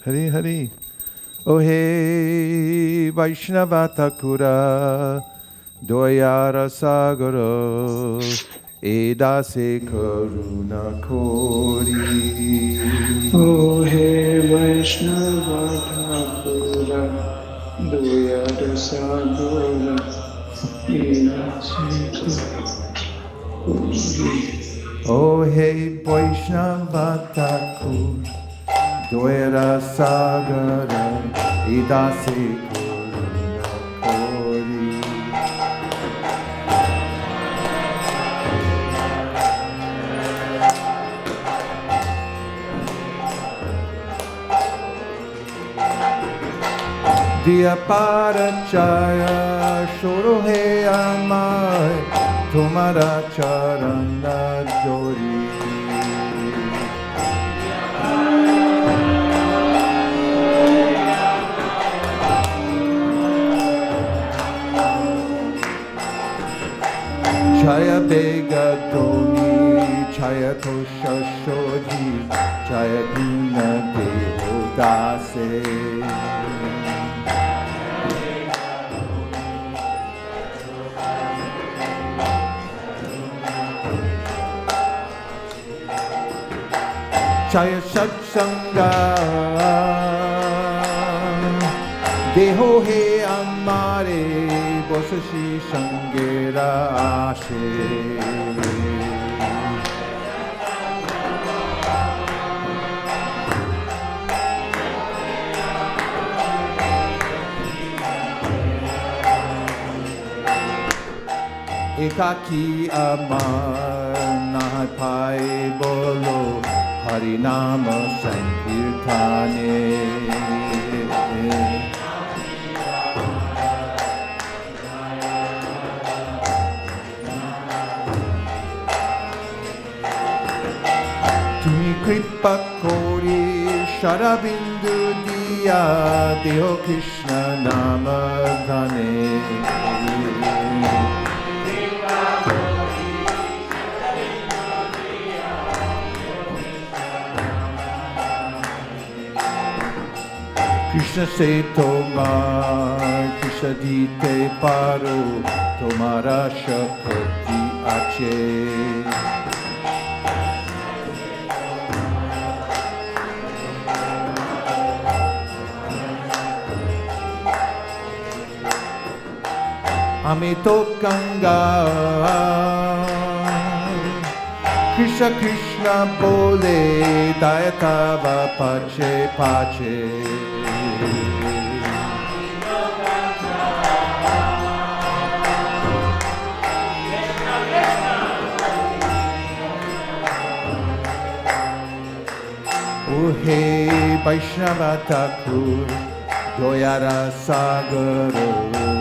Hari Hari. Oh hey Vaishnava Thakura Doyara Sagara Edase Karuna Kori. Oh hey Vaishnava Thakura Doyara Sagara Edase Kori. Oh hey Vaishnava Thakura Doyara Sagara Edase Karuna Kori. Dia Parachaya Shoro He Amai Tomara Charana Jori. Chaya Bega Doni Chaya Tosha Shoji Chaya Guna Devo Dase. Chaya Satsanga Deho He Amare Bosashi Shangera Ashe. Ekaki Amar Nahapai Bolo Harinama Sankirtane. Tumi Kripa Kori Sharabindu Diya Deho Krishna Nama Dhane. Krishna se tomar, Krishna dite paro, tomara shakti ache. Amito Ganga, Krishna Krishna bole, Dayatava pache pache. Oh hey Vaishnava Thakur Doyara Sagara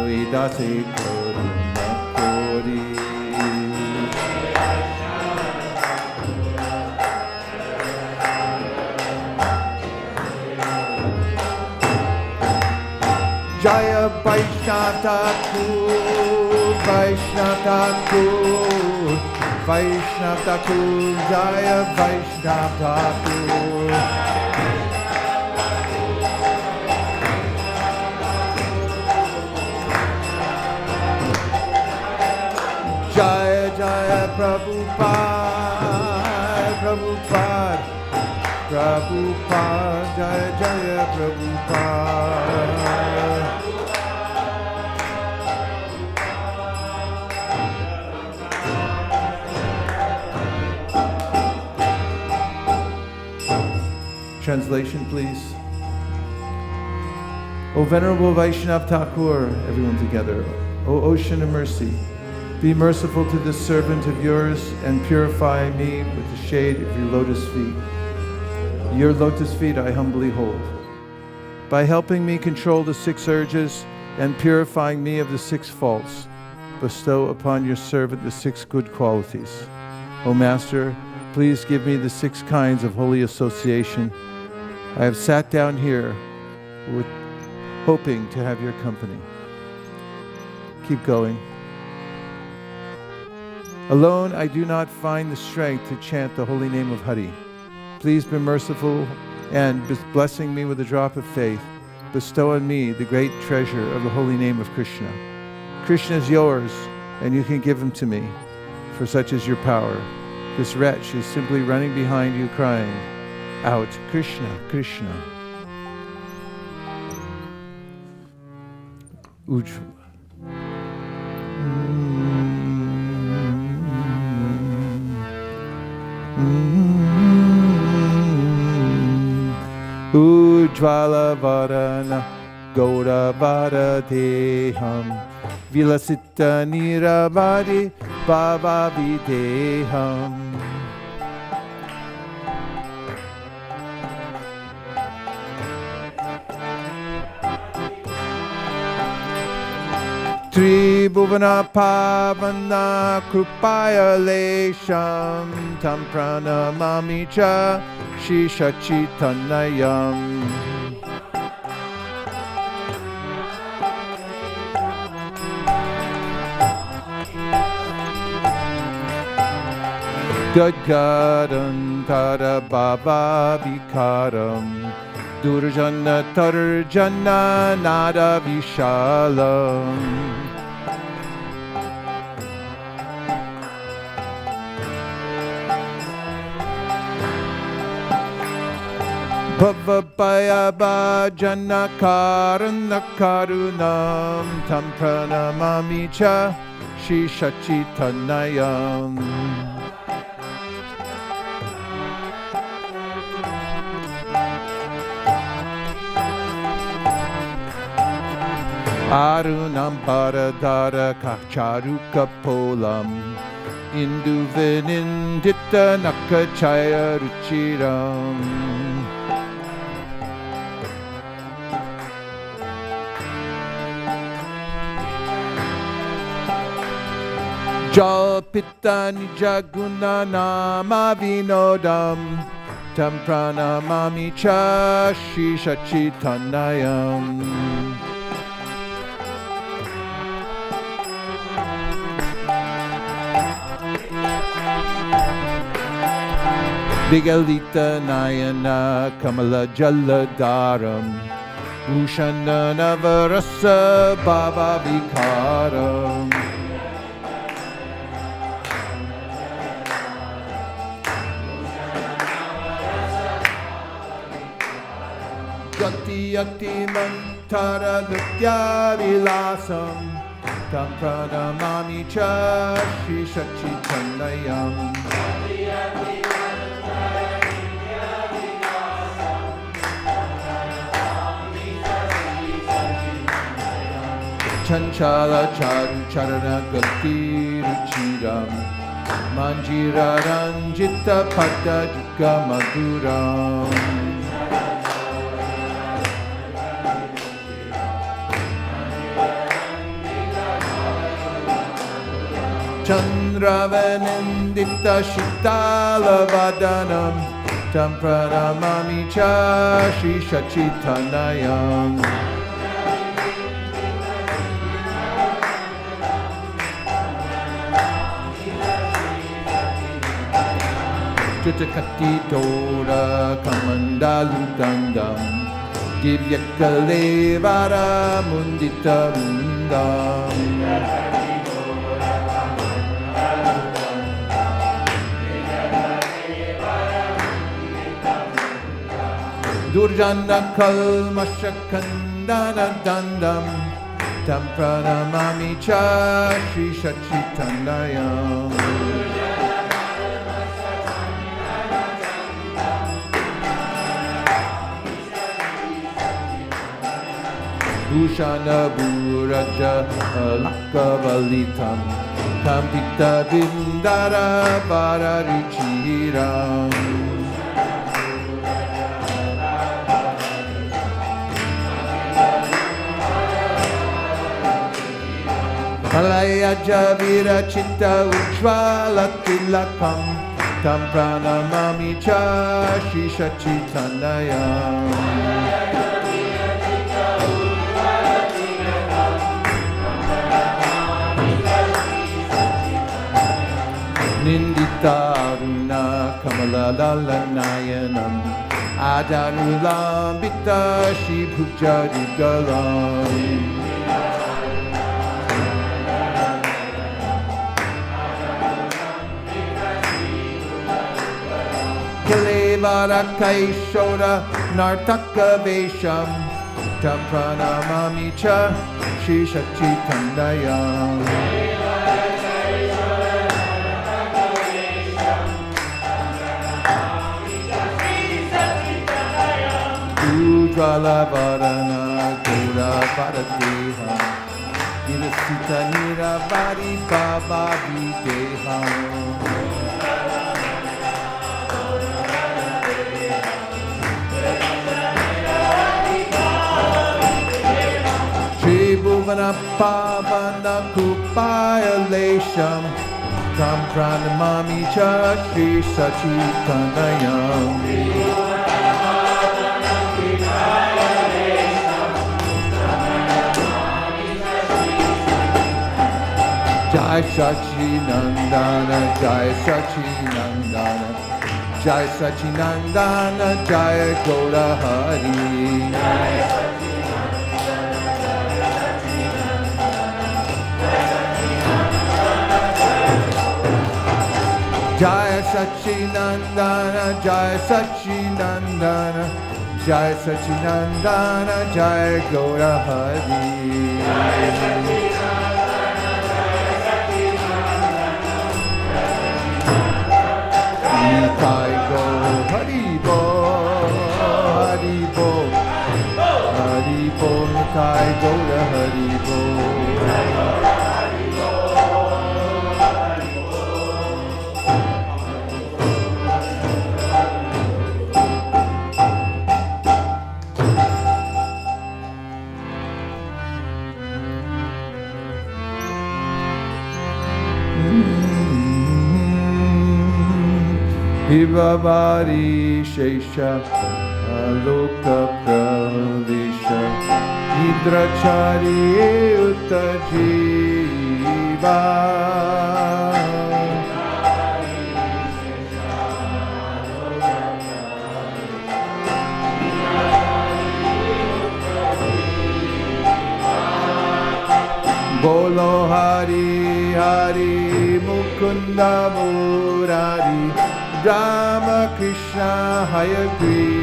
Edase Karuna Kori. Jaya Vaishnav Thakur Vaishnav Thakur Vaishnav Thakur Jaya Vaishnav Thakur. Jaya Jaya Prabhupada Prabhupada Prabhupada Jaya Jaya Prabhupada. Translation, please. O Venerable Vaishnav Thakur, everyone together, O Ocean of Mercy, be merciful to this servant of yours and purify me with the shade of your lotus feet. Your lotus feet I humbly hold. By helping me control the 6 urges and purifying me of the 6 faults, bestow upon your servant the 6 good qualities. O Master, please give me the 6 kinds of holy association. I have sat down here with hoping to have your company. Keep going. Alone, I do not find the strength to chant the holy name of Hari. Please be merciful and blessing me with a drop of faith, bestow on me the great treasure of the holy name of Krishna. Krishna is yours, and you can give him to me, for such is your power. This wretch is simply running behind you crying out, Krishna, Krishna. Ujjvala. Ujjvala varana Gaura Bharateham Vilasita Niravadi Bhava Videham. Tribhuvana Pavana Krupaya Lesham Tam Pranamami Cha Shisha Chitanayam. Gadgadan Tada Baba Vikaram Durjana Tarjana Nada Vishalam. Bhavapaya Bhajana Karana Karunam Tam Pranamami Cha Shisha Chitanayam. Arunam Paradara Kacharuka Polam Induvinindita Nakachaya Ruchiram. Jalpita Nijaguna Nama Vinodam Tam Pranamami Cha Shisha Chitanayam. Vigalita Nayana Kamala Jaladaram Ushana Navarasa Bhava Vikaram. Gati Yati Mantara Nutya Vilasam Tam Pranamami Cha Shisha Chitanayam. Chanchala Charu Charana Gati Ruchiram Manjira Ranjita Pada Jika Maduram. Chandravanindita Shitala Vadanam Tam Pranamami Cha Shisha Chitanayam. Chitakati Dora Kamandalu Dandam Divyakalevara Mundita Mundam. Durjana Kalmashakandana Dandam Tam Pranamami Cha Shisha Chitanayam. Bhushana Buraja Lakavalitam Tam Pita Vindara Vararuchiram. Malaya Javira Chitta Ujjvala Tilakam Tam Pranamami Cha Shisha Chitanayam. Nindita Aruna Kamala Lala Nayanam Adanulambita Shri Bhujadugalam. Kalevara Kaishora Nartaka Vesham Tam Pranamami Cha Shri Satchitandayam. Ujvala Varana Gura Varadeha Virasita Niravari Baba Videha. Bhuvana Pavana Kupaya Lesham Tam Pranamami Cha Shri Satchitandayam. Jai Satchinandana, Jai Satchinandana, Jai Satchinandana, Jai Gaura Hari. Jai Satchinandana, Jai Satchinandana, Jai Satchinandana, Jai Gaura Hari. Nitai Go Haribo, Haribo, Haribo, Nitai Gaura Haribo. Vivavari Shesha Aloka Pravisha Nidrachari Utajiva. Bolo Hari Hari Mukunda Murari Rama Krishna Hayagriva.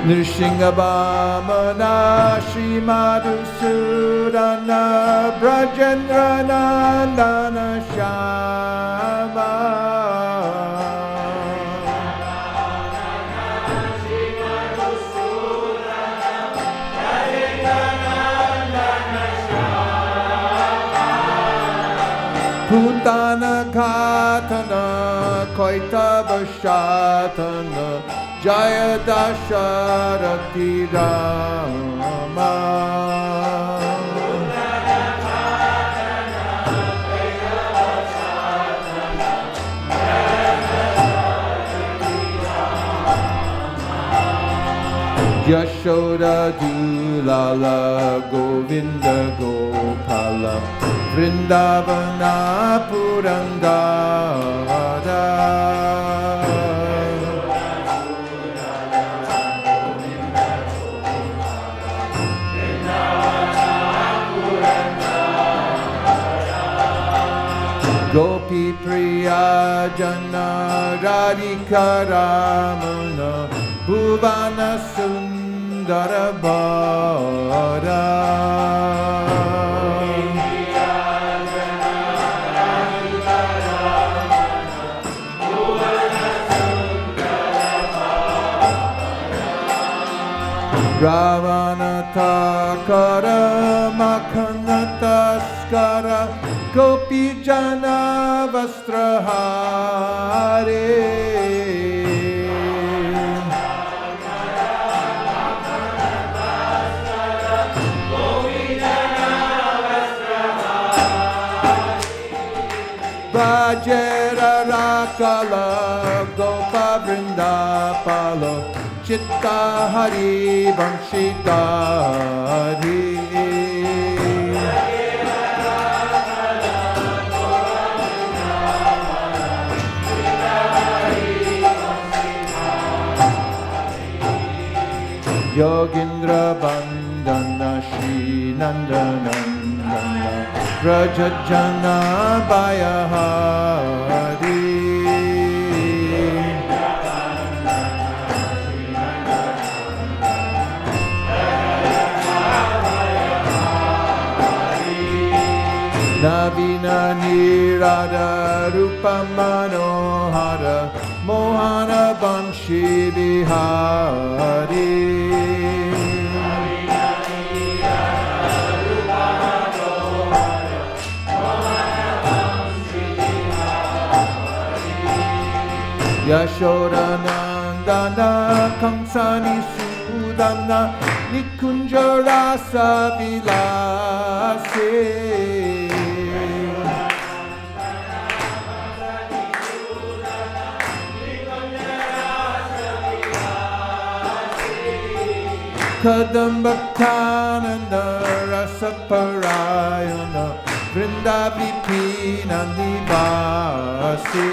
Nrishingabhamana Shri Madhusudana Brajendra Nandana Shama. Putana Katana Koitava Shatana Jaya Dasharati Rama. Yashoda Dulala Govinda Gopala Vrindavana Purandara. Gopi Priya Jana Radhika Ramana Bhuvana Sundara Bhara. Ravanata Kara Makhanata Skara Gopi Jana Vastrahare. Vajra Rakala Gopa Vrindapalo Chit Vanshita Hari Vanshita Hari Yogindra Bandana Shri Nandanandana Rajajana Bayahari Navina Nirada Rupa Manohara Mohana Banshi Bihari Yashoda Nandana Kamsani Sudana Nikunja Rasa Vilase Kadambaktananda Rasaparayana Vrindavipina Nivasi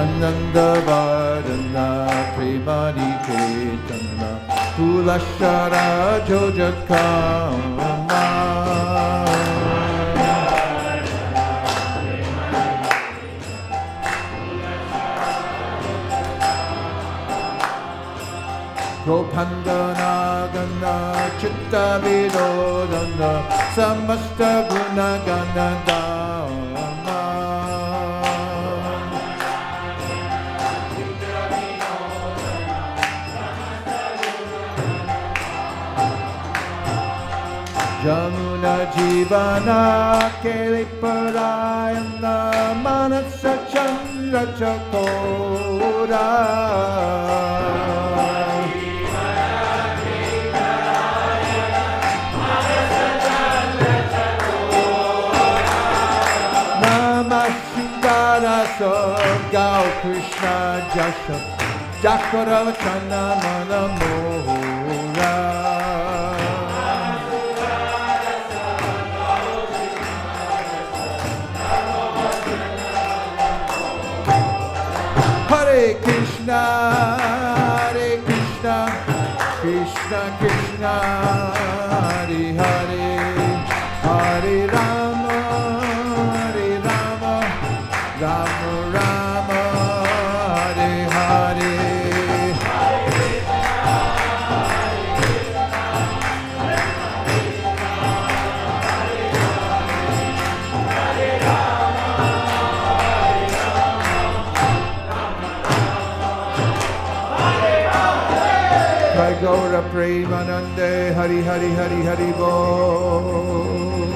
Ananda Vardana Premadi Ketana Tulashara Jojakama Gopandana Gana Chitta Vidodana Samasta Gunagana Dhamma Jamuna Jivana Keliparayana Manasa Chandra Chakora So Gao Krishna Jasha Jakara Chana Mana Mohura Hare Krishna Krishna Krishna Hare Hare Hare Rama Rama Rama Hare Hare Jai Gaura Premanande Hari Hari Hari Hari Bol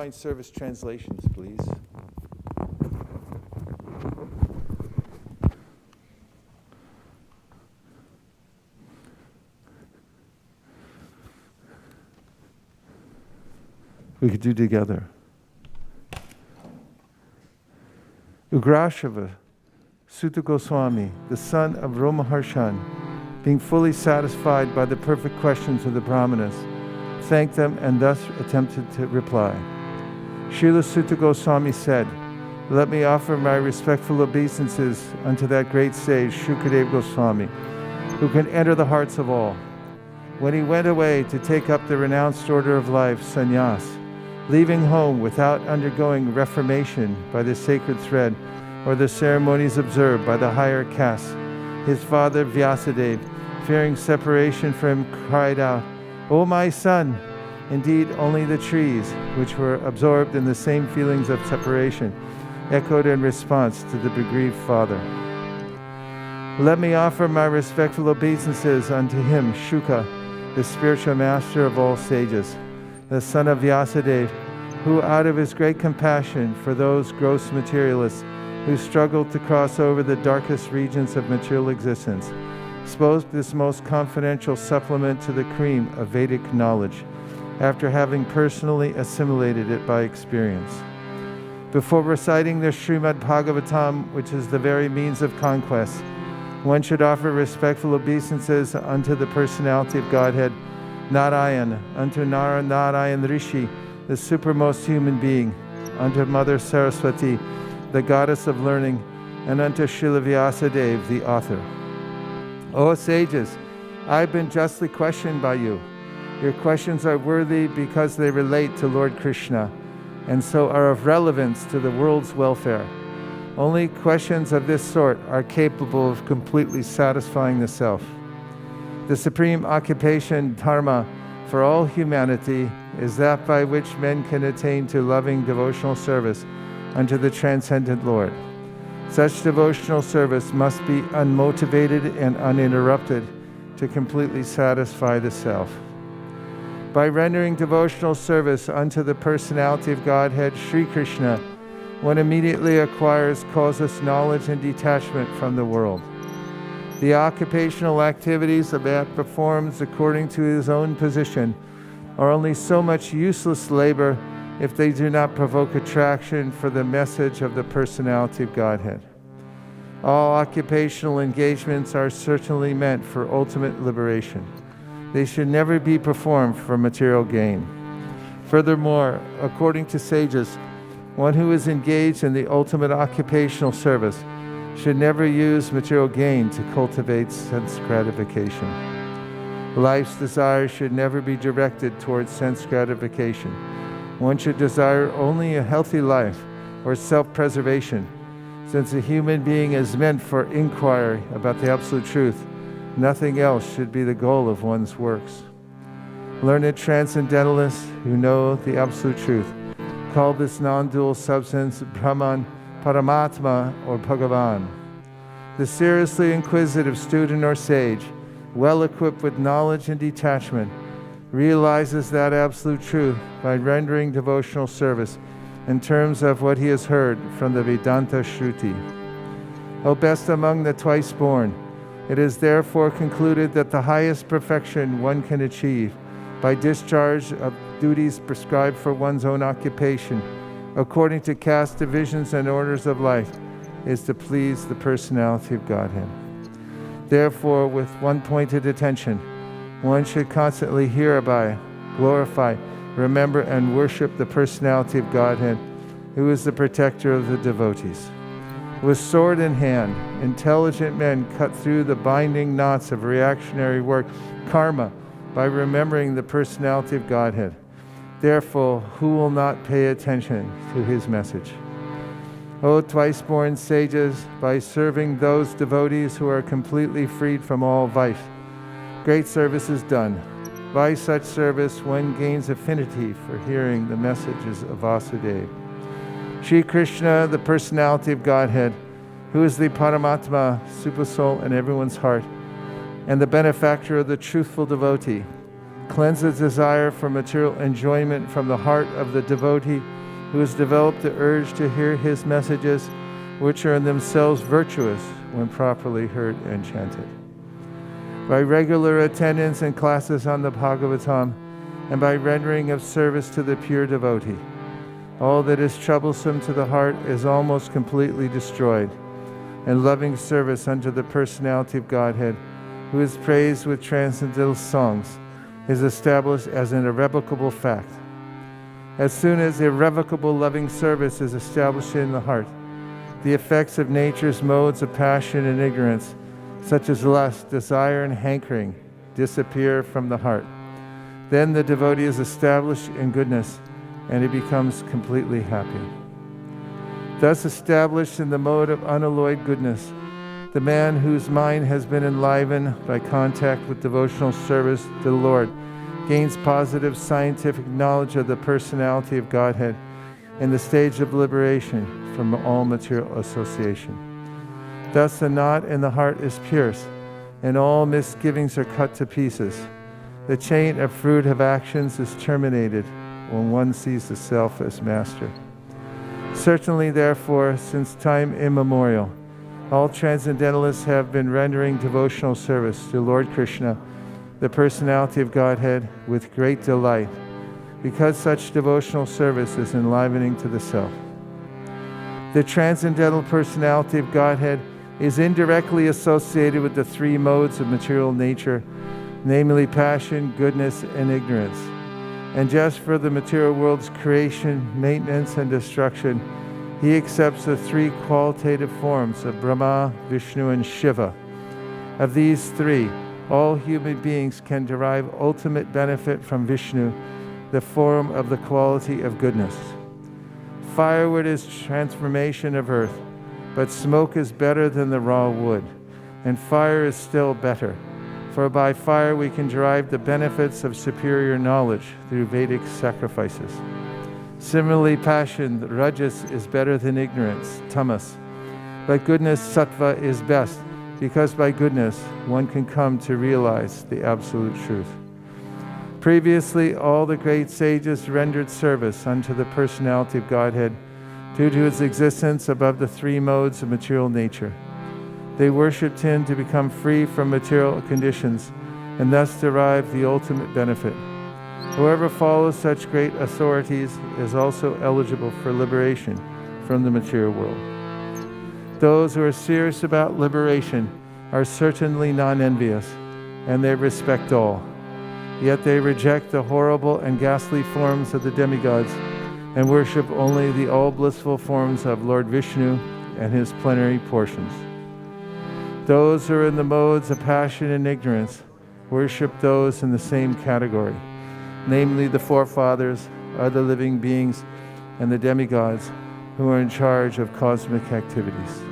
Divine Service translations, please. We could do together. Ugrashava, Sutta Goswami, the son of Romaharshan, being fully satisfied by the perfect questions of the Brahmanas, thanked them and thus attempted to reply. Srila Sutta Goswami said, "Let me offer my respectful obeisances unto that great sage, Shukadeva Goswami, who can enter the hearts of all. When he went away to take up the renounced order of life, sannyas, leaving home without undergoing reformation by the sacred thread or the ceremonies observed by the higher castes, his father Vyasadeva, fearing separation from him, cried out, 'O my son!' Indeed, only the trees, which were absorbed in the same feelings of separation, echoed in response to the bereaved father. Let me offer my respectful obeisances unto him, Shuka, the spiritual master of all sages, the son of Vyasadeva, who out of his great compassion for those gross materialists who struggled to cross over the darkest regions of material existence, spoke this most confidential supplement to the cream of Vedic knowledge, after having personally assimilated it by experience. Before reciting the Srimad Bhagavatam, which is the very means of conquest, one should offer respectful obeisances unto the personality of Godhead, Narayan, unto Narayan Rishi, the supermost human being, unto Mother Saraswati, the goddess of learning, and unto Srila Vyasadeva, the author. O sages, I have been justly questioned by you. Your questions are worthy because they relate to Lord Krishna, and so are of relevance to the world's welfare. Only questions of this sort are capable of completely satisfying the self. The supreme occupation, dharma, for all humanity is that by which men can attain to loving devotional service unto the transcendent Lord. Such devotional service must be unmotivated and uninterrupted to completely satisfy the self. By rendering devotional service unto the personality of Godhead, Sri Krishna, one immediately acquires causeless knowledge and detachment from the world. The occupational activities a man performs according to his own position are only so much useless labor if they do not provoke attraction for the message of the personality of Godhead. All occupational engagements are certainly meant for ultimate liberation. They should never be performed for material gain. Furthermore, according to sages, one who is engaged in the ultimate occupational service should never use material gain to cultivate sense gratification. Life's desire should never be directed towards sense gratification. One should desire only a healthy life or self-preservation. Since a human being is meant for inquiry about the absolute truth, nothing else should be the goal of one's works. Learned transcendentalists who know the absolute truth call this non-dual substance Brahman, Paramatma, or Bhagavan. The seriously inquisitive student or sage, well equipped with knowledge and detachment, realizes that absolute truth by rendering devotional service in terms of what he has heard from the Vedanta Shruti. O best among the twice born, it is therefore concluded that the highest perfection one can achieve by discharge of duties prescribed for one's own occupation, according to caste divisions and orders of life, is to please the personality of Godhead. Therefore, with one pointed attention, one should constantly hereby glorify, remember, and worship the personality of Godhead, who is the protector of the devotees. With sword in hand, intelligent men cut through the binding knots of reactionary work, karma, by remembering the personality of Godhead. Therefore, who will not pay attention to his message? O twice-born sages, by serving those devotees who are completely freed from all vice, great service is done. By such service, one gains affinity for hearing the messages of Vasudeva. Sri Krishna, the personality of Godhead, who is the Paramatma, super soul in everyone's heart, and the benefactor of the truthful devotee, Cleanse the desire for material enjoyment from the heart of the devotee who has developed the urge to hear his messages, which are in themselves virtuous when properly heard and chanted. By regular attendance in classes on the Bhagavatam, and by rendering of service to the pure devotee, all that is troublesome to the heart is almost completely destroyed, and loving service unto the personality of Godhead, who is praised with transcendental songs, is established as an irrevocable fact. As soon as irrevocable loving service is established in the heart, the effects of nature's modes of passion and ignorance, such as lust, desire, and hankering, disappear from the heart. Then the devotee is established in goodness, and he becomes completely happy. Thus established in the mode of unalloyed goodness, the man whose mind has been enlivened by contact with devotional service to the Lord gains positive scientific knowledge of the personality of Godhead in the stage of liberation from all material association. Thus the knot in the heart is pierced, and all misgivings are cut to pieces. The chain of fruit of actions is terminated when one sees the self as master. Certainly, therefore, since time immemorial, all transcendentalists have been rendering devotional service to Lord Krishna, the personality of Godhead, with great delight, because such devotional service is enlivening to the self. The transcendental personality of Godhead is indirectly associated with the three modes of material nature, namely passion, goodness, and ignorance. And just for the material world's creation, maintenance, and destruction, he accepts the three qualitative forms of Brahma, Vishnu, and Shiva. Of these three, all human beings can derive ultimate benefit from Vishnu, the form of the quality of goodness. Firewood is transformation of earth, but smoke is better than the raw wood, and fire is still better, for by fire we can derive the benefits of superior knowledge through Vedic sacrifices. Similarly, passion, rajas, is better than ignorance, tamas. But goodness, sattva, is best, because by goodness one can come to realize the absolute truth. Previously, all the great sages rendered service unto the personality of Godhead due to his existence above the three modes of material nature. They worshipped him to become free from material conditions and thus derive the ultimate benefit. Whoever follows such great authorities is also eligible for liberation from the material world. Those who are serious about liberation are certainly non-envious, and they respect all. Yet they reject the horrible and ghastly forms of the demigods and worship only the all-blissful forms of Lord Vishnu and his plenary portions. Those who are in the modes of passion and ignorance worship those in the same category, namely the forefathers, other living beings, and the demigods who are in charge of cosmic activities.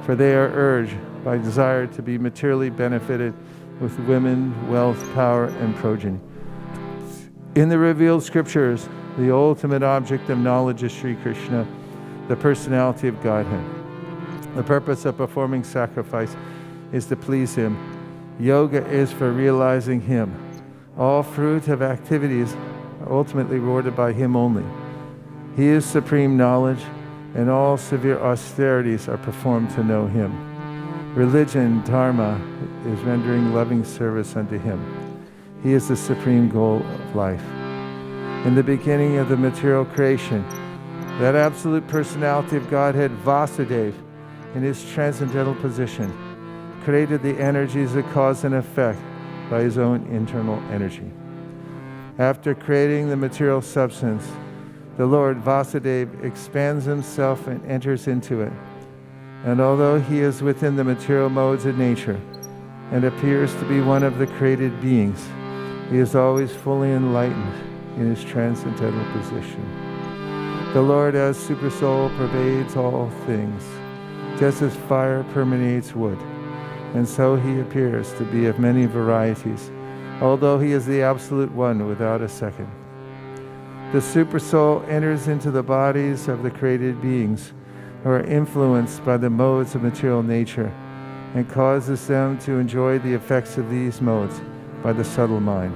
For they are urged by desire to be materially benefited with women, wealth, power, and progeny. In the revealed scriptures, the ultimate object of knowledge is Sri Krishna, the personality of Godhead. The purpose of performing sacrifice is to please him. Yoga is for realizing him. All fruit of activities are ultimately rewarded by him only. He is supreme knowledge, and all severe austerities are performed to know him. Religion, dharma, is rendering loving service unto him. He is the supreme goal of life. In the beginning of the material creation, that absolute personality of Godhead, Vasudeva, in his transcendental position, created the energies of cause and effect by his own internal energy. After creating the material substance, the Lord Vasudeva expands himself and enters into it. And although he is within the material modes of nature and appears to be one of the created beings, he is always fully enlightened in his transcendental position. The Lord as Supersoul pervades all things, just as fire permeates wood, and so he appears to be of many varieties, although he is the Absolute One without a second. The Supersoul enters into the bodies of the created beings who are influenced by the modes of material nature and causes them to enjoy the effects of these modes by the subtle mind.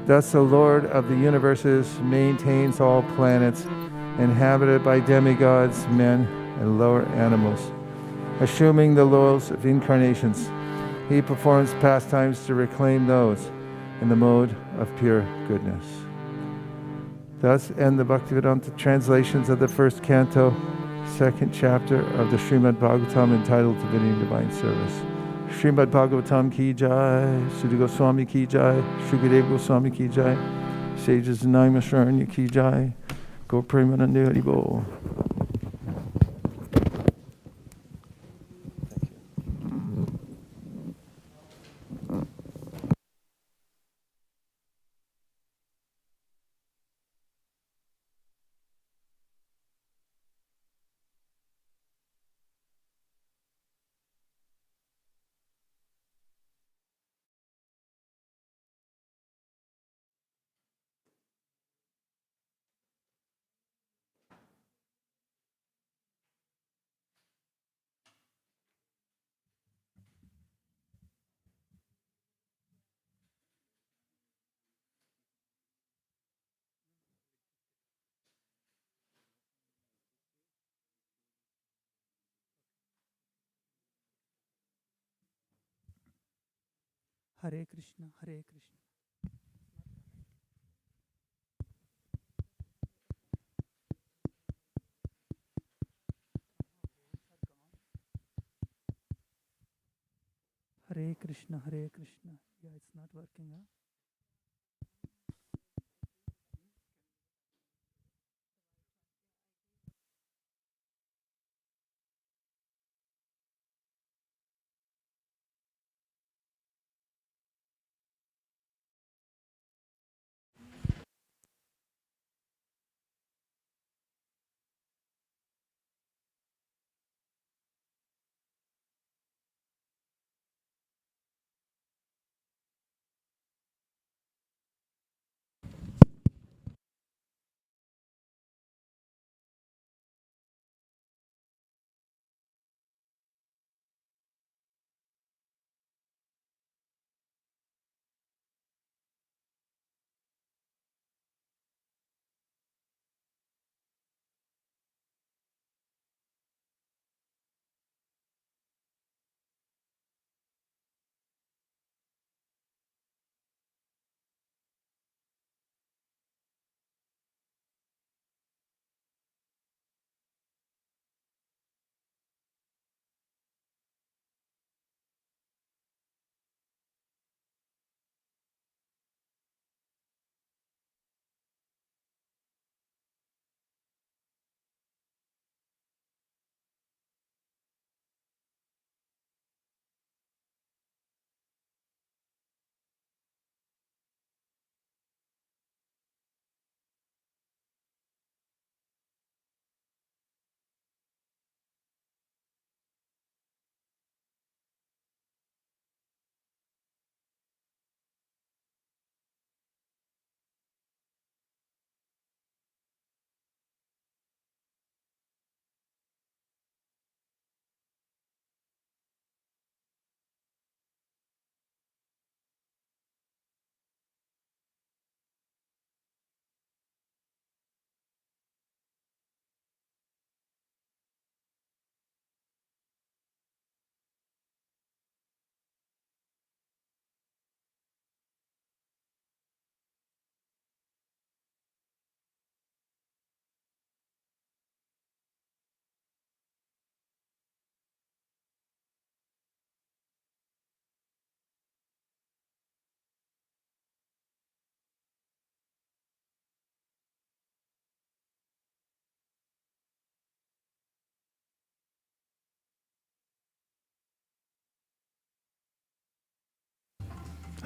Thus the Lord of the universes maintains all planets inhabited by demigods, men, and lower animals. Assuming the roles of incarnations, he performs pastimes to reclaim those in the mode of pure goodness. Thus end the Bhaktivedanta translations of the first canto, second chapter of the Srimad Bhagavatam entitled Divinity and Divine Service. Srimad Bhagavatam ki jai, Sudha Goswami ki jai, Shukadeva Goswami ki jai, Sages Naimasharanya ki jai, Gaur Premanande Hari Bol. Hare Krishna, Hare Krishna. Hare Krishna, Hare Krishna. Yeah, it's not working, huh?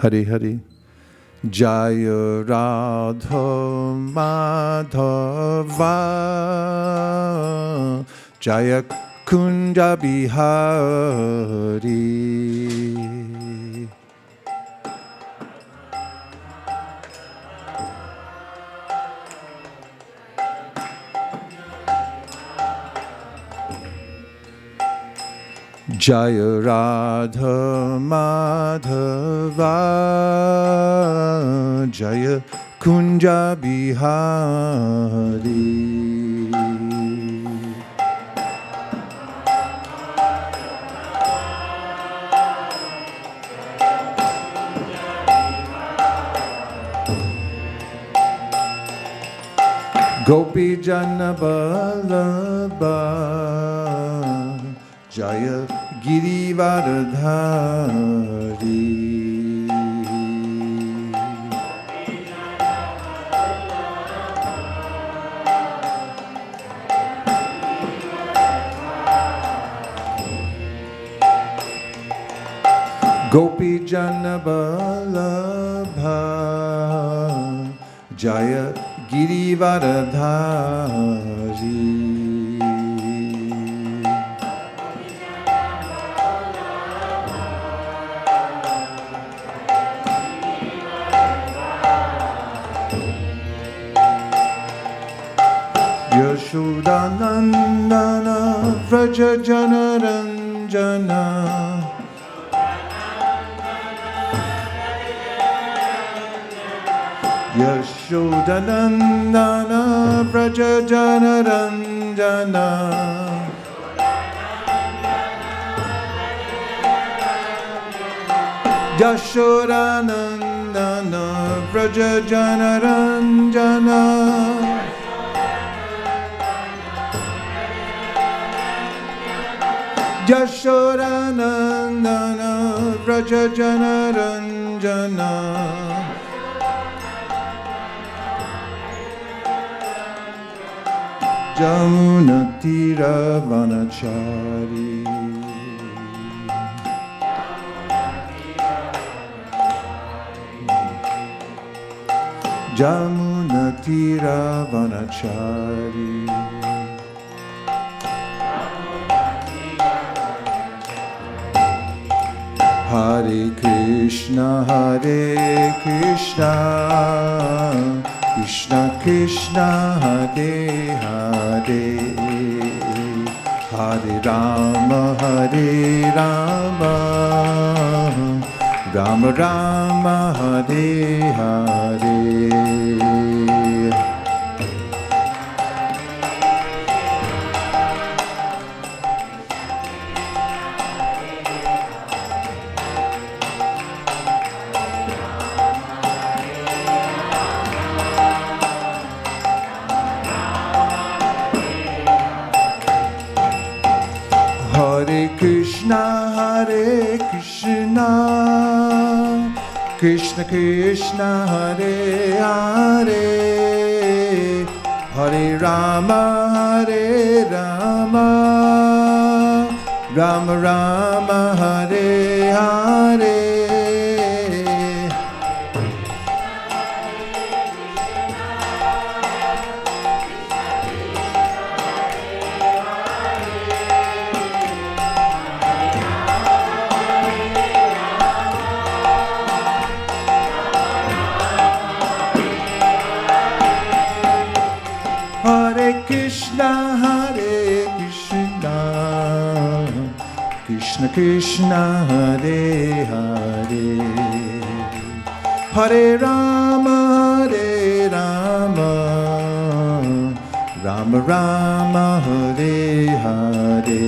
Hari Hari. Jaya Radha Madhava Jaya Kunda Bihari. Jaya Radha Madhava Jaya Kunja Bihari. Gopi Jana Vallabha Jaya Girivardhari. Gopi Jana Vallabha Jaya Girivardhari. Yashodanandana Vraja Janaranjana Yashodanandana Vraja Janaranjana Yashodanandana Vraja Janaranjana Yashodanandana Vraja Janaranjana Jamuna Tira Vanachari. Jamuna Tira Vanachari. Hare Krishna, Krishna Krishna, Hare Hare, Hare Rama, Rama Rama, Hare Hare. Hare Krishna, Krishna Krishna, Hare Hare, Hare Rama, Rama Rama, Hare Hare. Krishna Krishna, Hare Hare, Hare Rama, Rama Rama, Hare Hare.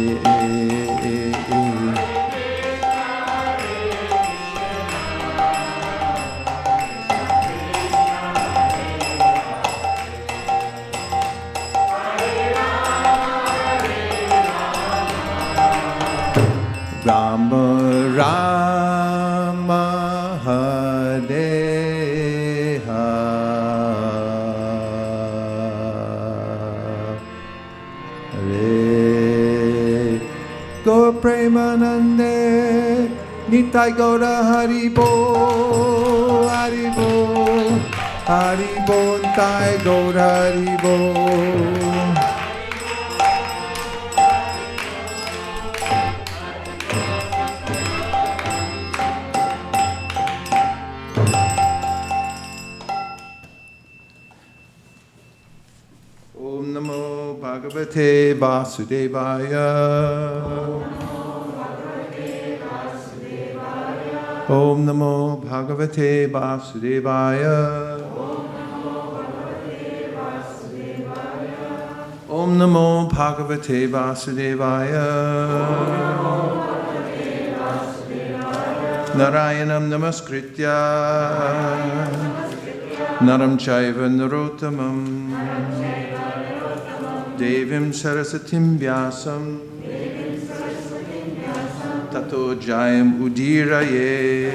Rama Rama, Hare Hare. Gaur Premanande, Nitai Gaura Haribo, Haribo, Haribo, Nitai Gaura Haribo. Bhagavate Vasudevaya. Om Namo Bhagavate Vasudevaya. Om Namo Bhagavate Vasudevaya. Narayanam Namaskritya Naram Chaiva Narottamam Devim Sarasatim Vyasam Tato Jayam Udiraye.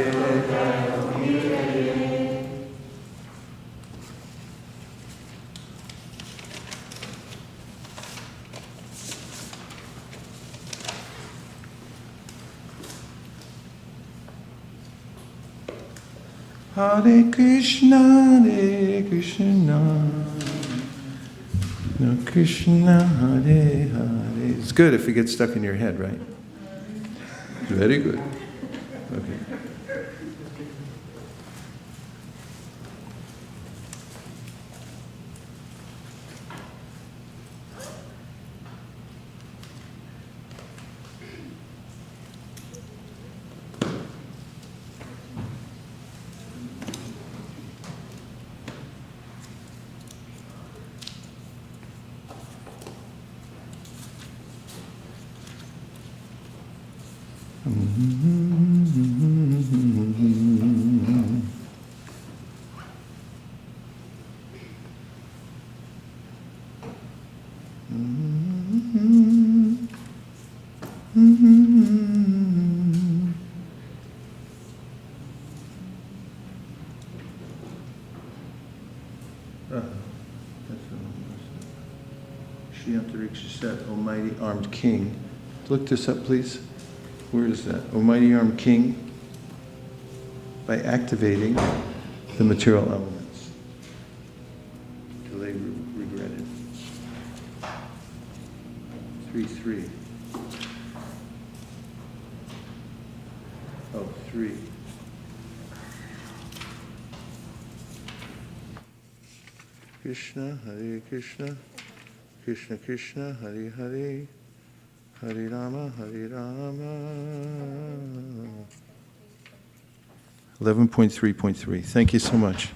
Hare Krishna, no Krishna, Hare Hare. It's good if it gets stuck in your head, right? Very good. Okay. Almighty Armed King. Look this up, please. Where is that? Almighty Armed King. By activating the material elements. Delay regretted. 3-3. Oh, 3. Krishna, Hare Krishna. Krishna Krishna, Hare Hare, Hare Rama, Hare Rama. 11.3.3. Thank you so much.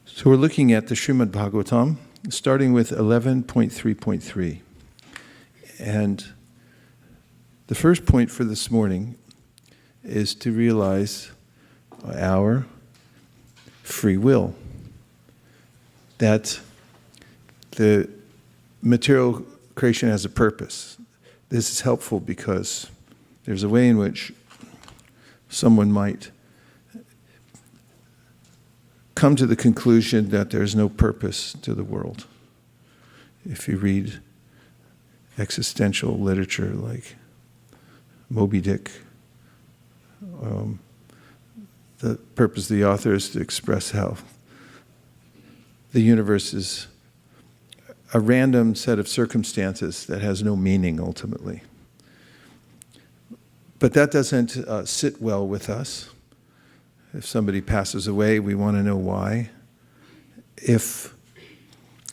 So we're looking at the Srimad Bhagavatam, starting with 11.3.3. And the first point for this morning is to realize our free will. That the material creation has a purpose. This is helpful because there's a way in which someone might come to the conclusion that there's no purpose to the world. If you read existential literature like Moby Dick, the purpose of the author is to express how the universe is a random set of circumstances that has no meaning ultimately. But that doesn't sit well with us. If somebody passes away, we want to know why. If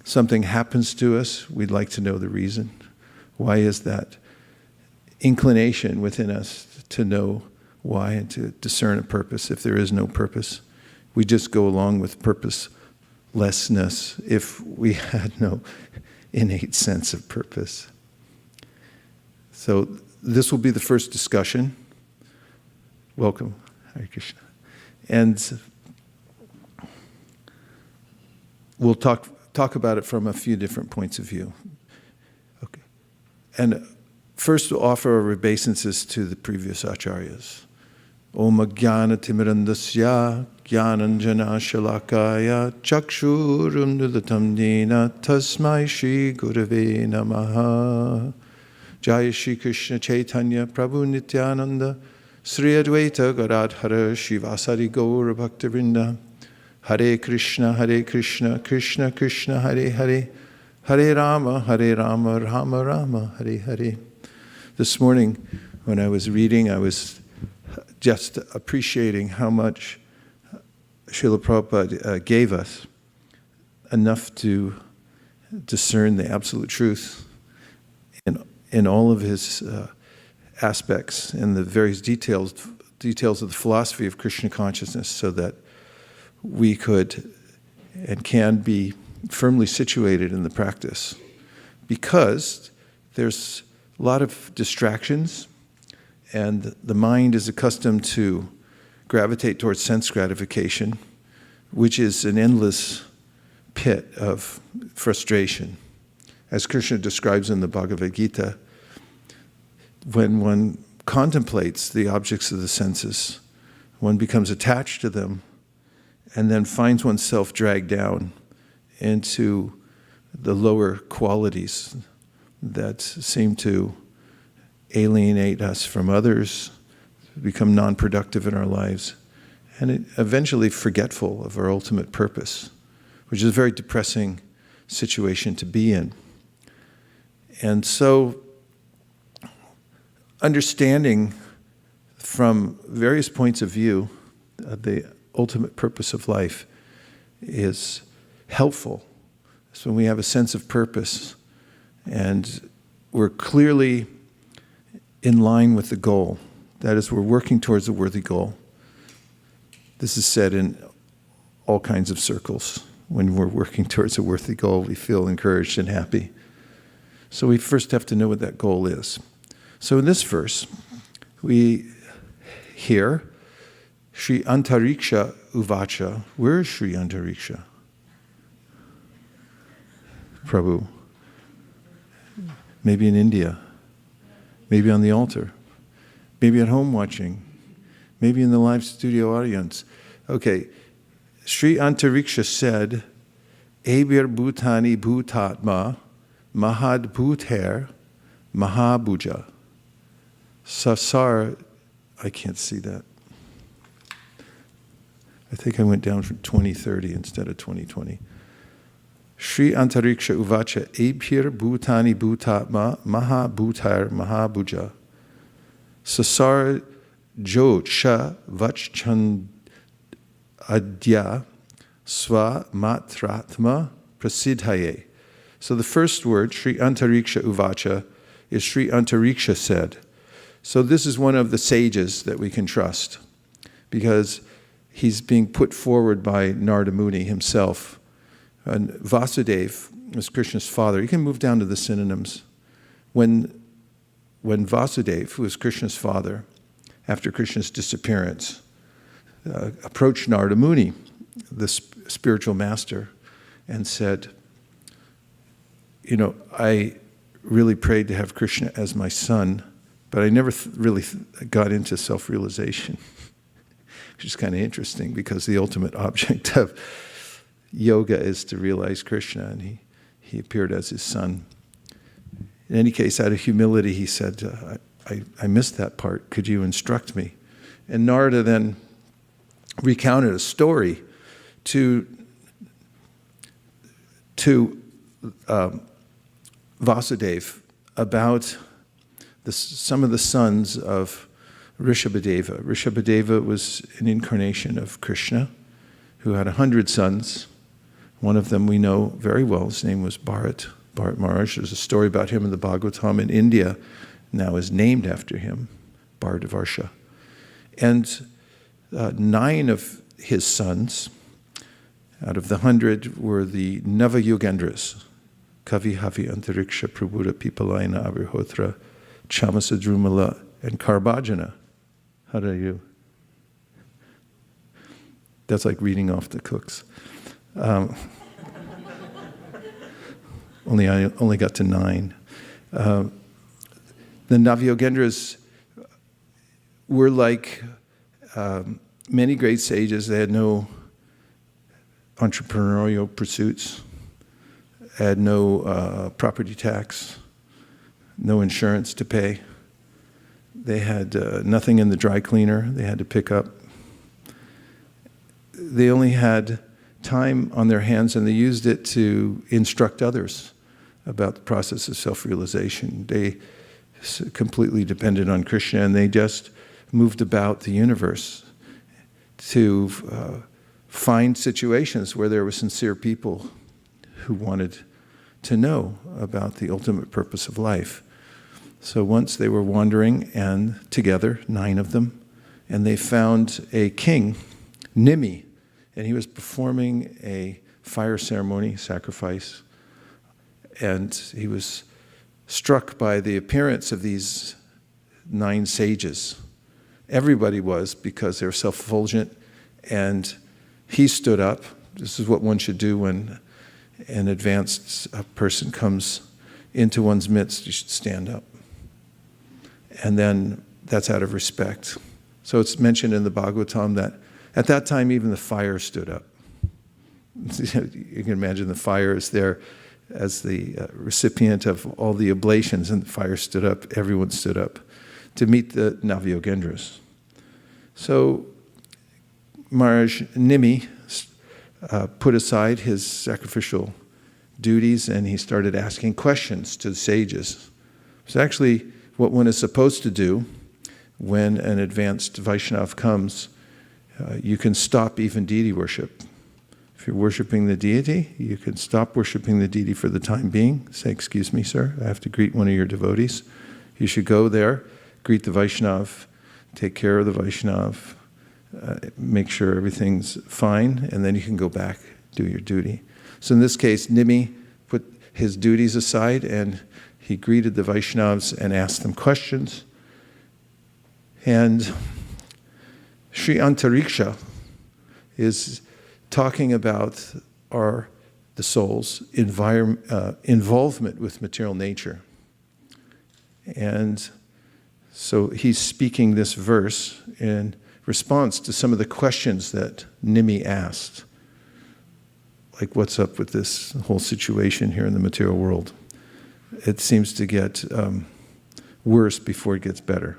something happens to us, we'd like to know the reason. Why is that inclination within us to know why and to discern a purpose? If there is no purpose, we just go along with purposelessness if we had no innate sense of purpose. So this will be the first discussion. Welcome, Hare Krishna. And we'll talk about it from a few different points of view. Okay. And first we'll offer our obeisances to the previous acharyas. Om Jnana Timirandasya Jnananjana Shalakaya Chakshurum Nudatam Dina Tasmai Shri Gurave Namaha. Jaya Shri Krishna Chaitanya Prabhu Nityananda Sri Advaita Gadadhara Shivasari Gaura Bhaktivinoda. Hare Krishna, Krishna Krishna, Hare Hare, Hare Rama, Rama Rama, Hare Hare. This morning, when I was reading, I was just appreciating how much Srila Prabhupada gave us, enough to discern the absolute truth in all of his aspects and the various details details of the philosophy of Krishna consciousness so that we could and can be firmly situated in the practice. Because there's a lot of distractions, and the mind is accustomed to gravitate towards sense gratification, which is an endless pit of frustration. As Krishna describes in the Bhagavad Gita, when one contemplates the objects of the senses, one becomes attached to them and then finds oneself dragged down into the lower qualities that seem to alienate us from others, become non-productive in our lives, and eventually forgetful of our ultimate purpose, which is a very depressing situation to be in. And so, understanding from various points of view the ultimate purpose of life is helpful. So when we have a sense of purpose and we're clearly in line with the goal, that is, we're working towards a worthy goal. This is said in all kinds of circles. When we're working towards a worthy goal, we feel encouraged and happy. So we first have to know what that goal is. So in this verse, we hear Sri Antariksha Uvacha. Where is Sri Antariksha? Prabhu. Maybe in India. Maybe on the altar. Maybe at home watching. Maybe in the live studio audience. Okay. Sri Antariksha said, Abir Bhutani Bhutatma Mahad Bhuther Mahabhuja. Sasar, I can't see that. I think I went down from 2030 instead of 2020. Sri Antariksha Uvacha Abhir Bhutani Bhutatma Mahabhutar Mahabhuja. Sasar Jocha Vachchand Adya Swa Matratma Prasidhaye. So the first word, Sri Antariksha Uvacha, is Sri Antariksha said. So this is one of the sages that we can trust, because he's being put forward by Narada Muni himself. And Vasudeva was Krishna's father. You can move down to the synonyms. When Vasudeva, who was Krishna's father, after Krishna's disappearance, approached Narada Muni, the spiritual master, and said, I really prayed to have Krishna as my son, but I never really got into self-realization, which is kind of interesting because the ultimate object of yoga is to realize Krishna, and he appeared as his son. In any case, out of humility, he said, I missed that part. Could you instruct me? And Narada then recounted a story to Vasudeva about some of the sons of Rishabhadeva. Rishabhadeva was an incarnation of Krishna who had 100 sons. One of them we know very well. His name was Bharat Maharaj. There's a story about him in the Bhagavatam in India, now is named after him, Bharatvarsha. And 9 of his sons, out of the 100, were the Nava-yugendras, Kavi, Havi, Antariksha, Prabhuda, Pipalayana, Abhihotra, Chamasa, Drumala, and Karbhajana. How do you? That's like reading off the cooks. I only got to 9. The Navyogendras were like many great sages. They had no entrepreneurial pursuits, had no property tax, no insurance to pay. They had nothing in the dry cleaner they had to pick up. They only had time on their hands, and they used it to instruct others about the process of self-realization. They completely depended on Krishna, and they just moved about the universe to find situations where there were sincere people who wanted to know about the ultimate purpose of life. So once they were wandering, and together, 9 of them, and they found a king, Nimi, and he was performing a fire ceremony, sacrifice, and he was struck by the appearance of these 9 sages. Everybody was, because they're self-effulgent, and he stood up. This is what one should do when an advanced person comes into one's midst. You should stand up. And then that's out of respect. So it's mentioned in the Bhagavatam that at that time even the fire stood up. You can imagine the fire is there as the recipient of all the oblations, and the fire stood up, everyone stood up to meet the Navyogendras. So Maharaj Nimi put aside his sacrificial duties and he started asking questions to the sages. It's actually what one is supposed to do when an advanced Vaishnav comes. You can stop even deity worship. If you're worshiping the deity, you can stop worshiping the deity for the time being. Say, "Excuse me, sir, I have to greet one of your devotees." You should go there, greet the Vaishnav, take care of the Vaishnav, make sure everything's fine, and then you can go back, do your duty. So in this case, Nimi put his duties aside and he greeted the Vaishnavas and asked them questions. And Sri Antariksha is talking about the soul's involvement with material nature. And so he's speaking this verse in response to some of the questions that Nimi asked. Like, what's up with this whole situation here in the material world? It seems to get worse before it gets better.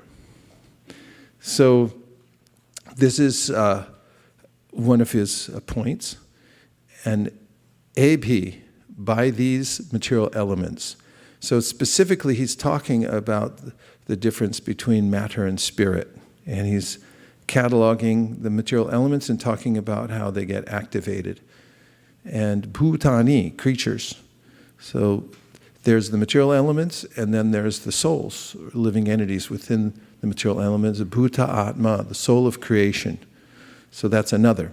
So this is one of his points. And abhi, by these material elements. So specifically, he's talking about the difference between matter and spirit. And he's cataloging the material elements and talking about how they get activated. And bhutani, creatures. So there's the material elements, and then there's the souls, living entities within the material elements. Bhuta Atma, the soul of creation. So that's another.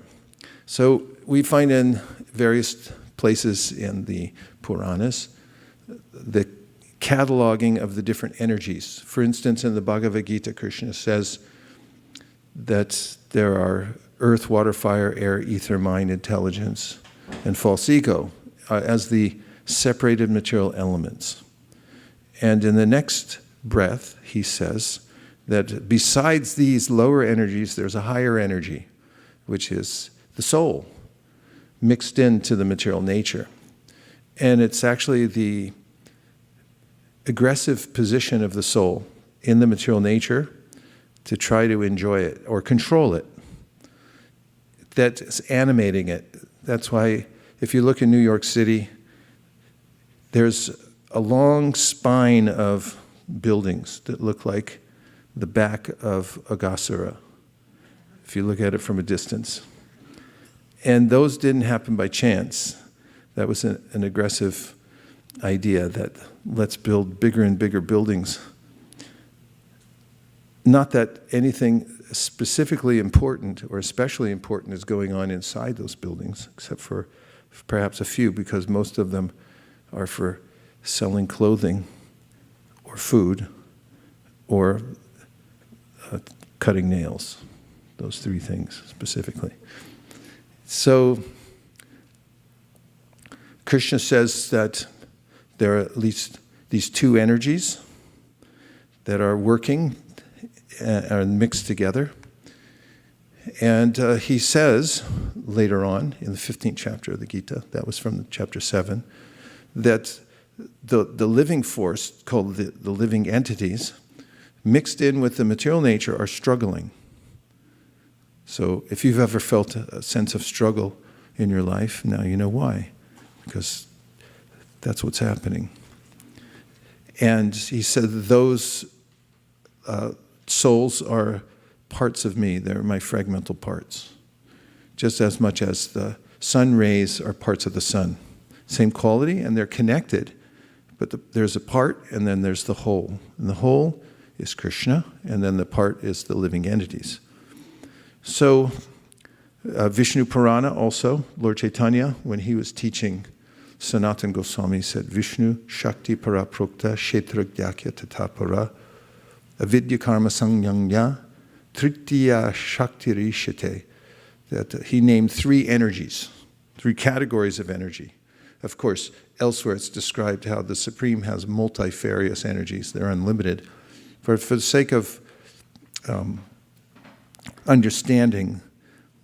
So we find in various places in the Puranas the cataloging of the different energies. For instance, in the Bhagavad Gita, Krishna says that there are earth, water, fire, air, ether, mind, intelligence, and false ego as the separated material elements. And in the next breath, he says that besides these lower energies, there's a higher energy, which is the soul, mixed into the material nature. And it's actually the aggressive position of the soul in the material nature to try to enjoy it or control it that's animating it. That's why if you look in New York City, there's a long spine of buildings that look like the back of Agasura, if you look at it from a distance. And those didn't happen by chance. That was an aggressive idea that let's build bigger and bigger buildings. Not that anything specifically important or especially important is going on inside those buildings, except for perhaps a few, because most of them are for selling clothing or food or cutting nails. Those three things specifically. So Krishna says that there are at least these two energies that are working and mixed together. And he says later on in the 15th chapter of the Gita, that was from chapter 7, that the living force, called the living entities, mixed in with the material nature, are struggling. So if you've ever felt a sense of struggle in your life, now you know why, because that's what's happening. And he said those souls are parts of me. They're my fragmental parts, just as much as the sun rays are parts of the sun. Same quality, and they're connected, but there's a part, and then there's the whole. And the whole is Krishna, and then the part is the living entities. So Vishnu Purana also, Lord Chaitanya, when he was teaching Sanatana Goswami, said, Vishnu Shakti Para Prokta Kshetra Gyakya Tatapara Avidya Karma Sangyanya Tritiya Shakti Rishite. That he named three energies, three categories of energy. Of course, elsewhere it's described how the Supreme has multifarious energies. They're unlimited. For the sake of understanding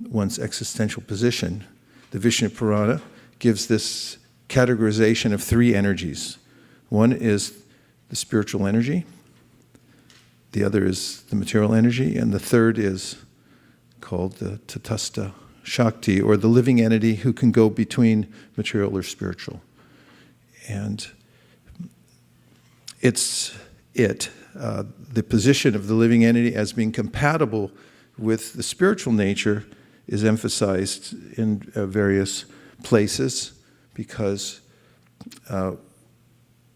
one's existential position, the Vishnu Purana gives this categorization of three energies. One is the spiritual energy, the other is the material energy, and the third is called the Tatastha Shakti, or the living entity who can go between material or spiritual. And the position of the living entity as being compatible with the spiritual nature is emphasized in various places, because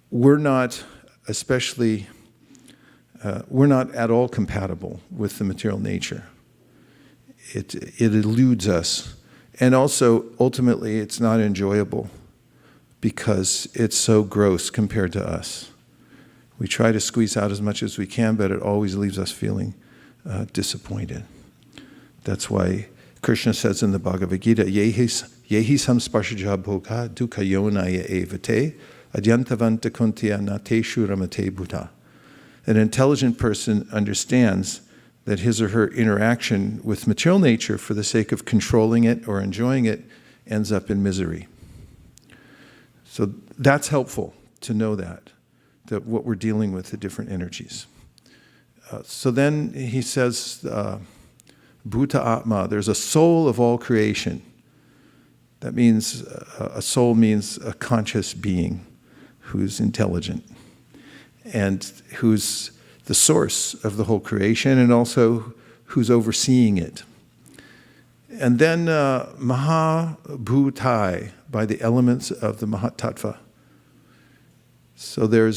we're not at all compatible with the material nature. It eludes us. And also, ultimately, it's not enjoyable because it's so gross compared to us. We try to squeeze out as much as we can, but it always leaves us feeling disappointed. That's why Krishna says in the Bhagavad Gita, Yehi samsparshaja bhoga dukkha yonaya evate adyantavanta kuntya nateshu ramate buddha. An intelligent person understands that his or her interaction with material nature for the sake of controlling it or enjoying it ends up in misery. So that's helpful to know that what we're dealing with, the different energies. So then he says, Bhuta Atma, there's a soul of all creation. That means, a soul means a conscious being who's intelligent and who's the source of the whole creation, and also who's overseeing it. And then Mahabhutai, by the elements of the Mahatattva. So there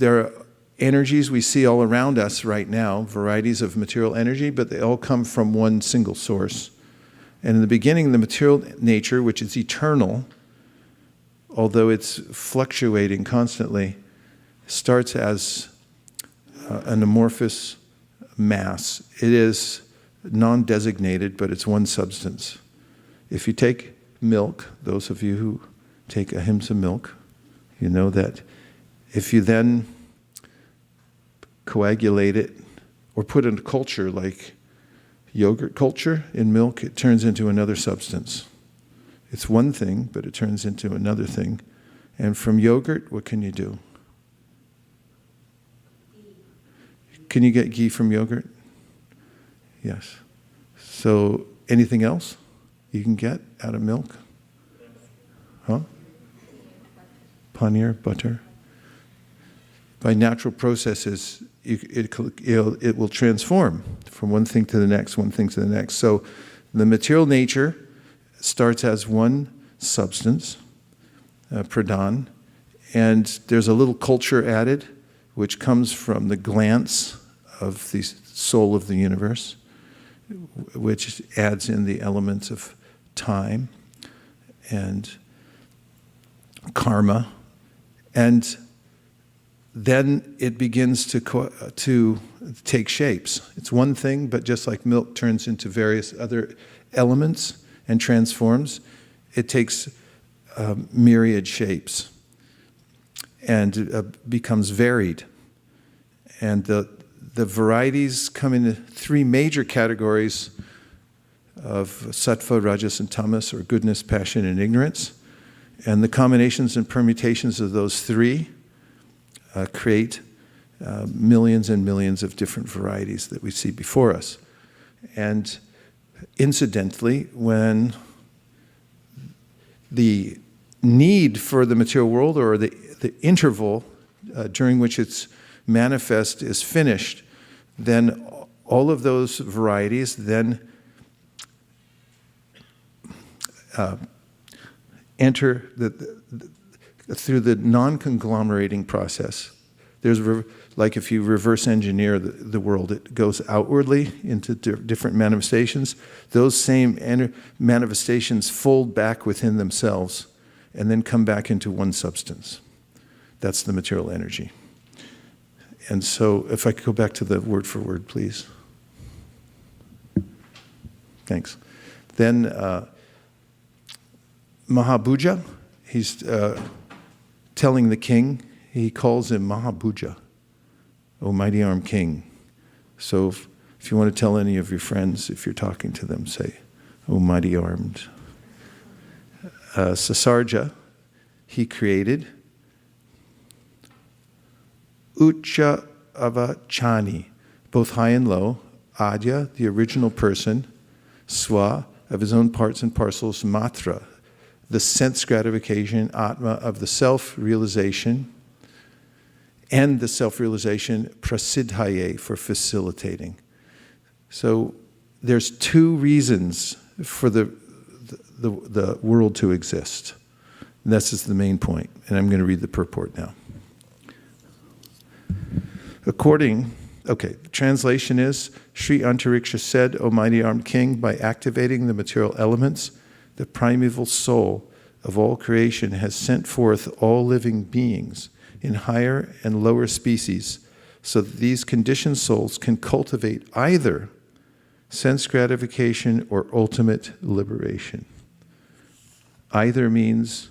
are energies we see all around us right now, varieties of material energy, but they all come from one single source. And in the beginning, the material nature, which is eternal, although it's fluctuating constantly, starts as an amorphous mass. It is non-designated, but it's one substance. If you take milk, those of you who take ahimsa milk, you know that if you then coagulate it or put in a culture like yogurt culture in milk, it turns into another substance. It's one thing, but it turns into another thing. And from yogurt, what can you do? Can you get ghee from yogurt? Yes. So anything else you can get out of milk? Huh? Paneer, butter. By natural processes, it will transform from one thing to the next, one thing to the next. So the material nature starts as one substance, pradhan, and there's a little culture added, which comes from the glance of the soul of the universe, which adds in the elements of time and karma, and then it begins to take shapes. It's one thing, but just like milk turns into various other elements and transforms, it takes myriad shapes and becomes varied. And the varieties come into three major categories of sattva, rajas, and tamas, or goodness, passion, and ignorance. And the combinations and permutations of those three create millions and millions of different varieties that we see before us. And incidentally, when the need for the material world, or the interval during which it's manifest, is finished, then all of those varieties then enter through the non-conglomerating process. There's like if you reverse engineer the world, it goes outwardly into different manifestations. Those same manifestations fold back within themselves and then come back into one substance. That's the material energy. And so if I could go back to the word for word, please. Thanks. Then Mahabhuja, he's telling the king, he calls him Mahabhuja, O mighty armed king. So if you want to tell any of your friends, if you're talking to them, say, O mighty armed. Sasarja, he created. Ucha Avachani, both high and low. Adya, the original person. Swa, of his own parts and parcels. Matra, the sense gratification. Atma, of the self-realization. And the self-realization, prasidhaye, for facilitating. So there's two reasons for the world to exist. And this is the main point. And I'm going to read the purport now. The translation is, Sri Antariksha said, O mighty armed king, by activating the material elements, the primeval soul of all creation has sent forth all living beings in higher and lower species, so that these conditioned souls can cultivate either sense gratification or ultimate liberation. Either means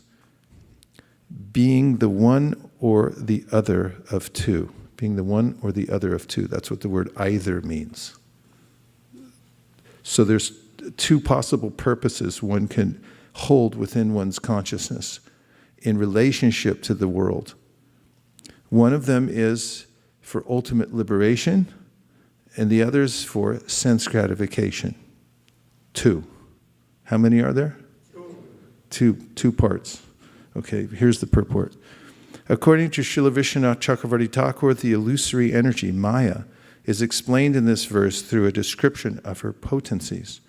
being the one or the other of two. Being the one or the other of two. That's what the word either means. So there's two possible purposes one can hold within one's consciousness in relationship to the world. One of them is for ultimate liberation, and the other is for sense gratification. Two. How many are there? Two parts. Okay, here's the purport. According to Srila Vishwanath Chakravarti Thakur, the illusory energy, Maya, is explained in this verse through a description of her potencies,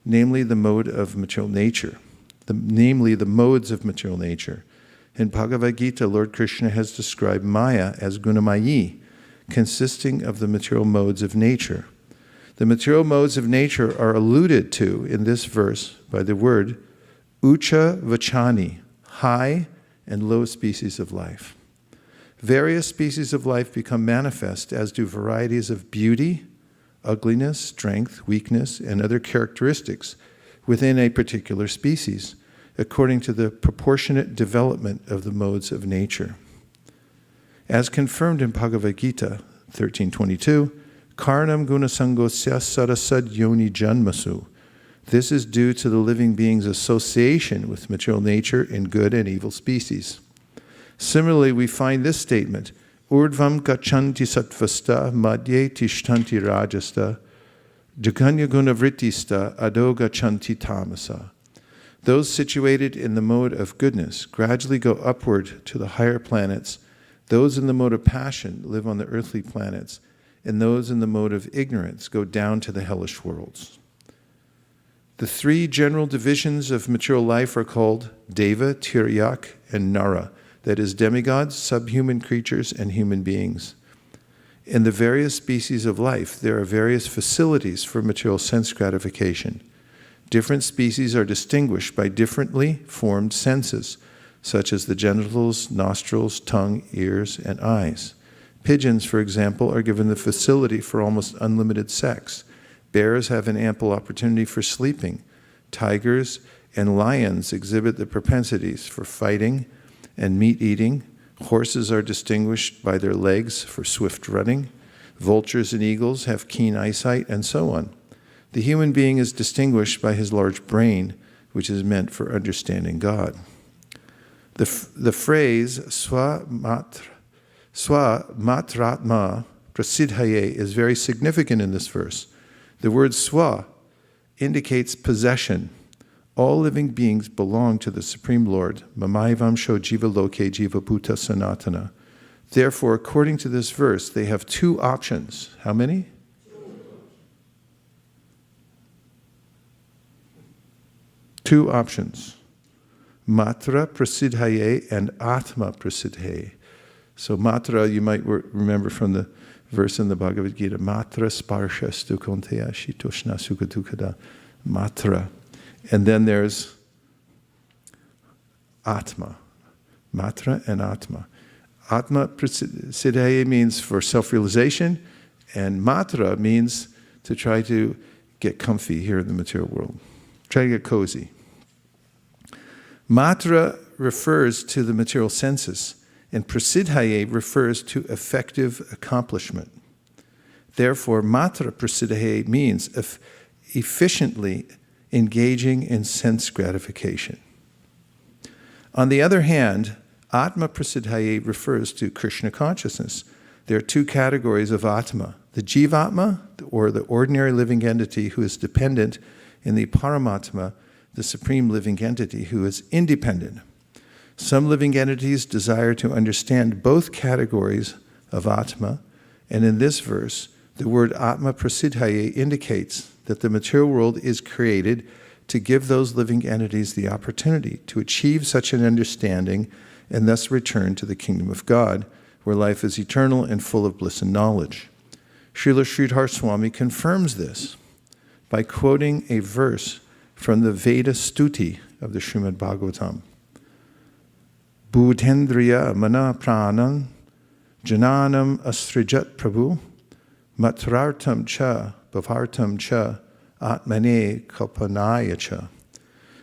namely the mode of material nature, namely the modes of material nature. In Bhagavad Gita, Lord Krishna has described Maya as Gunamayi, consisting of the material modes of nature. The material modes of nature are alluded to in this verse by the word Ucha Vachani, high and low species of life. Various species of life become manifest, as do varieties of beauty, ugliness, strength, weakness, and other characteristics within a particular species, according to the proportionate development of the modes of nature. As confirmed in Bhagavad Gita 13:22, Karnam gunasangosya sarasad yoni janmasu. This is due to the living being's association with material nature in good and evil species. Similarly, we find this statement, Urdvam gachanti sattvasta madhye tishtanti rajasta jaganya gunavrittista ado gachanti tamasa. Those situated in the mode of goodness gradually go upward to the higher planets. Those in the mode of passion live on the earthly planets, and those in the mode of ignorance go down to the hellish worlds. The three general divisions of material life are called Deva, Tiryak, and Nara, that is, demigods, subhuman creatures, and human beings. In the various species of life, there are various facilities for material sense gratification. Different species are distinguished by differently formed senses, such as the genitals, nostrils, tongue, ears, and eyes. Pigeons, for example, are given the facility for almost unlimited sex. Bears have an ample opportunity for sleeping. Tigers and lions exhibit the propensities for fighting and meat eating. Horses are distinguished by their legs for swift running. Vultures and eagles have keen eyesight, and so on. The human being is distinguished by his large brain, which is meant for understanding God. The phrase swa matratma prasidhaye is very significant in this verse. The word swa indicates possession. All living beings belong to the Supreme Lord, Mamaivam Sho Jiva Loke Jiva Bhuta Sanatana. Therefore, according to this verse, they have two options. How many? Two options. Matra prasidhaye and Atma prasidhaye. So matra, you might remember from the verse in the Bhagavad Gita, matra sparsha stu konteya shitoshna sukadukada, matra. And then there's atma, matra and atma. Atma prasiddhaya means for self-realization, and matra means to try to get comfy here in the material world. Try to get cozy. Matra refers to the material senses, and prasiddhaya refers to effective accomplishment. Therefore, matra prasiddhaya means efficiently engaging in sense gratification. On the other hand, Atma Prasiddhaya refers to Krishna consciousness. There are two categories of Atma. The Jivatma, or the ordinary living entity who is dependent, and the Paramatma, the supreme living entity who is independent. Some living entities desire to understand both categories of Atma, and in this verse, the word Atma Prasiddhaya indicates that the material world is created to give those living entities the opportunity to achieve such an understanding and thus return to the kingdom of God, where life is eternal and full of bliss and knowledge. Srila Sridhar Swami confirms this by quoting a verse from the Veda Stuti of the Srimad Bhagavatam. Budhendriya mana pranan jananam astrijat prabhu matrartam cha bhavartam cha atmane kalpanaya cha.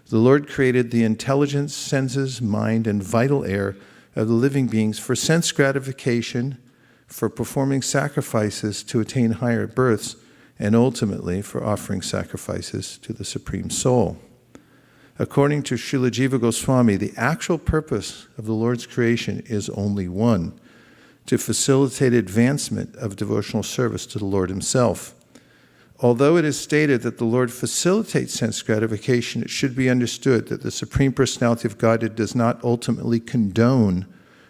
The Lord created the intelligence, senses, mind, and vital air of the living beings for sense gratification, for performing sacrifices to attain higher births, and ultimately for offering sacrifices to the Supreme Soul. According to Srila Jiva Goswami, the actual purpose of the Lord's creation is only one: to facilitate advancement of devotional service to the Lord Himself. Although it is stated that the Lord facilitates sense gratification, it should be understood that the Supreme Personality of Godhead does not ultimately condone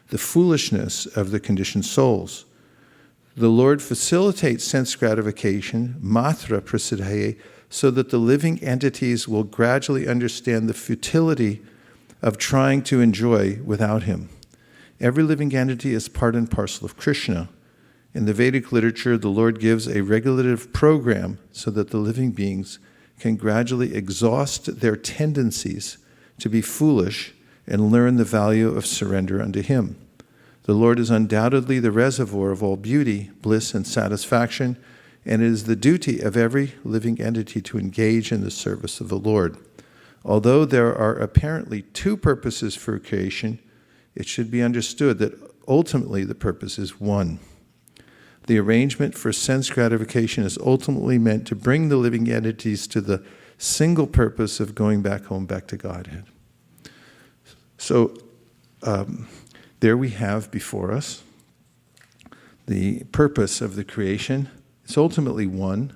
the foolishness of the conditioned souls. The Lord facilitates sense gratification, matra prasiddhaya, so that the living entities will gradually understand the futility of trying to enjoy without Him. Every living entity is part and parcel of Krishna. In the Vedic literature, the Lord gives a regulative program so that the living beings can gradually exhaust their tendencies to be foolish and learn the value of surrender unto Him. The Lord is undoubtedly the reservoir of all beauty, bliss, and satisfaction, and it is the duty of every living entity to engage in the service of the Lord. Although there are apparently two purposes for creation, it should be understood that ultimately the purpose is one. The arrangement for sense gratification is ultimately meant to bring the living entities to the single purpose of going back home, back to Godhead. So there we have before us the purpose of the creation. It's ultimately one.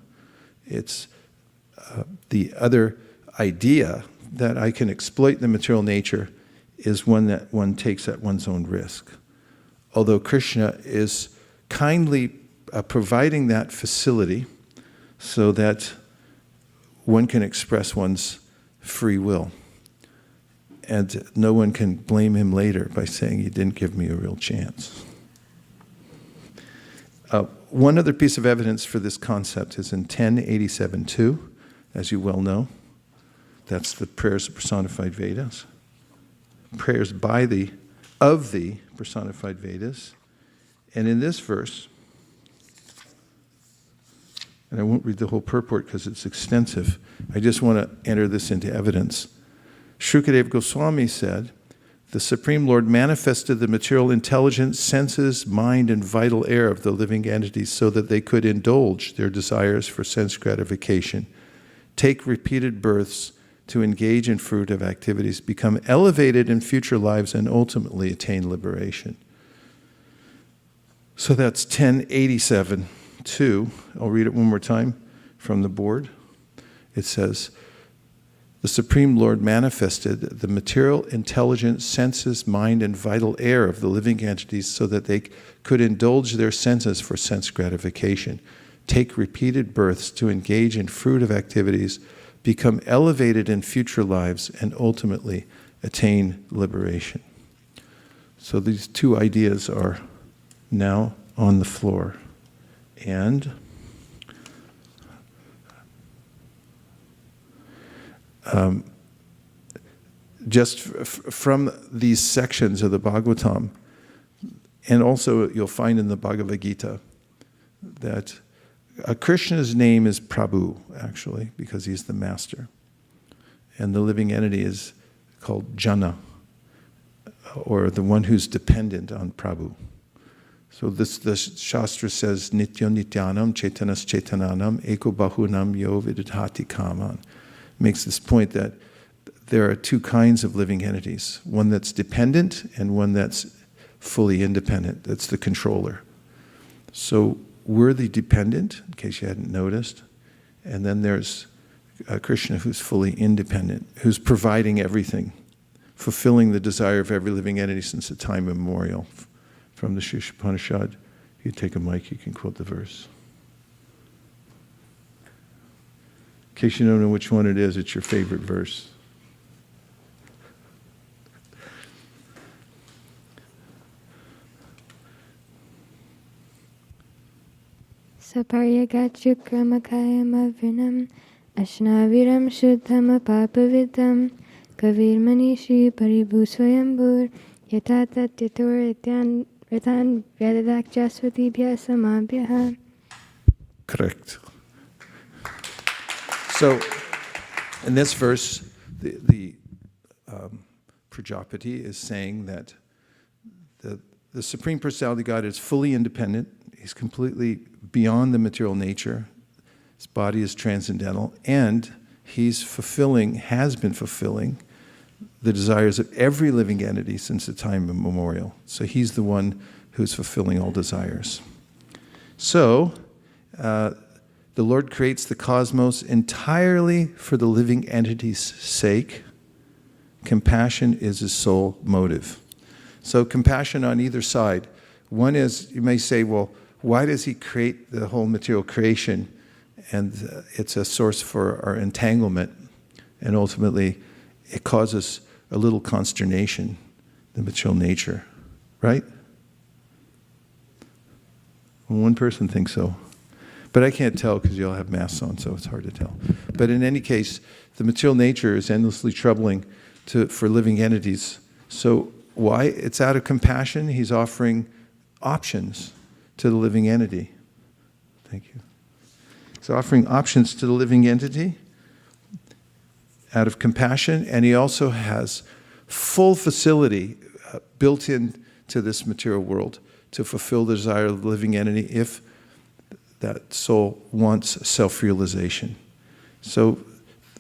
It's the other idea that I can exploit the material nature is one that one takes at one's own risk. Although Krishna is kindly providing that facility so that one can express one's free will. And no one can blame him later by saying, "You didn't give me a real chance." One other piece of evidence for this concept is in 1087.2, as you well know. That's the prayers of personified Vedas. Prayers of the personified Vedas. And in this verse, and I won't read the whole purport because it's extensive, I just want to enter this into evidence. Shukadeva Goswami said, "The Supreme Lord manifested the material intelligence, senses, mind, and vital air of the living entities so that they could indulge their desires for sense gratification, take repeated births to engage in fruitive activities, become elevated in future lives, and ultimately attain liberation." So that's 1087.2. I'll read it one more time from the board. It says, "The Supreme Lord manifested the material intelligence, senses, mind, and vital air of the living entities so that they could indulge their senses for sense gratification, take repeated births to engage in fruitive activities, become elevated in future lives, and ultimately attain liberation." So these two ideas are now on the floor. And just from these sections of the Bhagavatam, and also you'll find in the Bhagavad Gita that Krishna's name is Prabhu, actually, because he's the master. And the living entity is called Jana, or the one who's dependent on Prabhu. So the Shastra says, Nitya Nityanam, Chaitanas Chaitananam, Eko Bahunam Yo Vididhati Kaman. Makes this point that there are two kinds of living entities, one that's dependent and one that's fully independent. That's the controller. So we're the dependent, in case you hadn't noticed, and then there's Krishna who's fully independent, who's providing everything, fulfilling the desire of every living entity since the time immemorial. From the Upanishad, if you take a mic, you can quote the verse. In case you don't know which one it is, it's your favorite verse. Saparyagachukramakayam avinam ashnaviram shuddham apapavidam kavir manishi paribhusvayambur yatatat yator Ratan Vyadadakjasvatibhya samabhyaha. Correct. So, in this verse, the Prajapati is saying that the Supreme Personality of God is fully independent. He's completely beyond the material nature. His body is transcendental, and he's has been fulfilling the desires of every living entity since the time immemorial. So he's the one who's fulfilling all desires. So, the Lord creates the cosmos entirely for the living entity's sake. Compassion is his sole motive. So compassion on either side. One is, you may say, well, why does he create the whole material creation? And it's a source for our entanglement. And ultimately, it causes a little consternation, the material nature, right? Well, one person thinks so. But I can't tell because you all have masks on, so it's hard to tell. But in any case, the material nature is endlessly troubling for living entities. So why? It's out of compassion. He's offering options to the living entity. Thank you. He's offering options to the living entity out of compassion, and he also has full facility built into this material world to fulfill the desire of the living entity if that soul wants self-realization. So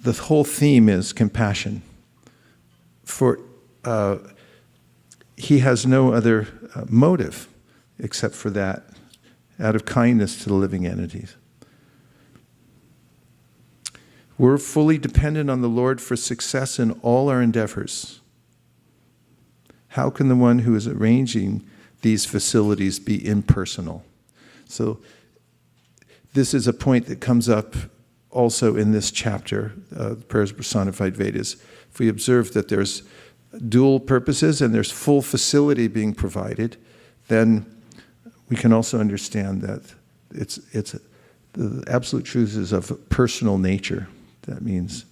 the whole theme is compassion. For he has no other motive except for that, out of kindness to the living entities. We're fully dependent on the Lord for success in all our endeavors. How can the one who is arranging these facilities be impersonal? So this is a point that comes up also in this chapter, Prayers of Personified Vedas. If we observe that there's dual purposes and there's full facility being provided, then we can also understand that it's the absolute truth is of personal nature. That means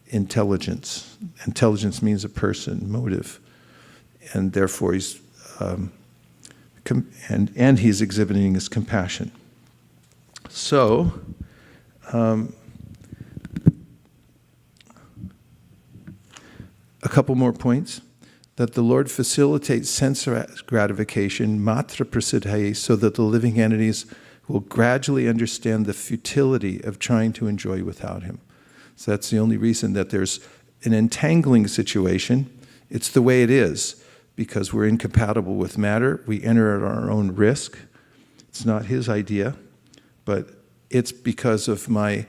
intelligence. Intelligence means a person, motive, and therefore he's and he's exhibiting his compassion. So, a couple more points. That the Lord facilitates sense gratification, matra prasiddhaye, so that the living entities will gradually understand the futility of trying to enjoy without him. So that's the only reason that there's an entangling situation. It's the way it is, because we're incompatible with matter. We enter at our own risk. It's not his idea, but it's because of my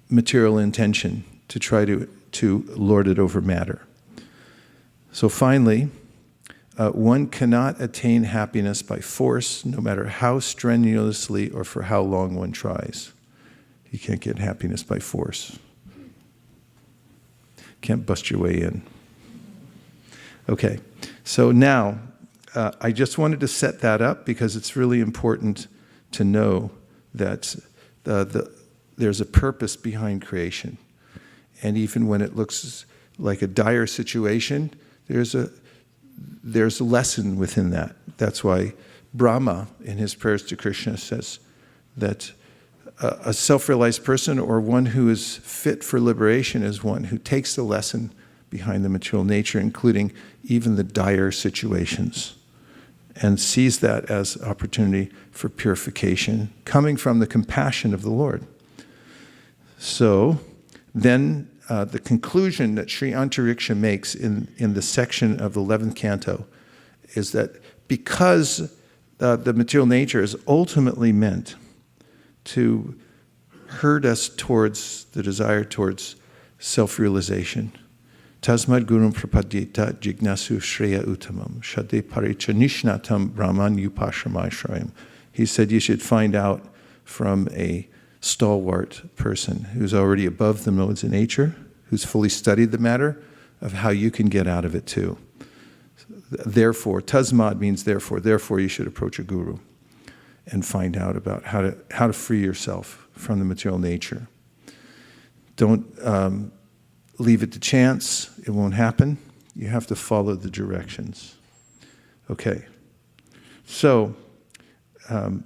material intention to try to lord it over matter. So finally, one cannot attain happiness by force, no matter how strenuously or for how long one tries. You can't get happiness by force. Can't bust your way in. Okay, so now I just wanted to set that up because it's really important to know that there's a purpose behind creation. And even when it looks like a dire situation, there's a lesson within that. That's why Brahma, in his prayers to Krishna, says that a self-realized person or one who is fit for liberation is one who takes the lesson behind the material nature, including even the dire situations, and sees that as opportunity for purification, coming from the compassion of the Lord. So then the conclusion that Sri Antariksha makes in the section of the 11th canto is that because the material nature is ultimately meant to herd us towards the desire towards self-realization, Tasmad gurum prapadyeta jignasu shreya uttamam shade paricha nishnatam brahman upashramai shrayam. He said you should find out from a stalwart person who's already above the modes of nature, who's fully studied the matter, of how you can get out of it too. Therefore, tasmad means therefore you should approach a guru and find out about how to free yourself from the material nature. Don't leave it to chance. It won't happen. You have to follow the directions. Okay. So, I'm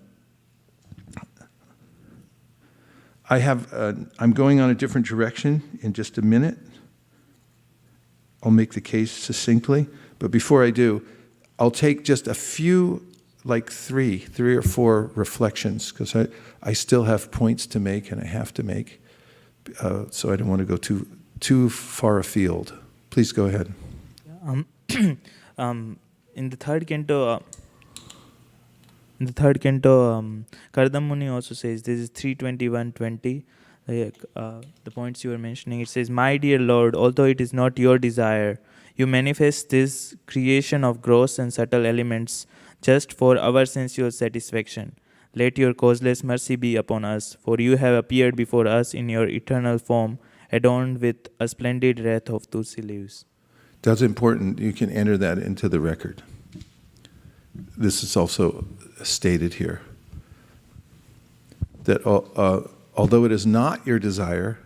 going on a different direction in just a minute. I'll make the case succinctly. But before I do, I'll take just a few, like three or four reflections, because I still have points to make and I have to make. So I don't want to go too far afield. Please go ahead. In the third canto, Kardam Muni also says, this is 321.20, the points you were mentioning. It says, "My dear Lord, although it is not your desire, you manifest this creation of gross and subtle elements just for our sensual satisfaction. Let your causeless mercy be upon us, for you have appeared before us in your eternal form, adorned with a splendid wreath of tulsi leaves." That's important. You can enter that into the record. This is also stated here. That although it is not your desire,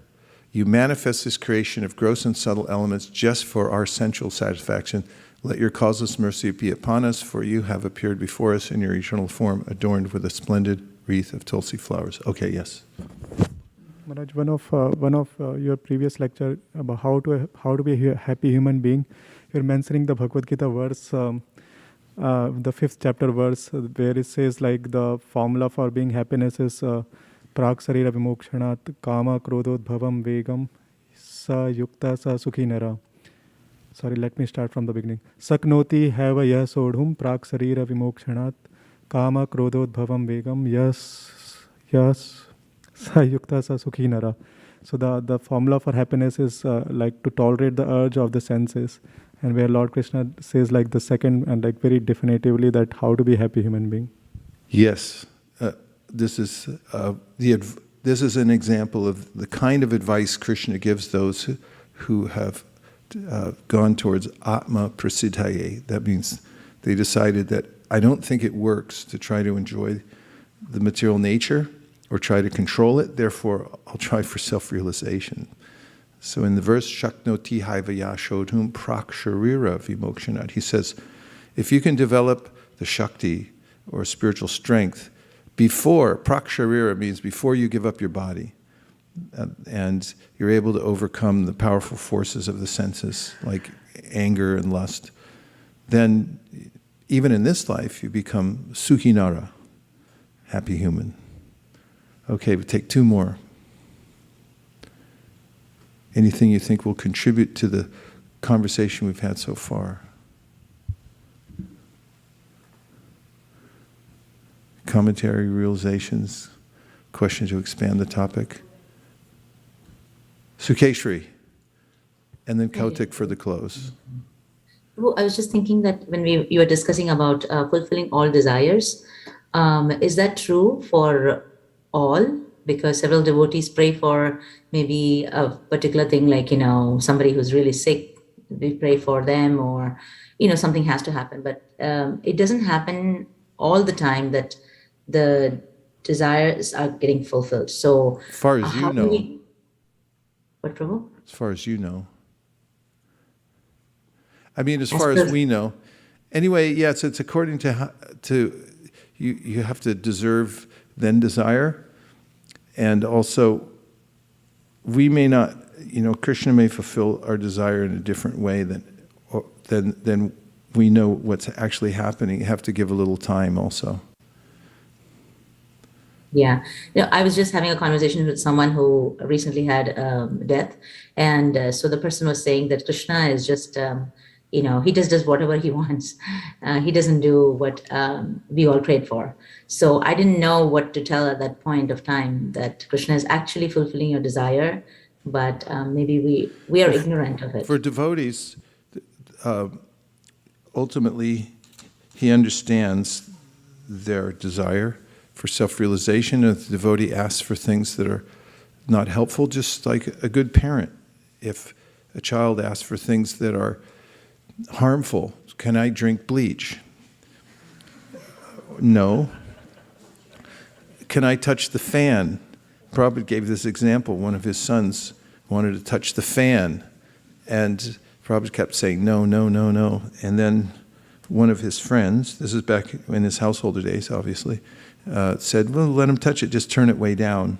you manifest this creation of gross and subtle elements just for our sensual satisfaction. Let your causeless mercy be upon us, for you have appeared before us in your eternal form, adorned with a splendid wreath of tulsi flowers. Okay, yes. Maharaj, one of your previous lecture about how to be a happy human being, you're mentioning the Bhagavad Gita verse, the 5th chapter verse, where it says like the formula for being happiness is Prag sarira vimokshanat kama krododbhavam vegam sa yukta sa sukhi nara. Sorry, let me start from the beginning. Saknoti hava yah sodhum prag sarira vimokshanat kama krododbhavam vegam yas sa yukta sa sukhi nara. So the formula for happiness is like to tolerate the urge of the senses, and where Lord Krishna says like the second and like very definitively that how to be a happy human being. Yes. This is an example of the kind of advice Krishna gives those who have gone towards Atma Prasiddhaye. That means they decided that I don't think it works to try to enjoy the material nature or try to control it, therefore I'll try for self-realization. So in the verse, Shaknoti haivaya shodhum praksharira vimokshanat, he says, if you can develop the Shakti or spiritual strength before, praksharira means before you give up your body, and you're able to overcome the powerful forces of the senses, like anger and lust, then even in this life, you become sukhinara, happy human. Okay, but take two more. Anything you think will contribute to the conversation we've had so far? Commentary, realizations, questions to expand the topic? Sukeshri, and then Kautik for the close. Well, I was just thinking that when you were discussing about fulfilling all desires, is that true for all? Because several devotees pray for maybe a particular thing, like, somebody who's really sick, we pray for them, or something has to happen. But it doesn't happen all the time that the desires are getting fulfilled. So As far as you how do know. we... What, Prabhu? As far as you know. I mean, as As far per- as we know. Anyway, yes, it's according to you have to deserve, then desire. And also, we may not, Krishna may fulfill our desire in a different way than we know what's actually happening. You have to give a little time also. Yeah. I was just having a conversation with someone who recently had death. And so the person was saying that Krishna is just, he just does whatever he wants. He doesn't do what we all prayed for. So I didn't know what to tell at that point of time, that Krishna is actually fulfilling your desire, but maybe we are ignorant of it. For devotees, ultimately, he understands their desire for self-realization. If the devotee asks for things that are not helpful, just like a good parent. If a child asks for things that are harmful, can I drink bleach? No. Can I touch the fan? Prabhupada gave this example. One of his sons wanted to touch the fan, and Prabhupada kept saying, no, no, no, no. And then one of his friends, this is back in his householder days, obviously, said, well, let him touch it, just turn it way down.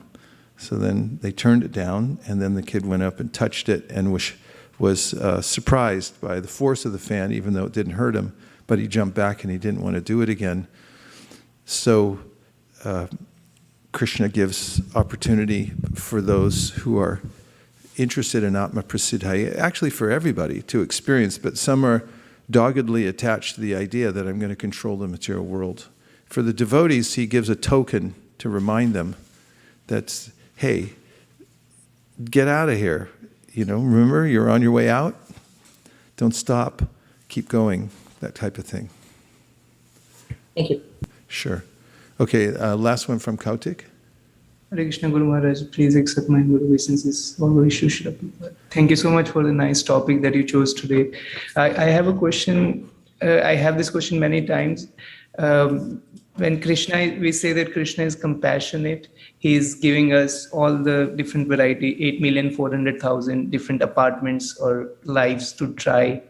So then they turned it down, and then the kid went up and touched it and was surprised by the force of the fan, even though it didn't hurt him, but he jumped back and he didn't want to do it again. So Krishna gives opportunity for those who are interested in Atma Prasiddhi, actually for everybody to experience, but some are doggedly attached to the idea that I'm going to control the material world. For the devotees, he gives a token to remind them that, hey, get out of here. Remember, you're on your way out. Don't stop. Keep going. That type of thing. Thank you. Sure. Okay, last one from Kautik. Hare Krishna Guru Maharaj, please accept my good wishes. Thank you so much for the nice topic that you chose today. I have a question. I have this question many times. When we say that Krishna is compassionate, he is giving us all the different variety, 8,400,000 different apartments or lives to try,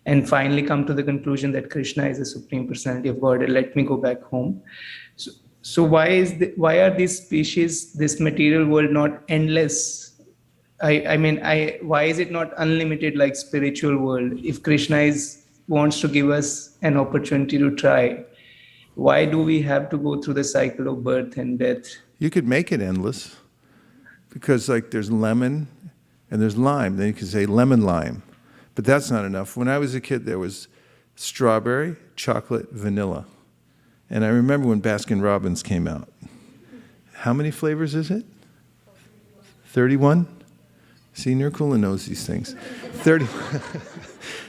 and finally come to the conclusion that Krishna is the Supreme Personality of God, and let me go back home. So why are these species, this material world, not endless? Why is it not unlimited like spiritual world? If Krishna wants to give us an opportunity to try, why do we have to go through the cycle of birth and death? You could make it endless, because there's lemon and there's lime. Then you could say lemon lime, but that's not enough. When I was a kid, there was strawberry, chocolate, vanilla. And I remember when Baskin-Robbins came out. How many flavors is it? 31? See, Nirkula knows these things.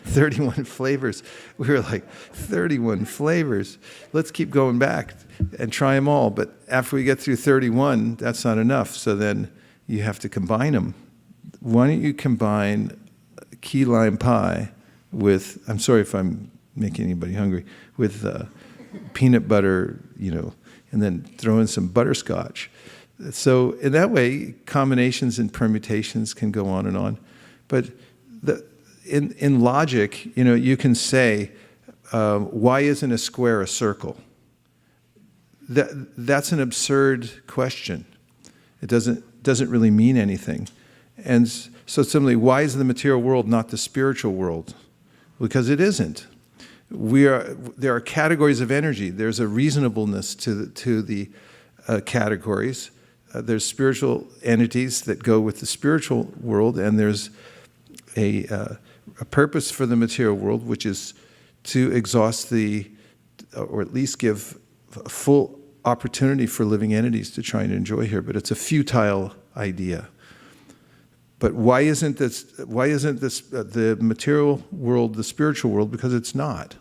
31 flavors. We were like, 31 flavors. Let's keep going back and try them all. But after we get through 31, that's not enough. So then you have to combine them. Why don't you combine key lime pie with, I'm sorry if I'm making anybody hungry, with peanut butter, and then throw in some butterscotch. So in that way, combinations and permutations can go on and on. But in logic, you can say, why isn't a square a circle? That's an absurd question. It doesn't really mean anything. And so similarly, why is the material world not the spiritual world? Because it isn't. There are categories of energy. There's a reasonableness to the categories. There's spiritual entities that go with the spiritual world, and there's a purpose for the material world, which is to exhaust or at least give a full opportunity for living entities to try and enjoy here. But it's a futile idea. But why isn't this the material world the spiritual world? Because it's not.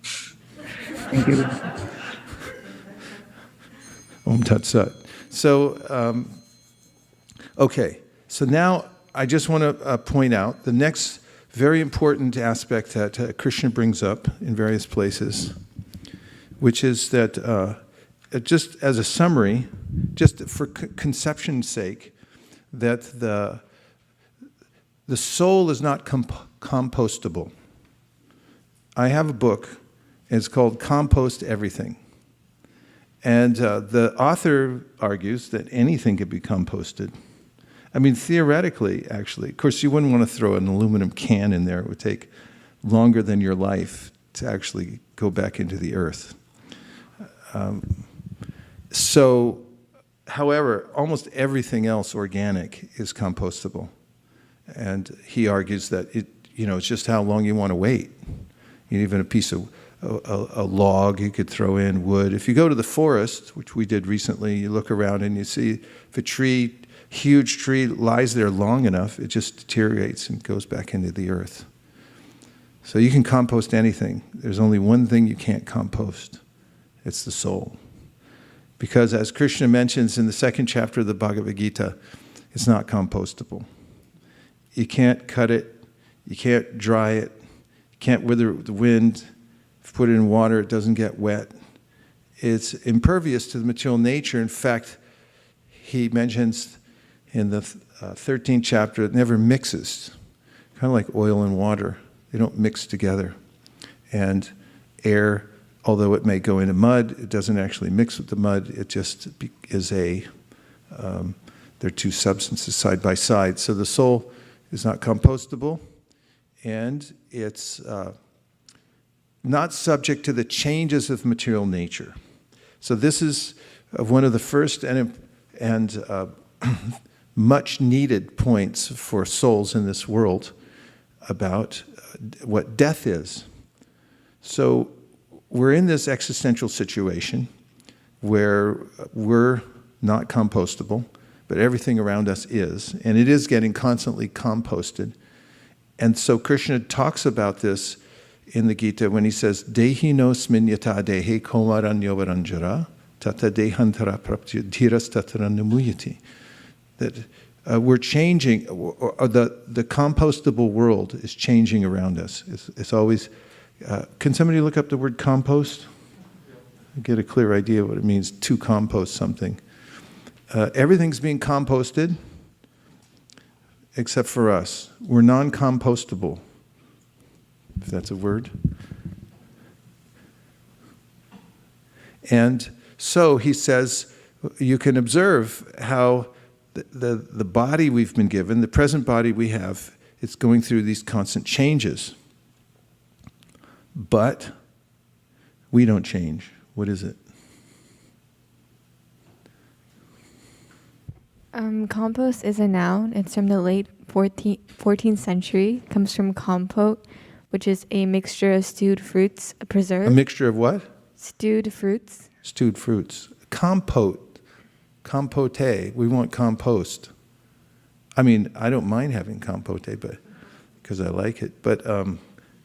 Thank you. Om Tat Sat. So, okay. So now I just want to point out the next very important aspect that Krishna brings up in various places, which is that just as a summary, just for conception's sake, that the soul is not compostable. I have a book, and it's called Compost Everything. And the author argues that anything could be composted. I mean, theoretically, actually. Of course, you wouldn't want to throw an aluminum can in there. It would take longer than your life to actually go back into the earth. However, almost everything else organic is compostable. And he argues that it's just how long you want to wait. Even a piece of a log you could throw in, wood. If you go to the forest, which we did recently, you look around and you see if a huge tree lies there long enough, it just deteriorates and goes back into the earth. So you can compost anything. There's only one thing you can't compost. It's the soul. Because as Krishna mentions in the 2nd chapter of the Bhagavad Gita, it's not compostable. You can't cut it. You can't dry it. You can't wither it with the wind. If you put it in water, it doesn't get wet. It's impervious to the material nature. In fact, he mentions in the 13th chapter, it never mixes. Kind of like oil and water. They don't mix together. And air, although it may go into mud, it doesn't actually mix with the mud. It just is they're two substances side by side. So the soul is not compostable, and it's not subject to the changes of material nature. So this is one of the first and much needed points for souls in this world about what death is. So we're in this existential situation where we're not compostable, but everything around us is, and it is getting constantly composted. And so Krishna talks about this in the Gita when he says, Dehi no sminyata dehe komaranyo varanjara, tata dehantara prapti dhiras tatara namuyati. That we're changing, or the compostable world is changing around us. It's always, can somebody look up the word compost? Get a clear idea of what it means to compost something. Everything's being composted except for us. We're non-compostable, if that's a word. And so he says, you can observe how the body we've been given, the present body we have, it's going through these constant changes. But we don't change. What is it? Compost is a noun. It's from the late 14th century. It comes from compote, which is a mixture of stewed fruits, preserved. A mixture of what? Stewed fruits. Stewed fruits. Compote. Compote. We want compost. I mean, I don't mind having compote, but because I like it. But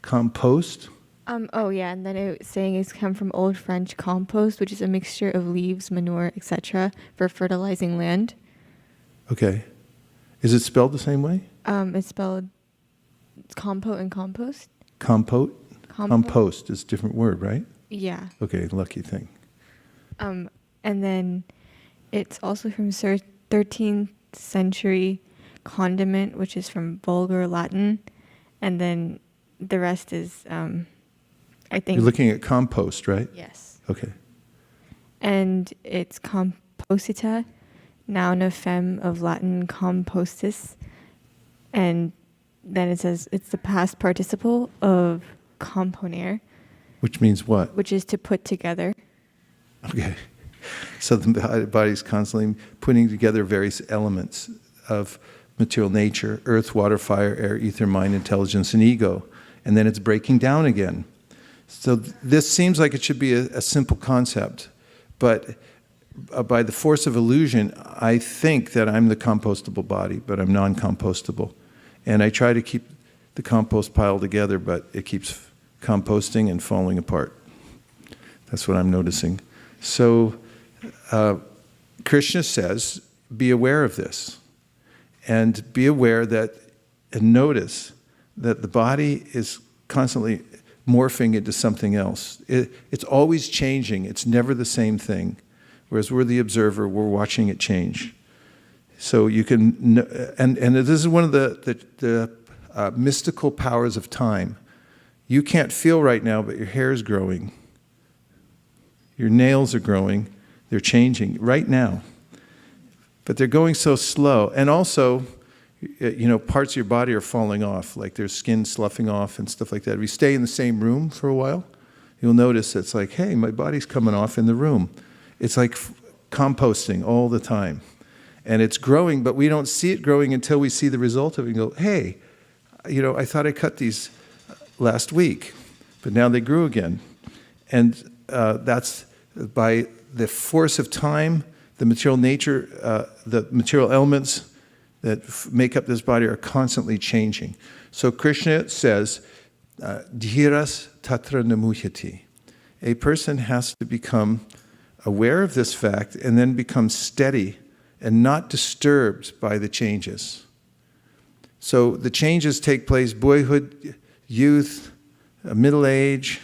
compost? Oh yeah, and then it's saying it's come from Old French compost, which is a mixture of leaves, manure, etc. for fertilizing land. Okay. Is it spelled the same way? It's spelled compote and compost. Compote? Compost is a different word, right? Yeah. Okay, lucky thing. And then it's also from 13th century condiment, which is from Vulgar Latin. And then the rest is, I think... You're looking at compost, right? Yes. Okay. And it's composita, noun of fem of Latin compostis. And then it says it's the past participle of componere. Which means what? Which is to put together. Okay. So the body's constantly putting together various elements of material nature: earth, water, fire, air, ether, mind, intelligence, and ego. And then it's breaking down again. So this seems like it should be a simple concept, but by the force of illusion, I think that I'm the compostable body, but I'm non-compostable. And I try to keep the compost pile together, but it keeps composting and falling apart. That's what I'm noticing. So Krishna says, be aware of this. and be aware that, and notice that the body is constantly morphing into something else. It's always changing. It's never the same thing. Whereas we're the observer, we're watching it change. So you can, and this is one of the mystical powers of time. You can't feel right now, but your hair is growing. Your nails are growing. They're changing right now. But they're going so slow. And also, parts of your body are falling off, like there's skin sloughing off and stuff like that. If you stay in the same room for a while, you'll notice it's like, hey, my body's coming off in the room. It's like composting all the time. And it's growing, but we don't see it growing until we see the result of it and go, hey, I thought I cut these last week, but now they grew again. And that's by the force of time, the material nature, the material elements that make up this body are constantly changing. So Krishna says, dhiras tatra namuhyati. A person has to become aware of this fact and then become steady and not disturbed by the changes. So the changes take place: boyhood, youth, middle age,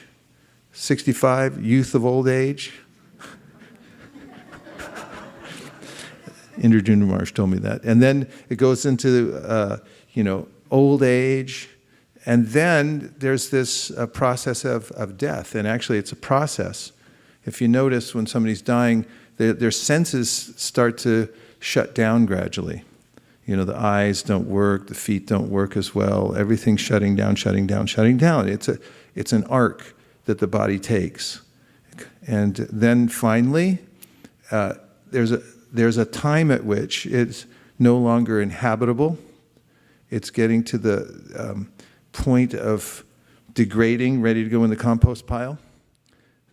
65, youth of old age. Indrajuna Maharaj told me that. And then it goes into, old age. And then there's this process of death. And actually it's a process. If you notice when somebody's dying, their senses start to shut down gradually. The eyes don't work, the feet don't work as well. Everything's shutting down. It's an arc that the body takes. And then finally, there's a time at which it's no longer inhabitable. It's getting to the point of degrading, ready to go in the compost pile,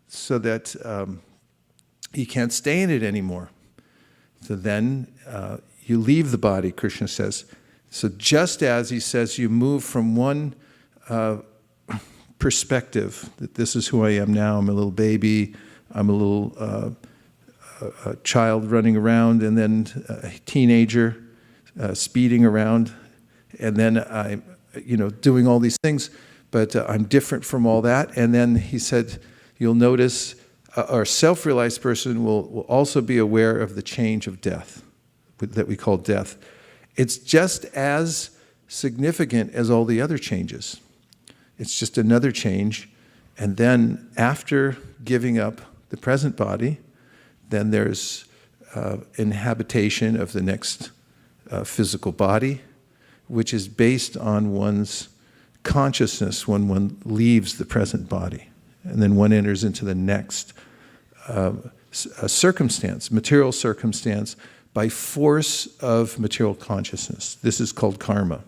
so that you can't stay in it anymore. So then you leave the body, Krishna says. So just as he says you move from one perspective, that this is who I am now, I'm a little baby, I'm a little a child running around, and then a teenager speeding around, and then I'm doing all these things, but I'm different from all that. And then he said, you'll notice our self-realized person will also be aware of the change of death, that we call death. It's just as significant as all the other changes. It's just another change. And then after giving up the present body, then there's inhabitation of the next physical body, which is based on one's consciousness when one leaves the present body. And then one enters into the next circumstance, material circumstance, by force of material consciousness. This is called karma.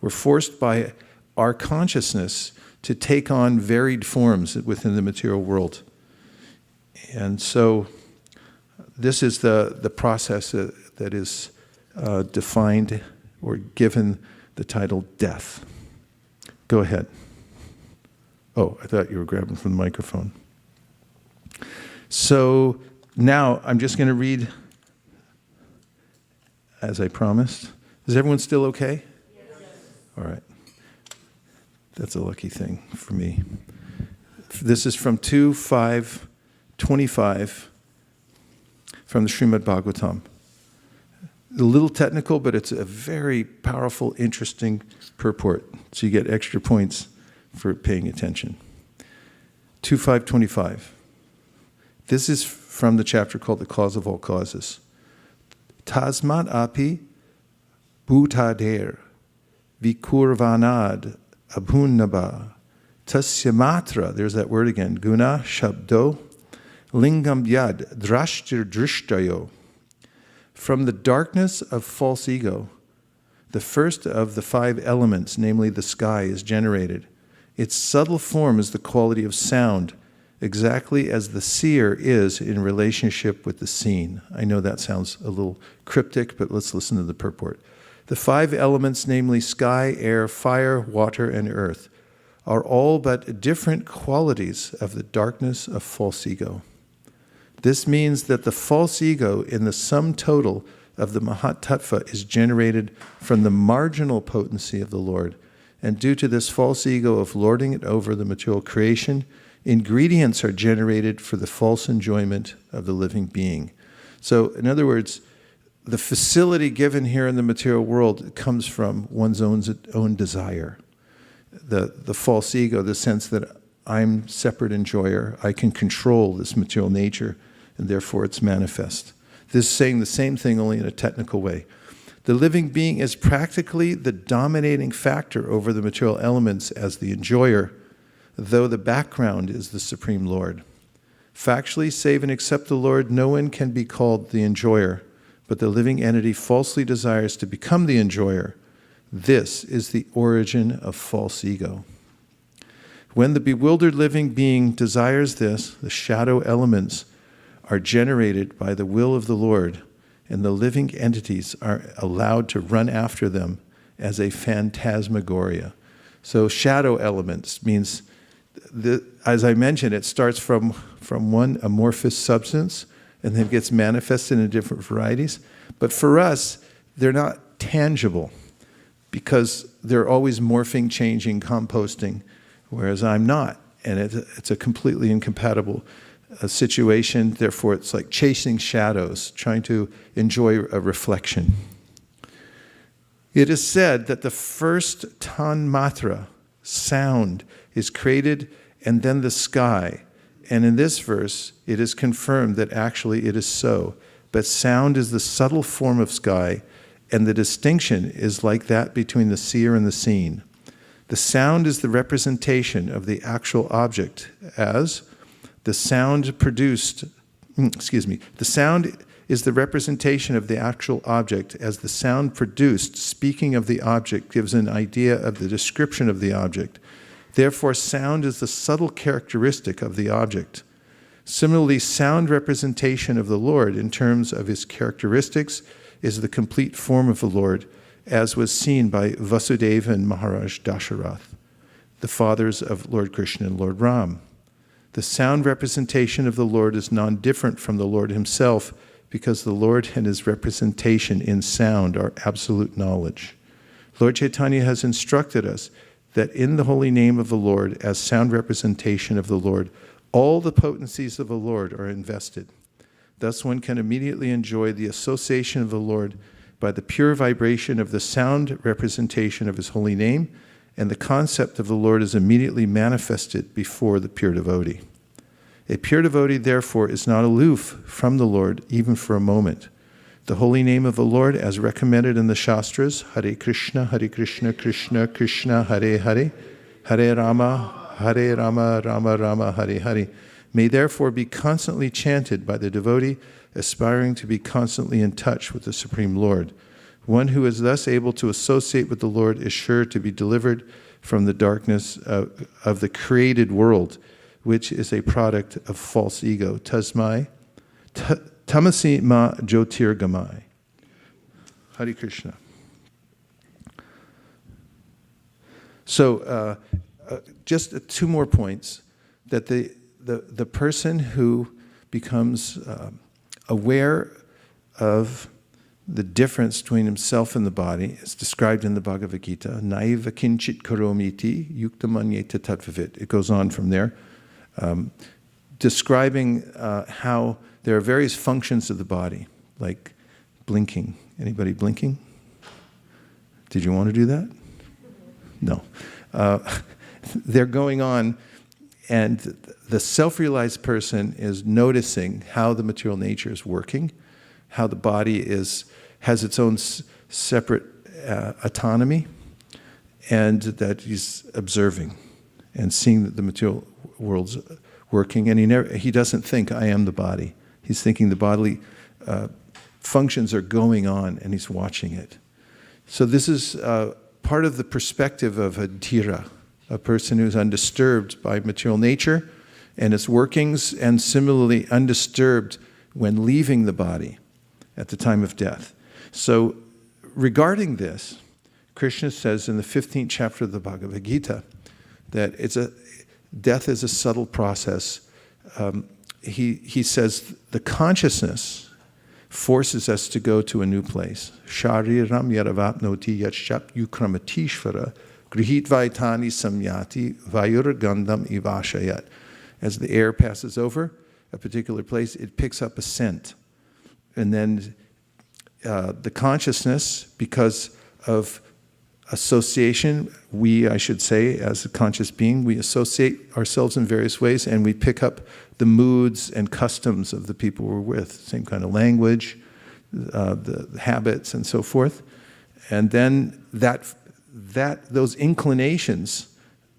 We're forced by our consciousness to take on varied forms within the material world. And so this is the process that is defined or given the title death. Go ahead. Oh, I thought you were grabbing from the microphone. So now I'm just going to read, as I promised. Is everyone still okay? Yes. All right. That's a lucky thing for me. This is from 2:5:25 from the Srimad Bhagavatam. A little technical, but it's a very powerful, interesting purport. So you get extra points for paying attention. 2:5:25. This is from the chapter called The Cause of All Causes. Tasmat api bhutader vikurvanad abhunnaba tasya matra, there's that word again, guna shabdo lingam yad drashtir drishtayo. From the darkness of false ego, the first of the 5 elements, namely the sky, is generated. Its subtle form is the quality of sound, exactly as the seer is in relationship with the seen. I know that sounds a little cryptic, but let's listen to the purport. The 5 elements, namely sky, air, fire, water, and earth, are all but different qualities of the darkness of false ego. This means that the false ego, in the sum total of the Mahat Tattva is generated from the marginal potency of the Lord. And due to this false ego of lording it over the material creation, ingredients are generated for the false enjoyment of the living being. So, in other words, the facility given here in the material world comes from one's own desire. The false ego, the sense that I'm separate enjoyer, I can control this material nature, and therefore it's manifest. This is saying the same thing, only in a technical way. The living being is practically the dominating factor over the material elements as the enjoyer, though the background is the Supreme Lord. Factually, save and except the Lord, no one can be called the enjoyer, but the living entity falsely desires to become the enjoyer. This is the origin of false ego. When the bewildered living being desires this, the shadow elements are generated by the will of the Lord, and the living entities are allowed to run after them as a phantasmagoria. So shadow elements means, as I mentioned, it starts from one amorphous substance and then gets manifested in different varieties. But for us, they're not tangible because they're always morphing, changing, composting, whereas I'm not. And it's a completely incompatible situation. Therefore, it's like chasing shadows, trying to enjoy a reflection. It is said that the first tanmatra, sound, is created and then the sky. And in this verse, it is confirmed that actually it is so. But sound is the subtle form of sky, and the distinction is like that between the seer and the seen. The sound is the representation of the actual object as the sound produced, the sound is the representation of the actual object as the sound produced, speaking of the object, gives an idea of the description of the object. Therefore, sound is the subtle characteristic of the object. Similarly, sound representation of the Lord in terms of his characteristics is the complete form of the Lord, as was seen by Vasudeva and Maharaj Dasharath, the fathers of Lord Krishna and Lord Ram. The sound representation of the Lord is non-different from the Lord himself, because the Lord and his representation in sound are absolute knowledge. Lord Chaitanya has instructed us that in the holy name of the Lord, as sound representation of the Lord, all the potencies of the Lord are invested. Thus one can immediately enjoy the association of the Lord by the pure vibration of the sound representation of his holy name, and the concept of the Lord is immediately manifested before the pure devotee. A pure devotee, therefore, is not aloof from the Lord even for a moment. The holy name of the Lord, as recommended in the Shastras, Hare Krishna, Krishna Krishna, Hare Hare, Hare Rama, Rama Rama, Hare Hare, may therefore be constantly chanted by the devotee, aspiring to be constantly in touch with the Supreme Lord. One who is thus able to associate with the Lord is sure to be delivered from the darkness of the created world, which is a product of false ego. Tasmai, tamasi ma jyotirgamai. Hare Krishna. So, just two more points. That the person who becomes aware of the difference between himself and the body is described in the Bhagavad Gita. Naiva kinchit karomiti yuktamanyeta tattvavit. It goes on from there, describing how there are various functions of the body, like blinking. Anybody blinking? Did you want to do that? No. They're going on, and the self-realized person is noticing how the material nature is working, how the body has its own separate autonomy, and that he's observing and seeing that the material world's working, and he doesn't think, I am the body. He's thinking the bodily functions are going on, and he's watching it. So this is part of the perspective of a dhira, a person who's undisturbed by material nature and its workings, and similarly undisturbed when leaving the body at the time of death. So regarding this, Krishna says in the 15th chapter of the Bhagavad Gita that death is a subtle process. He says the consciousness forces us to go to a new place. Shariram yaravapnoti yatshap yukramatishvara grihit vaitani samyati vayuragandam ivashayat. As the air passes over a particular place, it picks up a scent. And then the consciousness, because of association, I should say, as a conscious being, we associate ourselves in various ways, and we pick up the moods and customs of the people we're with, same kind of language, the habits, and so forth. And then those inclinations,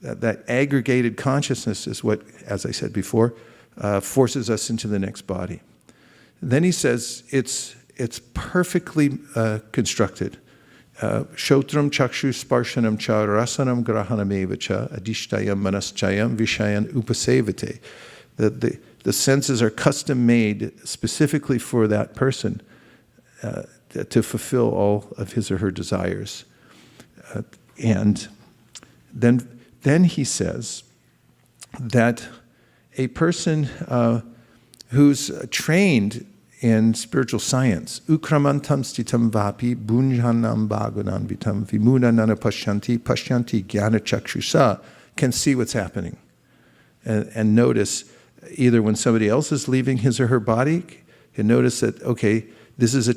that aggregated consciousness is what, as I said before, forces us into the next body. Then he says it's perfectly constructed. Shotram chakshu sparshanam cha rasanam grahanam cha adishtayam manaschayam vishayan upasevate. The senses are custom made specifically for that person to fulfill all of his or her desires. And then he says that a person who's trained in spiritual science, ukramantam stitam vapi bunjanam bhagunam vitam vimunanana pashyanti jnana chakshusa, can see what's happening and notice either when somebody else is leaving his or her body, can notice that, okay, this is a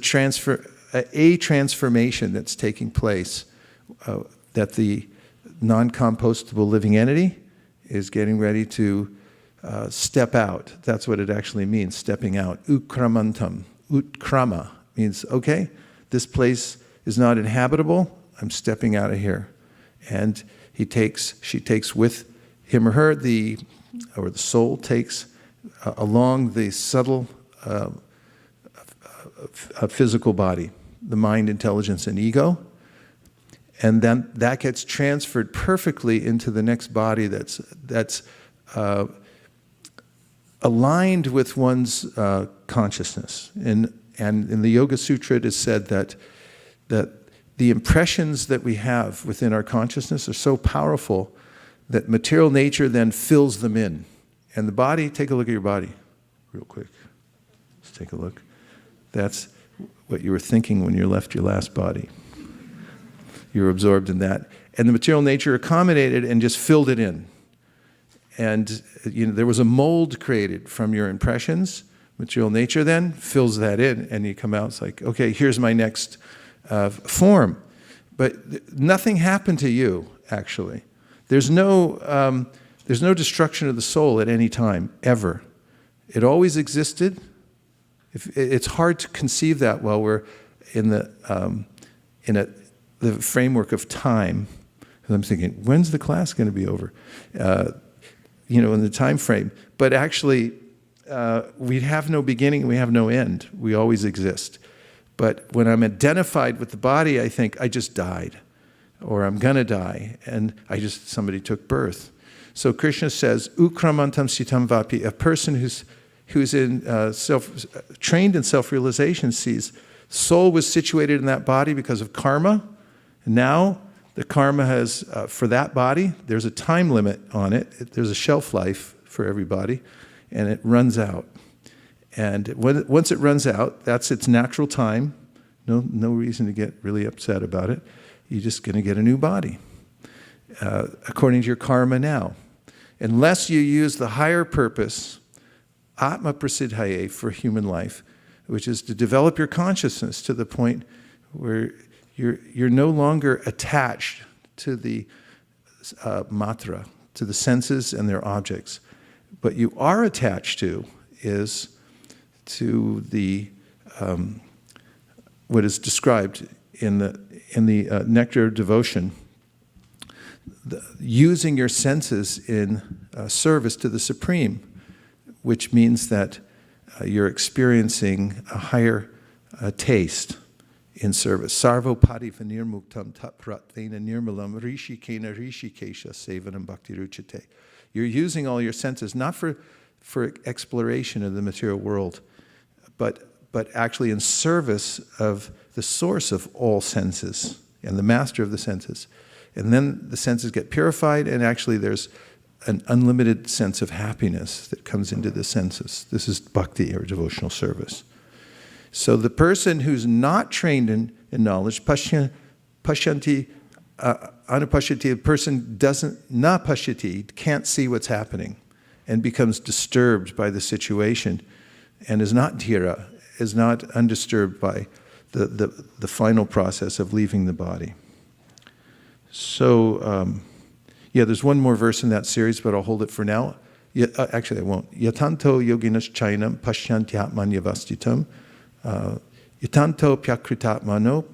transformation that's taking place, that the non-compostable living entity is getting ready to step out. That's what it actually means, stepping out. Ukramantam. Utkrama means, okay, this place is not inhabitable, I'm stepping out of here. And she takes with him or her, the soul takes along the subtle physical body, the mind, intelligence, and ego. And then that gets transferred perfectly into the next body that's aligned with one's consciousness. And in the Yoga Sutra it is said that the impressions that we have within our consciousness are so powerful that material nature then fills them in. And the body, take a look at your body real quick. Let's take a look. That's what you were thinking when you left your last body. You were absorbed in that. And the material nature accommodated and just filled it in. And there was a mold created from your impressions. Material nature then fills that in, and you come out, it's like, okay, here's my next form. But nothing happened to you, actually. There's no destruction of the soul at any time, ever. It always existed. It's hard to conceive that while we're in the framework of time. And I'm thinking, when's the class going to be over? In the time frame. But actually, we have no beginning, we have no end. We always exist. But when I'm identified with the body, I think, I just died. Or I'm going to die. And somebody took birth. So Krishna says, Ukramantam sitam vapi, a person who's trained in self-realization sees soul was situated in that body because of karma. And now the karma has, for that body, there's a time limit on it. There's a shelf life for everybody, and it runs out. And once it runs out, that's its natural time. No reason to get really upset about it. You're just going to get a new body, according to your karma now. Unless you use the higher purpose, Atma Prasiddhaye, for human life, which is to develop your consciousness to the point where you're no longer attached to the matra, to the senses and their objects. But you are attached to the what is described in the Nectar of Devotion, using your senses in service to the Supreme, which means that you're experiencing a higher taste in service. Sarvo parivanir muktam tapratvena nirmalam rishikena rishikesha sevanam bhakti ruchate. You're using all your senses, not for exploration of the material world, but actually in service of the source of all senses and the master of the senses. And then the senses get purified, and actually there's an unlimited sense of happiness that comes into the senses. This is bhakti, or devotional service. So the person who's not trained in knowledge, pashyanti, anupashyati, a person not pashyati, can't see what's happening and becomes disturbed by the situation and is not dhira, is not undisturbed by the final process of leaving the body. So, there's one more verse in that series, but I'll hold it for now. Actually, I won't. Yatanto yoginas chainam pashyantyatmanyavastitam yatanto pyakritatmano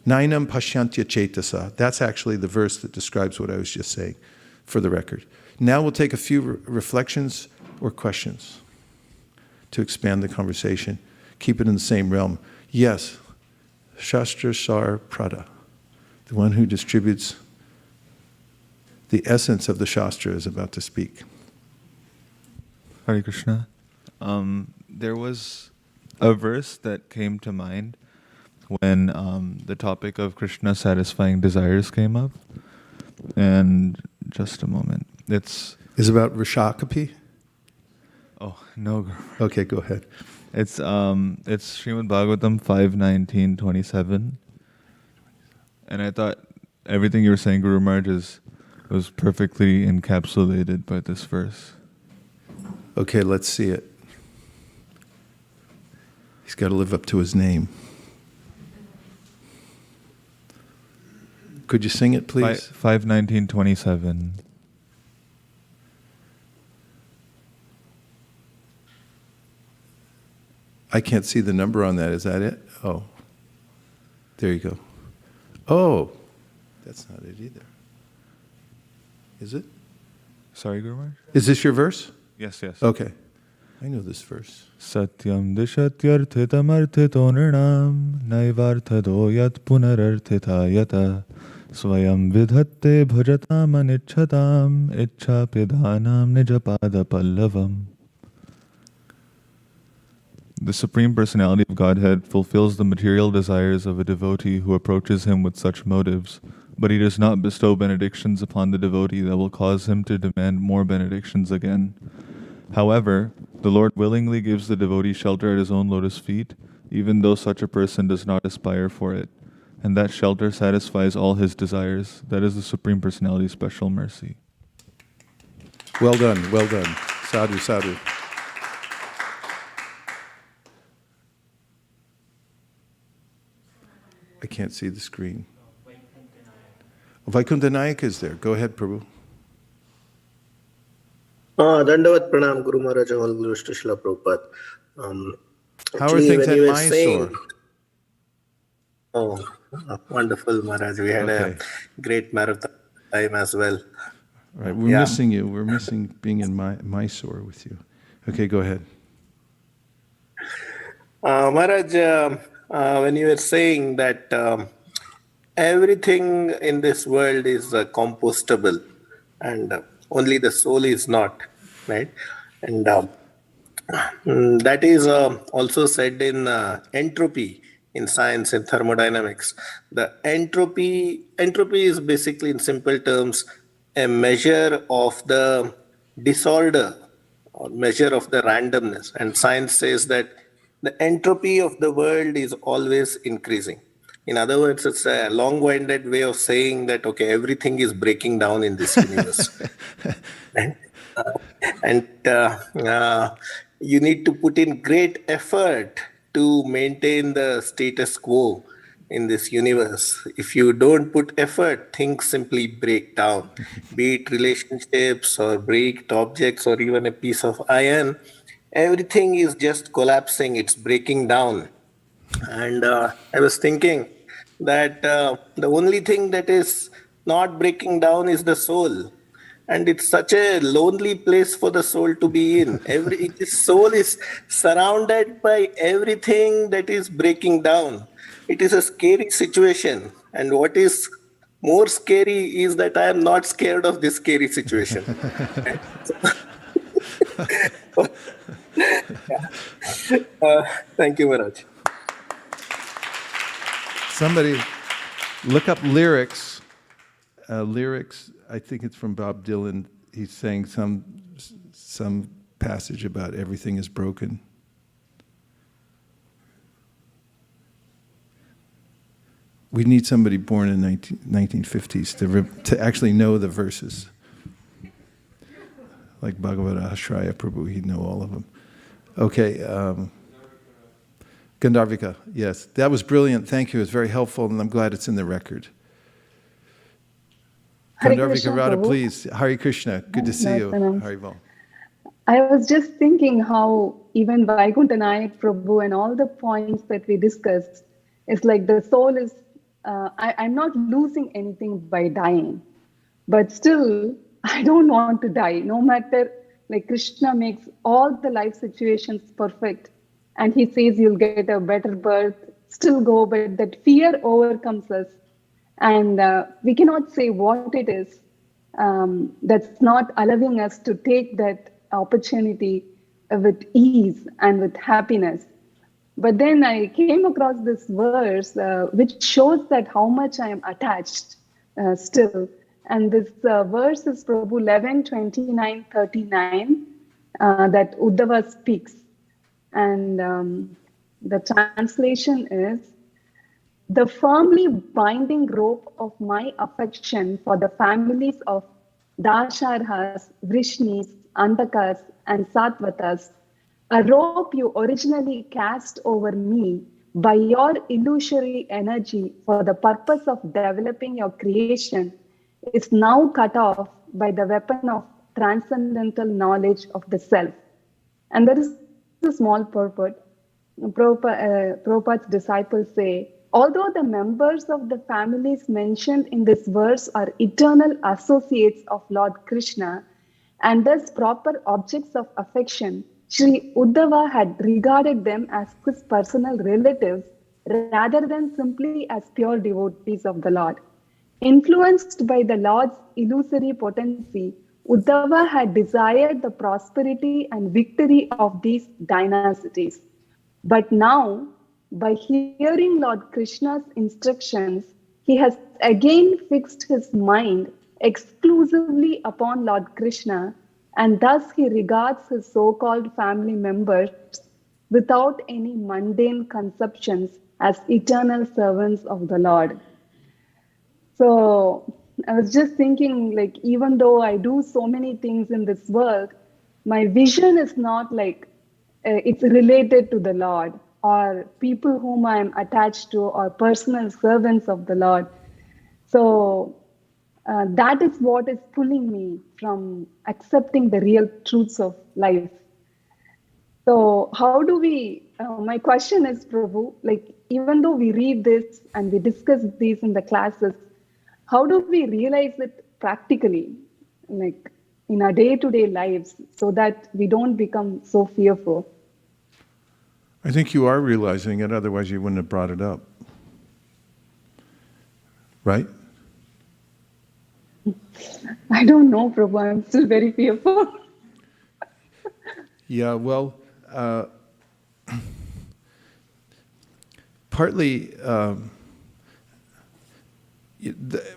nainam pashyantya chetasa. That's actually the verse that describes what I was just saying, for the record. Now we'll take a few reflections or questions to expand the conversation. Keep it in the same realm. Yes, Shastra Sar Prada, the one who distributes the essence of the Shastra, is about to speak. Hare Krishna. There was a verse that came to mind when the topic of Krishna satisfying desires came up. And just a moment. Is about Rishakapi? Oh, no. Okay, go ahead. It's Srimad Bhagavatam 5:19-27. And I thought everything you were saying, Guru Maharaj, was perfectly encapsulated by this verse. Okay, let's see it. He's got to live up to his name. Could you sing it, please? 5:19-27. I can't see the number on that. Is that it? Oh. There you go. Oh. That's not it either. Is it? Sorry, Guru Maharaj? Is this your verse? Yes. Okay. I know this verse. Satyam dishatyarthitam arthito nirnam naivarthado yat punararthita yata swayam vidhatte bhajatam anichhatam ichhapidanam nijapada pallavam. The Supreme Personality of Godhead fulfills the material desires of a devotee who approaches him with such motives, but he does not bestow benedictions upon the devotee that will cause him to demand more benedictions again. However, the Lord willingly gives the devotee shelter at his own lotus feet, even though such a person does not aspire for it, and that shelter satisfies all his desires. That is the Supreme Personality's special mercy. Well done. Sadhu, sadhu. I can't see the screen. Vaikuntha is there. Go ahead, Prabhu. Dandavat Pranam Guru Maharaj, all glories to Srila Prabhupada. How are things at Mysore? Wonderful, Maharaj. We had a great marathon time as well. Right, we're missing you. We're missing being in Mysore with you. Okay, go ahead. Maharaj, when you were saying that everything in this world is compostable and only the soul is not, right? And that is also said in entropy in science and thermodynamics. The entropy is basically, in simple terms, a measure of the disorder or measure of the randomness. And science says that the entropy of the world is always increasing. In other words, it's a long-winded way of saying that, okay, everything is breaking down in this universe. and you need to put in great effort to maintain the status quo in this universe. If you don't put effort, things simply break down. Be it relationships or break objects or even a piece of iron, everything is just collapsing, it's breaking down. And I was thinking that the only thing that is not breaking down is the soul. And it's such a lonely place for the soul to be in. The soul is surrounded by everything that is breaking down. It is a scary situation. And what is more scary is that I am not scared of this scary situation. Thank you, Maharaj. Somebody look up lyrics. I think it's from Bob Dylan. He's saying some passage about everything is broken. we need somebody born in 1950s to actually know the verses. Like Bhagavata Ashraya Prabhu, he'd know all of them. Okay, Gandharvika, yes. That was brilliant, thank you. It was very helpful, and I'm glad it's in the record. Hare Gandharvika Krishna, Radha, Prabhu. please. Hare Krishna, good to see you. Haribol. I was just thinking how even Vaikuntha Nayak Prabhu and all the points that we discussed, it's like the soul is, I'm not losing anything by dying, but still, I don't want to die. No matter, like Krishna makes all the life situations perfect, and he says you'll get a better birth, still go, but that fear overcomes us. And we cannot say what it is that's not allowing us to take that opportunity with ease and with happiness. But then I came across this verse which shows that how much I am attached still. And this verse is Prabhu 11:29-39 that Uddhava speaks. And the translation is, the firmly binding rope of my affection for the families of Dasharhas, Vrishnis, Andakas, and Sattvatas, a rope you originally cast over me by your illusory energy for the purpose of developing your creation, is now cut off by the weapon of transcendental knowledge of the self. And there is a small purport. Prabhupada's disciples say, although the members of the families mentioned in this verse are eternal associates of Lord Krishna and thus proper objects of affection, Sri Uddhava had regarded them as his personal relatives rather than simply as pure devotees of the Lord. Influenced by the Lord's illusory potency, Uddhava had desired the prosperity and victory of these dynasties. But now, by hearing Lord Krishna's instructions, he has again fixed his mind exclusively upon Lord Krishna, and thus he regards his so-called family members without any mundane conceptions as eternal servants of the Lord. So I was just thinking, like, even though I do so many things in this world, my vision is not like it's related to the Lord or people whom I am attached to or personal servants of the Lord. So that is what is pulling me from accepting the real truths of life. So how do we, my question is, Prabhu, like, even though we read this and we discuss these in the classes, how do we realize it practically, like in our day-to-day lives, so that we don't become so fearful? I think you are realizing it, otherwise you wouldn't have brought it up. Right? I don't know, Prabhu. I'm still very fearful. Yeah, well, partly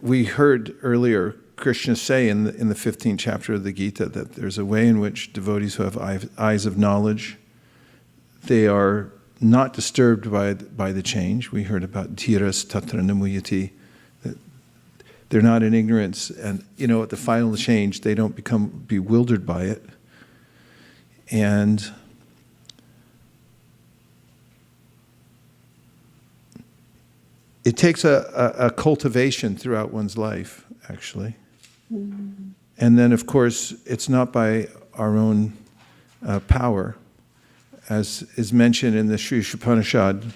we heard earlier Krishna say in the 15th chapter of the Gita that there's a way in which devotees who have eyes of knowledge, they are not disturbed by the change. We heard about dhiras tatra namuyati. They're not in ignorance, and at the final change, they don't become bewildered by it. And it takes a cultivation throughout one's life, actually. Mm-hmm. And then, of course, it's not by our own power. As is mentioned in the Sri Upanishad,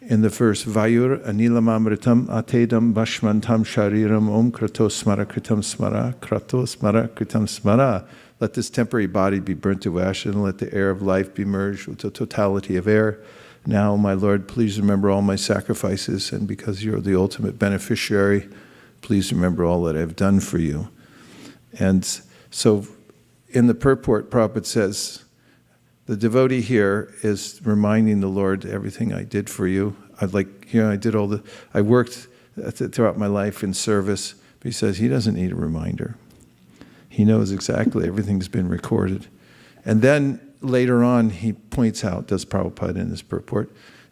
in the verse, Vayur anilamamritam atedam bhashmantam shariram om krato smara kritam smara, krato smara kritam smara. Let this temporary body be burnt to ash, and let the air of life be merged with the totality of air. Now, my Lord, please remember all my sacrifices, and because you're the ultimate beneficiary, please remember all that I've done for you. And so, in the purport, Prabhupada says, the devotee here is reminding the Lord everything I did for you. I worked throughout my life in service. But he says he doesn't need a reminder. He knows exactly everything's been recorded. And then later on, he points out, does Prabhupada in his purport,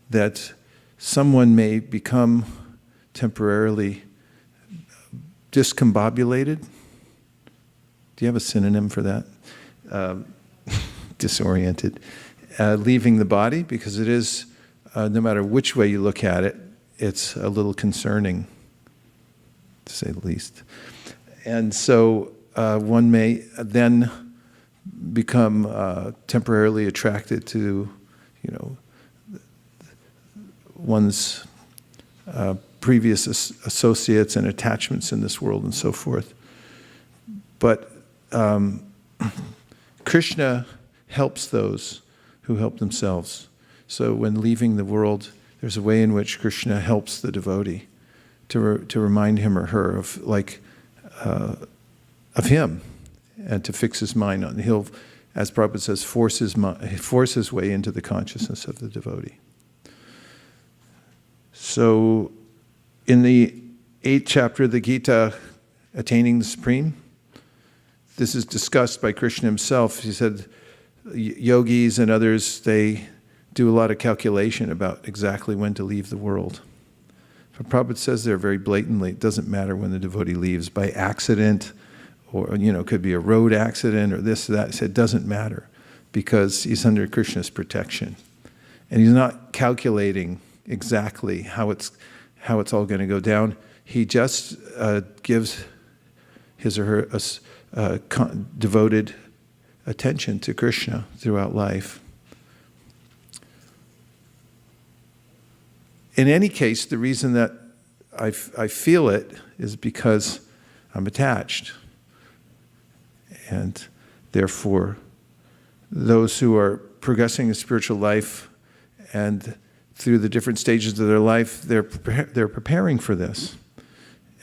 that someone may become temporarily discombobulated. Do you have a synonym for that? Disoriented. Leaving the body, because it is, no matter which way you look at it, it's a little concerning, to say the least. And so one may then become temporarily attracted to, one's previous associates and attachments in this world and so forth. But Krishna helps those who help themselves. So when leaving the world, there's a way in which Krishna helps the devotee to remind him or her of him, and to fix his mind on. He'll, as Prabhupada says, force his way into the consciousness of the devotee. So, in the 8th chapter of the Gita, Attaining the Supreme, this is discussed by Krishna himself. He said, yogis and others, they do a lot of calculation about exactly when to leave the world. But Prabhupada says there very blatantly, it doesn't matter when the devotee leaves, by accident, or it could be a road accident or this or that. He said it doesn't matter, because he's under Krishna's protection. And he's not calculating exactly how it's all going to go down. He just gives his or her devoted attention to Krishna throughout life. In any case, the reason that I feel it is because I'm attached. And therefore, those who are progressing in spiritual life and through the different stages of their life, they're preparing for this.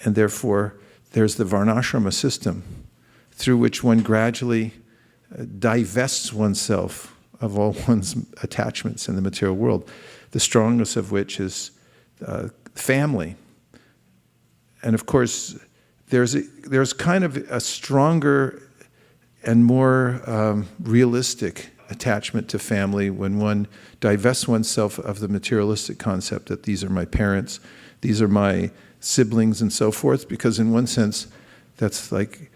And therefore, there's the varnashrama system through which one gradually divests oneself of all one's attachments in the material world, the strongest of which is family. And of course, there's kind of a stronger and more realistic attachment to family when one divests oneself of the materialistic concept that these are my parents, these are my siblings and so forth, because in one sense, that's like,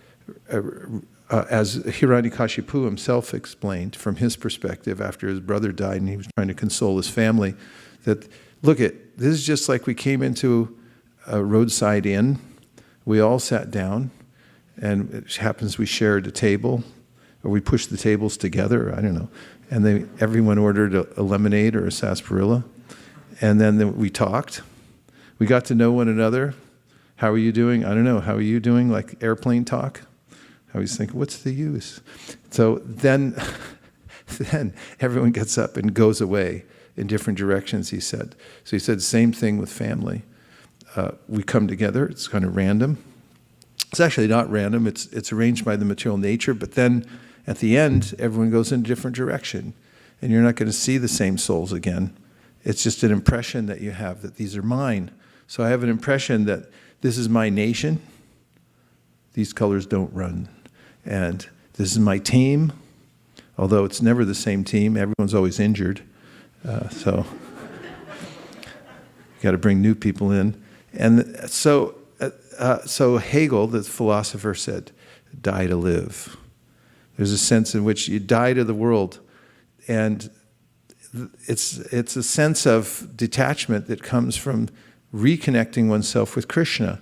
as Hiranyakashipu himself explained from his perspective after his brother died and he was trying to console his family, that, this is just like we came into a roadside inn, we all sat down, and it happens we shared a table, or we pushed the tables together, I don't know, and everyone ordered a lemonade or a sarsaparilla, and then we talked. We got to know one another. How are you doing? I don't know. How are you doing? Like airplane talk. I was thinking, what's the use? So then everyone gets up and goes away in different directions, he said. So he said, same thing with family. We come together. It's kind of random. It's actually not random. It's arranged by the material nature. But then at the end, everyone goes in a different direction. And you're not going to see the same souls again. It's just an impression that you have that these are mine. So I have an impression that this is my nation. These colors don't run. And this is my team. Although it's never the same team. Everyone's always injured. So you got to bring new people in. And so Hegel, the philosopher, said, die to live. There's a sense in which you die to the world. And it's a sense of detachment that comes from reconnecting oneself with Krishna.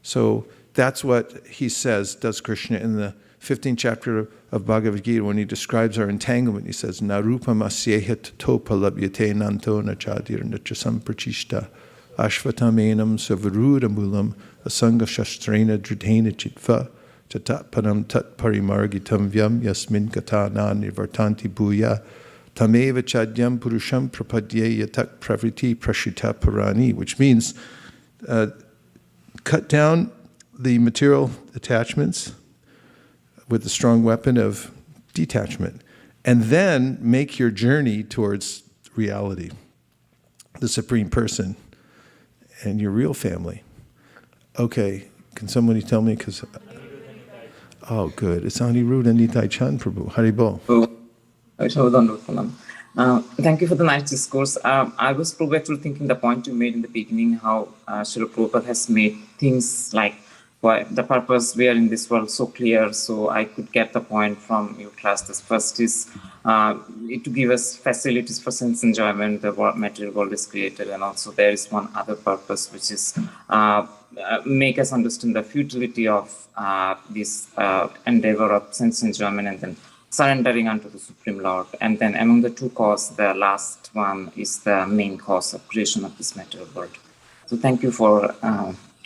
So that's what he says, does Krishna, in the 15th chapter of Bhagavad Gita, when he describes our entanglement. He says, Narupam asyeha topa labhyate nanto nachadir nachasam prachishta ashvatamenam savarudamulam asanga shastrena dridhena chitva chatatpanam tat parimargitam vyam yasmin kata na nivartanti bhuya tameva chadyam purusham prapadye yatak pravriti prashita parani, which means cut down the material attachments with the strong weapon of detachment, and then make your journey towards reality, the Supreme Person, and your real family. Okay, can somebody tell me? Because oh, good. It's Aniruddha Nitai Chand Prabhu. Haribol. Thank you for the nice discourse. I was probably actually thinking the point you made in the beginning, how Srila Prabhupada has made things like why the purpose we are in this world so clear. So I could get the point from your class. The first is to give us facilities for sense enjoyment. The material world is created, and also there is one other purpose, which is make us understand the futility of this endeavor of sense enjoyment, and then surrendering unto the Supreme Lord. And then among the two causes, the last one is the main cause of creation of this material world. So thank you for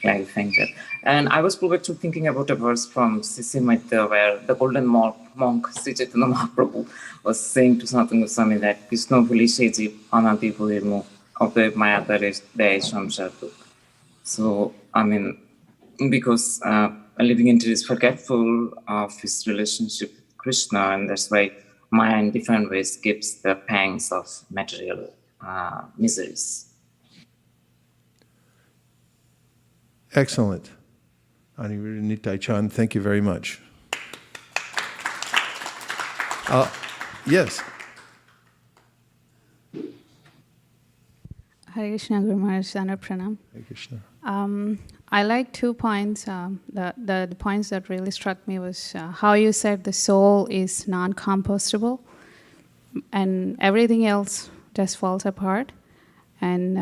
clarifying that. And I was probably thinking about a verse from Sissimadhya where the golden monk Sri Chaitanya Mahaprabhu was saying to Sanatana Goswami that Krishna bhuli se jeev anadi bhuirmukh of maya dare samsar dukh. So, I mean, because a living entity is forgetful of his relationship with Krishna, and that's why Maya in different ways gives the pangs of material miseries. Excellent. Nitai Chan, thank you very much. Yes. Hare Krishna, Guru Maharaj, Sanar Pranam. Hare Krishna. I like 2 points. The points that really struck me was how you said the soul is non-compostable and everything else just falls apart. And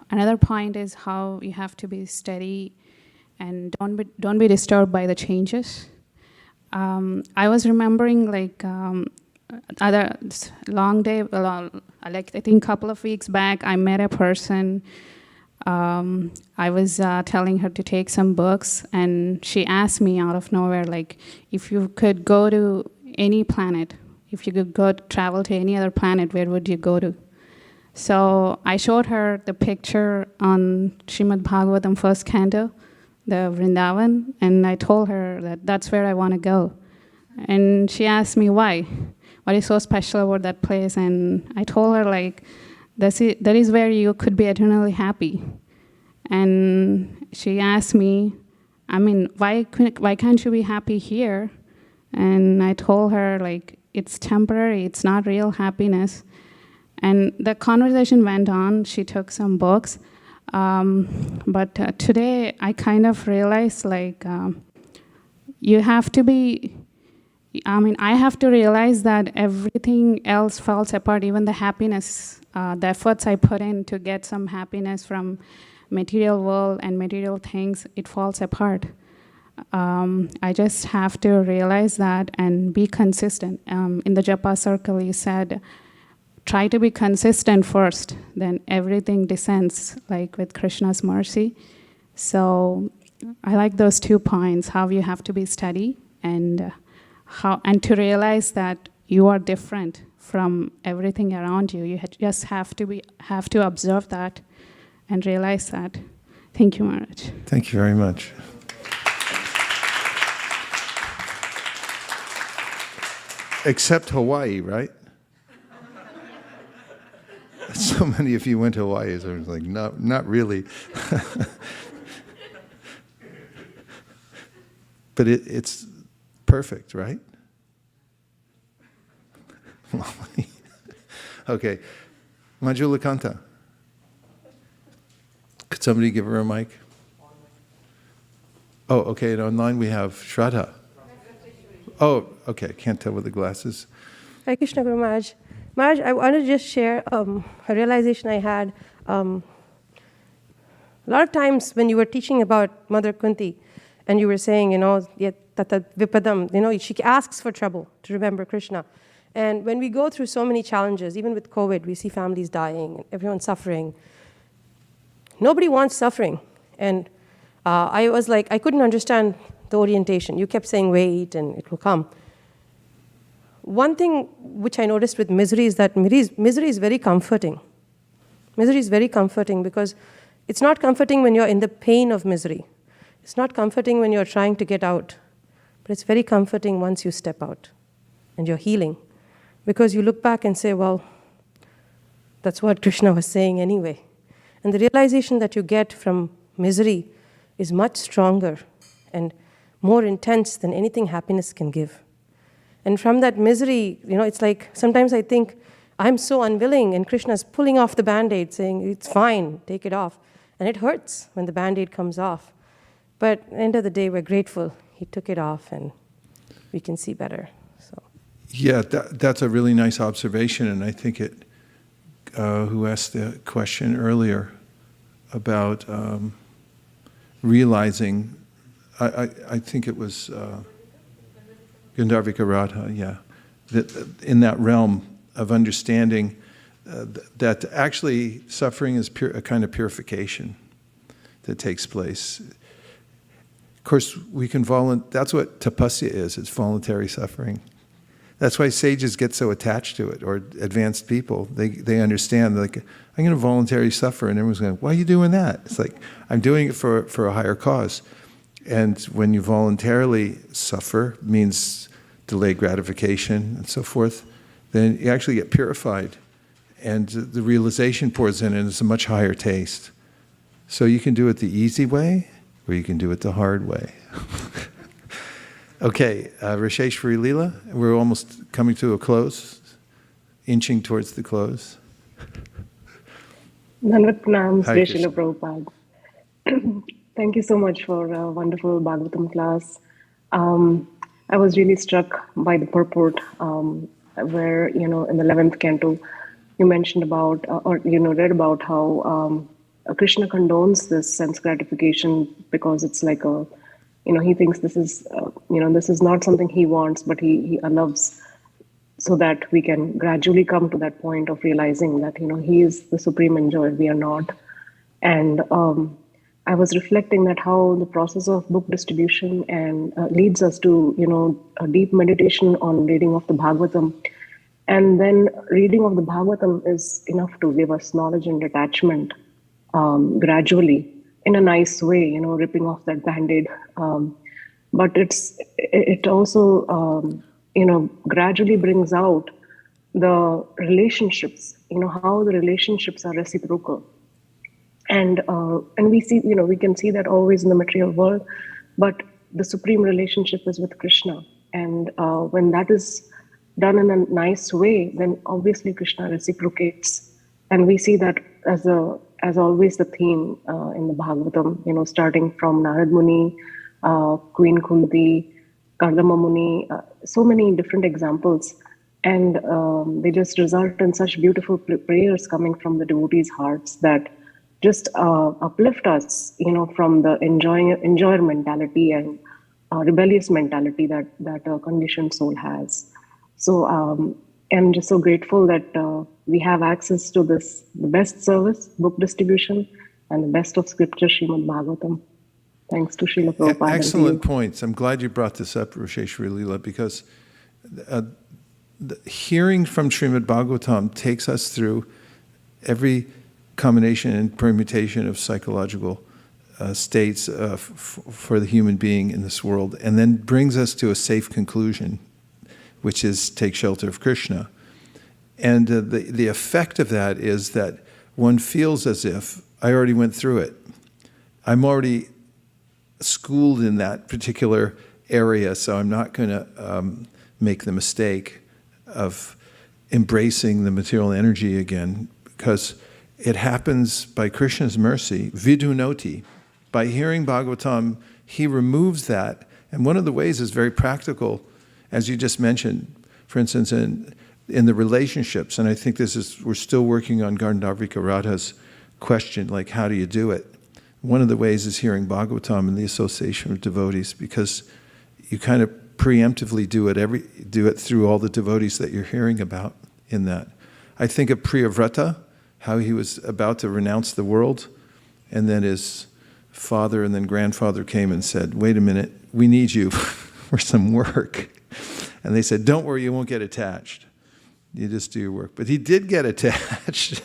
another point is how you have to be steady and don't be disturbed by the changes. I was remembering other long day, like I think a couple of weeks back, I met a person. I was telling her to take some books, and she asked me out of nowhere, like, if you could go to any planet, if you could go travel to any other planet, where would you go to? So I showed her the picture on Srimad Bhagavatam first canto, the Vrindavan, and I told her that that's where I want to go. And she asked me why. What is so special about that place? And I told her, like, that is where you could be eternally happy. And she asked me, I mean, why can't you be happy here? And I told her, like, it's temporary, it's not real happiness. And the conversation went on. She took some books. But today I kind of realized, like, you have to be, I have to realize that everything else falls apart, even the happiness, the efforts I put in to get some happiness from material world and material things, it falls apart. I just have to realize that and be consistent. In the Japa circle, you said, try to be consistent first, then everything descends, like with Krishna's mercy. So I like those 2 points, how you have to be steady and to realize that you are different from everything around you. You just have to observe that and realize that. Thank you, Maharaj. Thank you very much. Except Hawaii, right? So many of you went to Hawaii, so I was like, no, not really. But it's perfect, right? Okay. Manjula Kanta. Could somebody give her a mic? Oh, okay. And online we have Shraddha. Oh, okay. Can't tell with the glasses. Hare Krishna, Guru Maharaj. Maharaj, I want to just share a realization I had. A lot of times when you were teaching about Mother Kunti, and you were saying, Tata Vipadam, she asks for trouble to remember Krishna. And when we go through so many challenges, even with COVID, we see families dying, and everyone suffering. Nobody wants suffering. And I was like, I couldn't understand the orientation. You kept saying, wait, and it will come. One thing which I noticed with misery is that misery is very comforting. Misery is very comforting because it's not comforting when you're in the pain of misery. It's not comforting when you're trying to get out. But it's very comforting once you step out and you're healing. Because you look back and say, well, that's what Krishna was saying anyway. And the realization that you get from misery is much stronger and more intense than anything happiness can give. And from that misery, it's like, sometimes I think I'm so unwilling, and Krishna's pulling off the Band-Aid, saying, it's fine, take it off. And it hurts when the Band-Aid comes off. But at the end of the day, we're grateful. He took it off, and we can see better. So. Yeah, that's a really nice observation, and I think it, who asked the question earlier about realizing, I think it was Gandharvika Radha, yeah, that in that realm of understanding that actually suffering is a kind of purification that takes place. Of course, we can that's what tapasya is, it's voluntary suffering. That's why sages get so attached to it, or advanced people. They understand, like, I'm going to voluntarily suffer, and everyone's going, why are you doing that? It's like, I'm doing it for a higher cause. And when you voluntarily suffer, means delayed gratification and so forth, then you actually get purified. And the realization pours in, and it's a much higher taste. So you can do it the easy way, or you can do it the hard way. Okay, Risheshwari Leela, we're almost coming to a close, inching towards the close. Dandavat Pranam, Hi, Sri Krishna. Srila Prabhupada. Thank you so much for a wonderful Bhagavatam class. I was really struck by the purport where, in the 11th canto, you mentioned about, read about how Krishna condones this sense gratification because it's like he thinks this is, this is not something he wants, but he allows, so that we can gradually come to that point of realizing that, he is the supreme enjoyer, we are not. And I was reflecting that how the process of book distribution and leads us to, a deep meditation on reading of the Bhagavatam. And then reading of the Bhagavatam is enough to give us knowledge and detachment gradually, in a nice way, ripping off that Band-Aid. But it also, gradually brings out the relationships, how the relationships are reciprocal. And we see, we can see that always in the material world, but the supreme relationship is with Krishna. And when that is done in a nice way, then obviously Krishna reciprocates. And we see that as always the theme in the Bhagavatam, starting from Narad Muni, Queen Kunti, Kardama Muni, so many different examples. And they just result in such beautiful prayers coming from the devotees' hearts that just uplift us, from the enjoyer mentality and rebellious mentality that a conditioned soul has. So I'm just so grateful that we have access to the best service, book distribution, and the best of scripture, Srimad Bhagavatam. Thanks to Srila Prabhupada. Excellent points. I'm glad you brought this up, Risheshwari Leela, because the hearing from Srimad Bhagavatam takes us through every combination and permutation of psychological states for the human being in this world, and then brings us to a safe conclusion, which is take shelter of Krishna. And the effect of that is that one feels as if I already went through it. I'm already schooled in that particular area, so I'm not going to make the mistake of embracing the material energy again, because it happens by Krishna's mercy, vidunoti. By hearing Bhagavatam, he removes that. And one of the ways is very practical, as you just mentioned, for instance, in the relationships. And I think we're still working on Gandharvika Radha's question, like, how do you do it? One of the ways is hearing Bhagavatam and the association of devotees, because you kind of preemptively do it through all the devotees that you're hearing about in that. I think of Priyavrata, how he was about to renounce the world, and then his father and then grandfather came and said, wait a minute, we need you for some work. And they said, don't worry, you won't get attached. You just do your work. But he did get attached.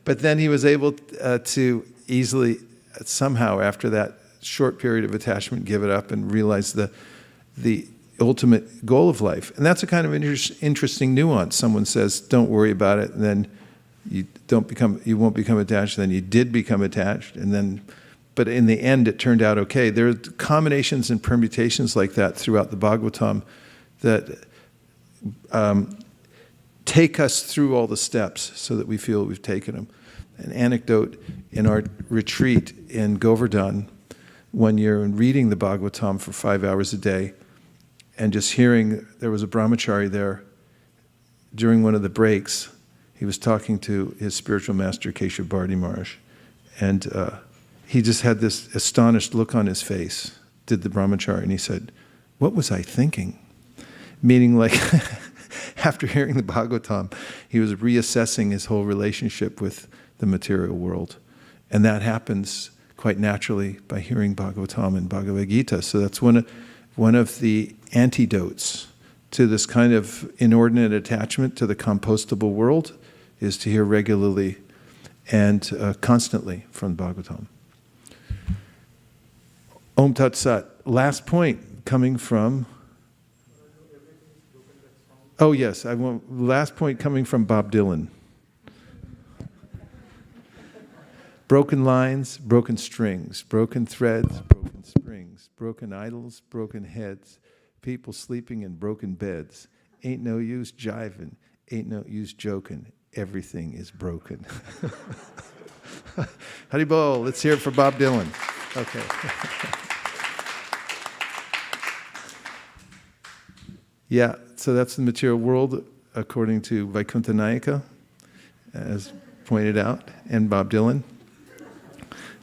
But then he was able to easily, somehow, after that short period of attachment, give it up and realize the ultimate goal of life. And that's a kind of interesting nuance. Someone says, don't worry about it, and then you won't become attached, then you did become attached, but in the end it turned out okay. There are combinations and permutations like that throughout the Bhagavatam that take us through all the steps so that we feel we've taken them. An anecdote in our retreat in Govardhan one year, and reading the Bhagavatam for 5 hours a day, and just hearing, there was a brahmachari there during one of the breaks. He was talking to his spiritual master, Keshav Bharati Maharaj, and he just had this astonished look on his face, did the brahmachari, and he said, "What was I thinking?" Meaning, like, after hearing the Bhagavatam, he was reassessing his whole relationship with the material world. And that happens quite naturally by hearing Bhagavatam and Bhagavad Gita. So that's one of the antidotes to this kind of inordinate attachment to the compostable world, is to hear regularly and constantly from Bhagavatam. Om Tat Sat. Last point coming from... Oh yes, last point coming from Bob Dylan. Broken lines, broken strings, broken threads, broken springs, broken idols, broken heads, people sleeping in broken beds. Ain't no use jiving, ain't no use joking, everything is broken. Haribol, let's hear it for Bob Dylan. Okay. Yeah, so that's the material world according to Vaikuntha Nayaka, as pointed out, and Bob Dylan.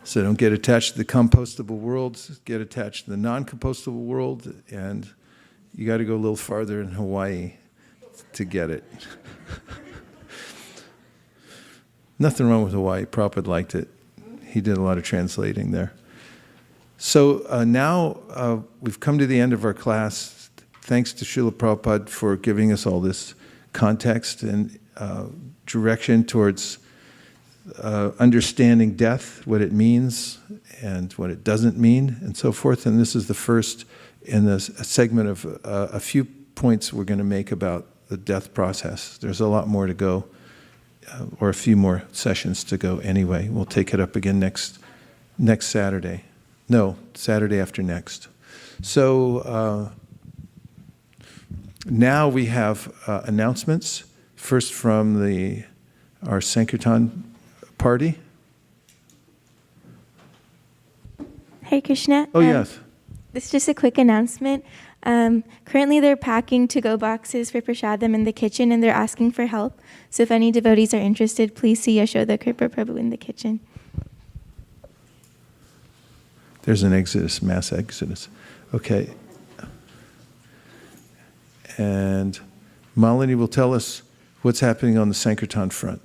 So don't get attached to the compostable world, get attached to the non-compostable world, and you got to go a little farther in Hawaii to get it. Nothing wrong with Hawaii. Prabhupada liked it. He did a lot of translating there. So now we've come to the end of our class. Thanks to Srila Prabhupada for giving us all this context and direction towards understanding death, what it means and what it doesn't mean, and so forth. And this is the first in this segment of a few points we're going to make about the death process. There's a lot more to go, or a few more sessions to go anyway. We'll take it up again next Saturday. No, Saturday after next. So now we have announcements, first from our Sankirtan party. Hare Krishna. Oh, yes. This is just a quick announcement. Currently, they're packing to-go boxes for Prashadam in the kitchen, and they're asking for help. So if any devotees are interested, please see Yashoda Kripa Prabhu in the kitchen. There's an exodus, mass exodus. Okay. And Malini will tell us what's happening on the Sankirtan front.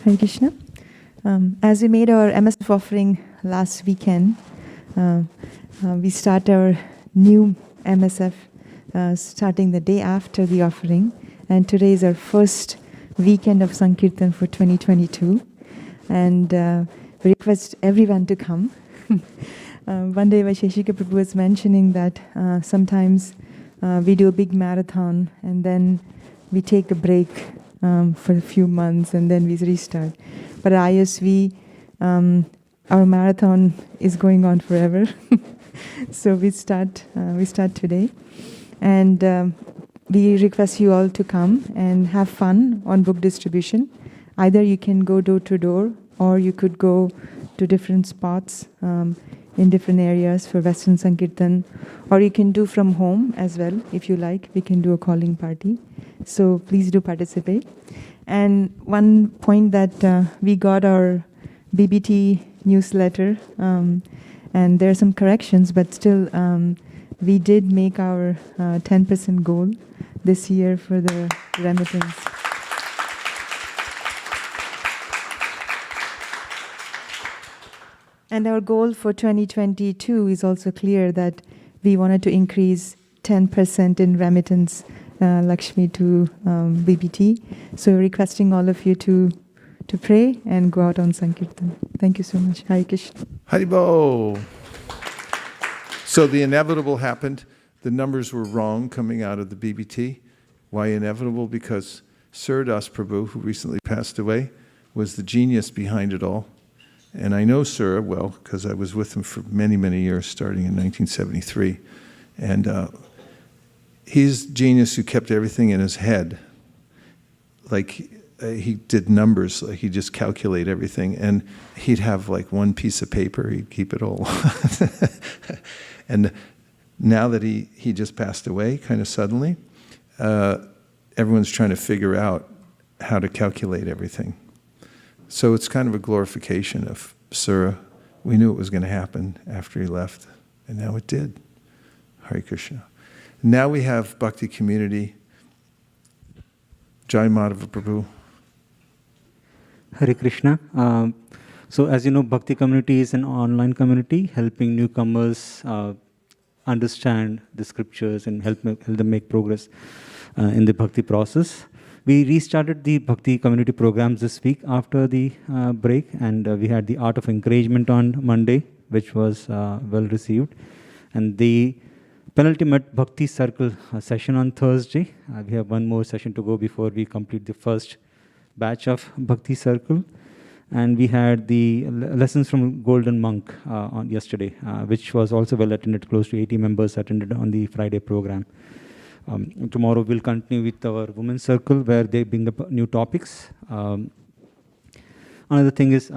Hare Krishna. As we made our MSF offering last weekend, we start our new MSF starting the day after the offering. And today is our first weekend of Sankirtan for 2022. And we request everyone to come. One day Vaisesika Prabhu was mentioning that sometimes we do a big marathon and then we take a break for a few months and then we restart. But at ISV, our marathon is going on forever. So we start today. And we request you all to come and have fun on book distribution. Either you can go door to door or you could go to different spots in different areas for Western Sankirtan, or you can do from home as well if you like. We can do a calling party. So please do participate. And one point that we got our BBT newsletter, and there are some corrections, but still we did make our 10% goal this year for the remittance. And our goal for 2022 is also clear, that we wanted to increase 10% in remittance, Lakshmi, to BBT. So we're requesting all of you to pray and go out on Sankirtan. Thank you so much. Hare Krishna. Haribo. So the inevitable happened. The numbers were wrong coming out of the BBT. Why inevitable? Because Surdas Prabhu, who recently passed away, was the genius behind it all. And I know Sura well because I was with him for many, many years, starting in 1973. And he's genius who kept everything in his head. Like he did numbers, like he just calculate everything. And he'd have like one piece of paper, he'd keep it all. And now that he just passed away kind of suddenly, everyone's trying to figure out how to calculate everything. So it's kind of a glorification of Sura. We knew it was going to happen after he left, and now it did. Hare Krishna. Now we have Bhakti Community. Jai Madhava Prabhu. Hare Krishna. So as you know, Bhakti Community is an online community helping newcomers understand the scriptures and help them make progress in the Bhakti process. We restarted the Bhakti Community programs this week after the break, and we had the Art of Encouragement on Monday, which was well received. And the penultimate Bhakti Circle session on Thursday. We have one more session to go before we complete the first batch of Bhakti Circle. And we had the lessons from Golden Monk on yesterday, which was also well attended. Close to 80 members attended on the Friday program. Tomorrow we'll continue with our Women's Circle, where they bring up new topics. Another thing is,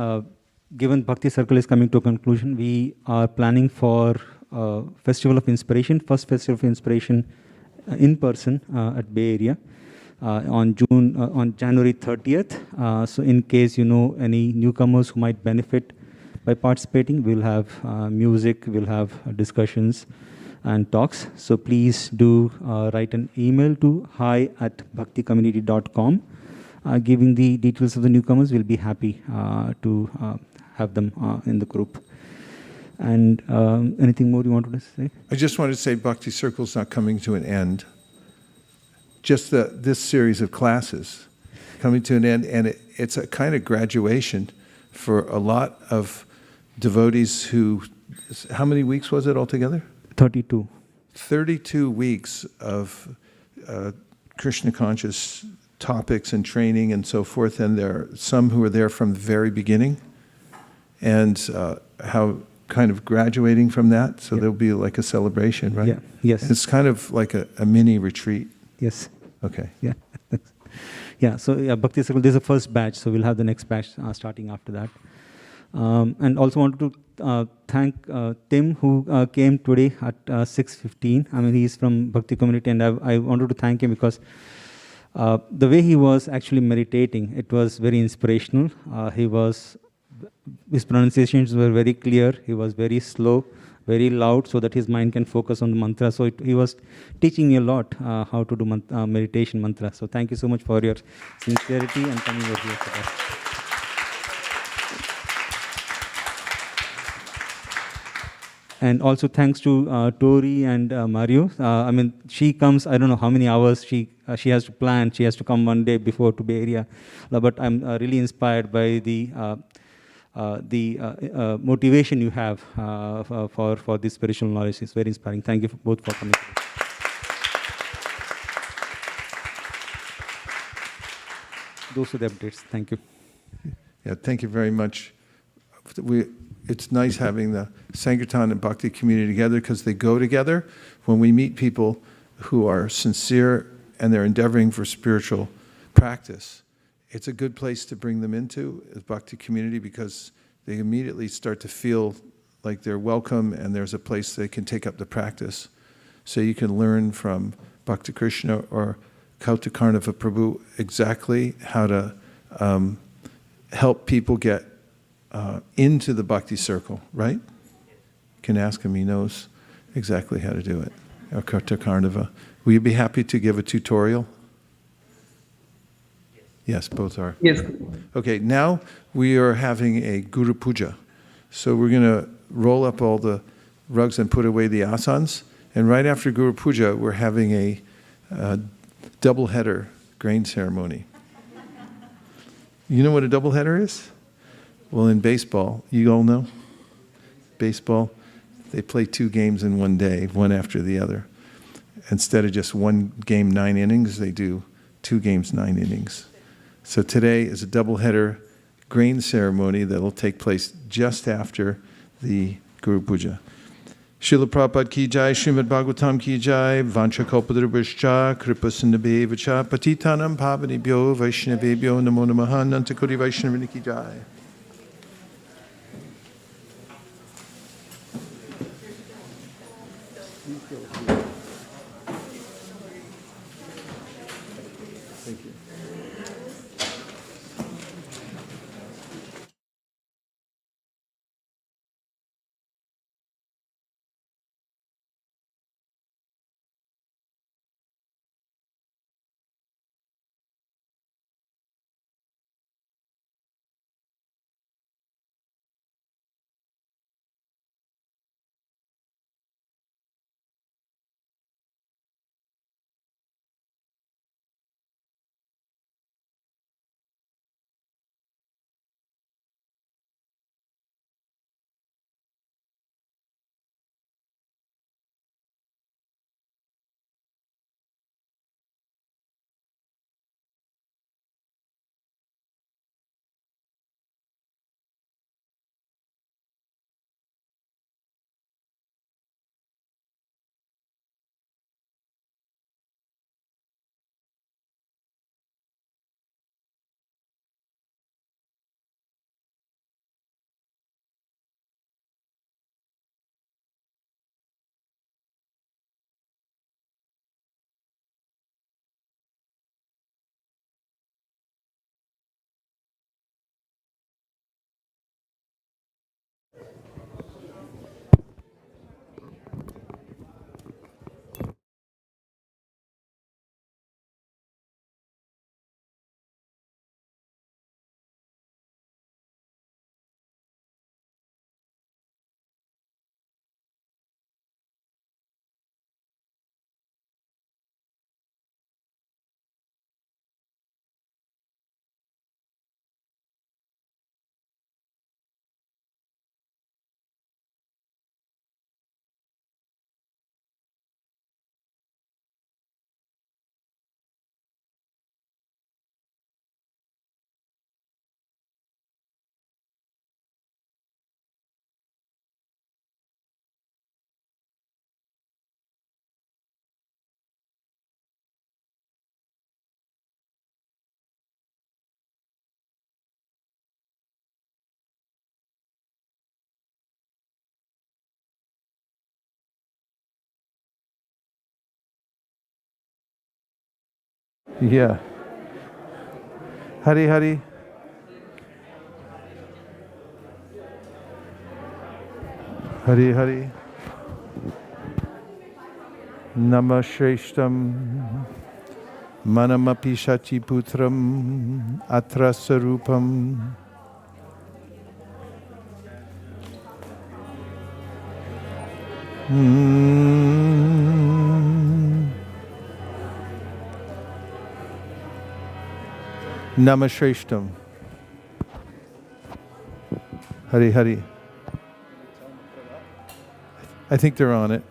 given Bhakti Circle is coming to a conclusion, we are planning for Festival of Inspiration, first Festival of Inspiration in person at Bay Area on January 30th. So in case you know any newcomers who might benefit by participating, we'll have music, we'll have discussions and talks. So please do write an email to hi@bhakticommunity.com giving the details of the newcomers. We'll be happy to have them in the group. And anything more you wanted to say? I just wanted to say Bhakti Circle's not coming to an end. Just this series of classes coming to an end, and it's a kind of graduation for a lot of devotees who, how many weeks was it altogether? 32. 32 weeks of Krishna conscious topics and training and so forth, and there are some who are there from the very beginning, and how kind of graduating from that, so there'll be like a celebration, right? Yeah. Yes. It's kind of like a mini retreat. Yes. Okay. Yeah. Yeah. So Bhakti Circle, this is the first batch, so we'll have the next batch starting after that. And also wanted to thank Tim, who came today at 6:15. I mean, he's from Bhakti Community, and I wanted to thank him because the way he was actually meditating, it was very inspirational. His pronunciations were very clear. He was very slow, very loud, so that his mind can focus on the mantra. So he was teaching me a lot how to do meditation mantra. So thank you so much for your sincerity and coming over here for us. And also thanks to Tori and Mario. I mean, she comes, I don't know how many hours she has to plan. She has to come one day before to Bay Area. But I'm really inspired by the motivation you have for this spiritual knowledge. It's very inspiring. Thank you both for coming. Those are the updates. Thank you. Yeah, thank you very much. It's nice having the Sankirtan and Bhakti community together because they go together. When we meet people who are sincere and they're endeavoring for spiritual practice, it's a good place to bring them into the Bhakti community because they immediately start to feel like they're welcome and there's a place they can take up the practice. So you can learn from Bhakti Krishna or Katha Prabhu exactly how to help people get into the Bhakti circle, right? You can ask him, he knows exactly how to do it. Or Katha Karnava. Will you be happy to give a tutorial? Yes, both are. Yes. Okay, now we are having a Guru Puja. So we're going to roll up all the rugs and put away the asanas. And right after Guru Puja, we're having a double-header grain ceremony. You know what a double-header is? Well, in baseball, you all know? Baseball, they play 2 games in one day, one after the other. Instead of just 1 game, 9 innings, they do 2 games, 9 innings. So today is a double-header grain ceremony that will take place just after the Guru Puja. Srila Prabhupada ki jai, Srimad Bhagavatam ki jai, Vancha Kalpadrubhascha, Kripa Sindhabhevacha, Patitanam Pavanebhyo, Vaishnavebhyo, Namo Namaha, Nantakuri Vaishnavini ki jai. Thank you. Yeah. Hari Hari. Hari Hari. Namashrestam Manamapi Shachi Putram Atra Sarupam. Namashrestam. Hari Hari. I think they're on it.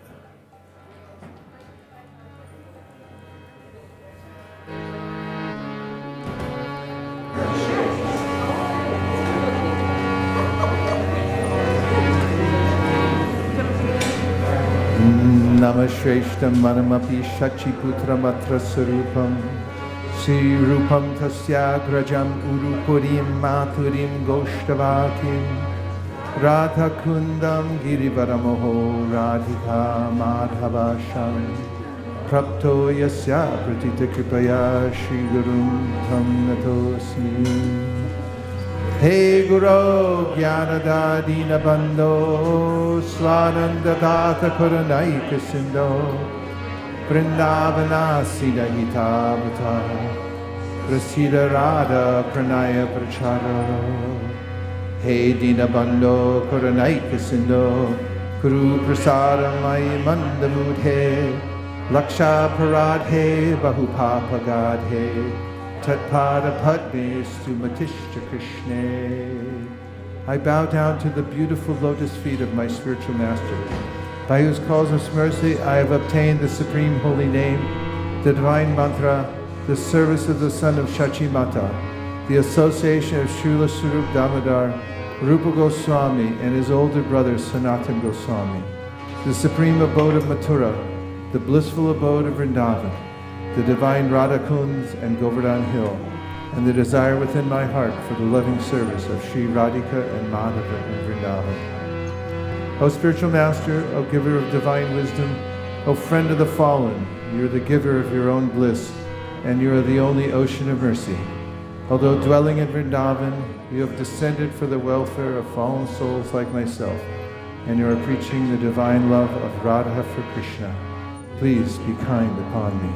Namashrestam Manamapi Shachiputram Atra Sarupam Sri Rupam Tasya Grajam Urupurim Maturim Goshtavatim Radha Kundam Girivaramoho Radhika Madhavasham Prapto Yasya Pratita Kripaya Shri Gurum Tam Natosmi Hey Guru Jnanada Dina Bandho Swananda Data Karanaika Sindho Vrindavana Sida Hitavata Prasida Radha Pranaya Prachara Hey Dina Bandho Karanaika Sindho Guru Prasada Mai Mandamudhe Laksha Paradhe Bahupapa Gadhe Tatpada Padme Sumatishta Krishna. I bow down to the beautiful lotus feet of my spiritual master, by whose causeless mercy I have obtained the supreme holy name, the divine mantra, the service of the son of Shachi Mata, the association of Srila Sarup Damodar, Rupa Goswami, and his older brother Sanatan Goswami. the supreme abode of Mathura, the blissful abode of Vrindavan, the divine Radhakunds and Govardhan Hill, and the desire within my heart for the loving service of Sri Radhika and Madhava in Vrindavan. O spiritual master, O giver of divine wisdom, O friend of the fallen, you are the giver of your own bliss, and you are the only ocean of mercy. Although dwelling in Vrindavan, you have descended for the welfare of fallen souls like myself, and you are preaching the divine love of Radha for Krishna. Please be kind upon me.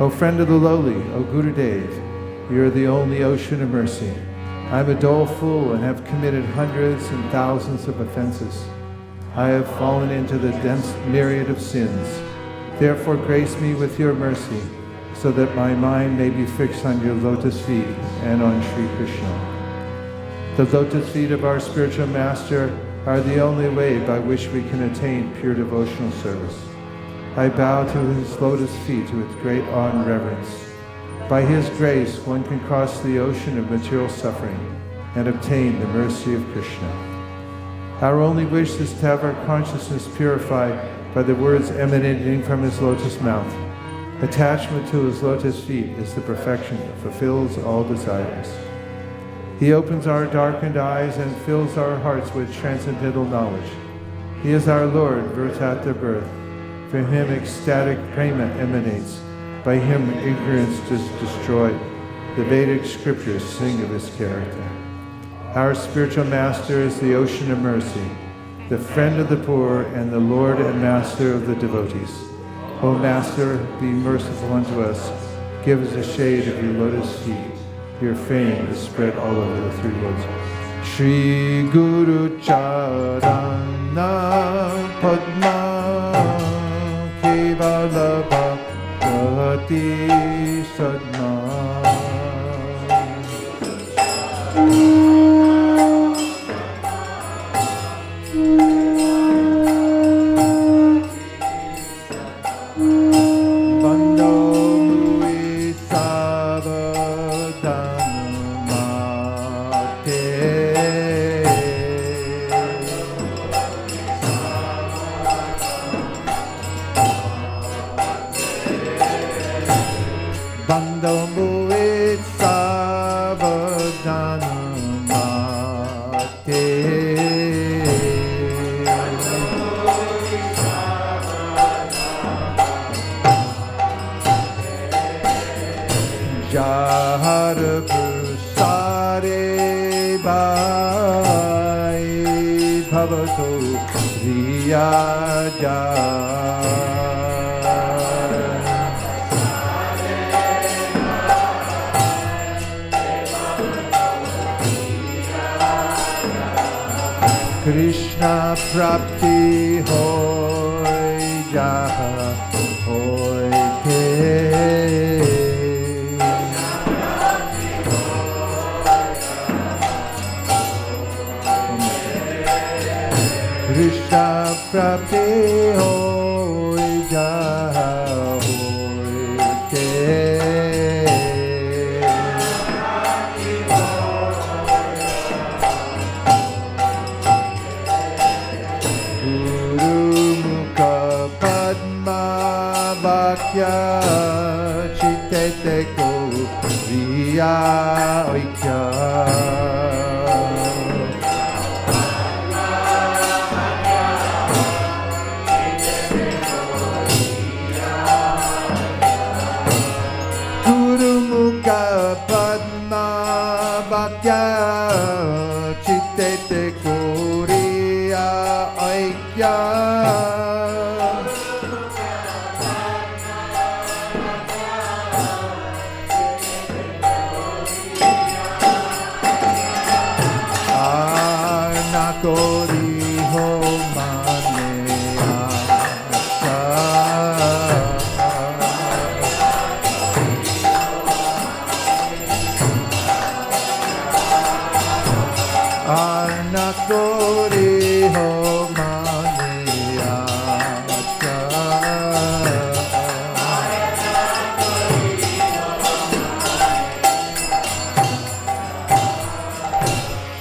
O friend of the lowly, O Gurudev, you are the only ocean of mercy. I am a doleful and have committed hundreds and thousands of offenses. I have fallen into the dense myriad of sins. Therefore grace me with your mercy, so that my mind may be fixed on your lotus feet and on Sri Krishna. The lotus feet of our spiritual master are the only way by which we can attain pure devotional service. I bow to his lotus feet with great awe and reverence. By his grace, one can cross the ocean of material suffering and obtain the mercy of Krishna. Our only wish is to have our consciousness purified by the words emanating from his lotus mouth. Attachment to his lotus feet is the perfection that fulfills all desires. He opens our darkened eyes and fills our hearts with transcendental knowledge. He is our Lord, birth after birth. From him ecstatic prema emanates. By him ignorance is destroyed. The Vedic scriptures sing of his character. Our spiritual master is the ocean of mercy, the friend of the poor and the Lord and master of the devotees. O Master, be merciful unto us. Give us the shade of your lotus feet. Your fame is spread all over the three worlds. Shri Guru Charana Padma Kevala Bhakti Sadma Krishna Prapti Hoy Jaha Hoy Ke Krishna Prapti Hoy Jaha Hoy Ke Chitete ko riya oikya Guru Mukha Padma Bhakya Chitete ko riya oikya Kori ho mane aasha Arna kori ho mane aasha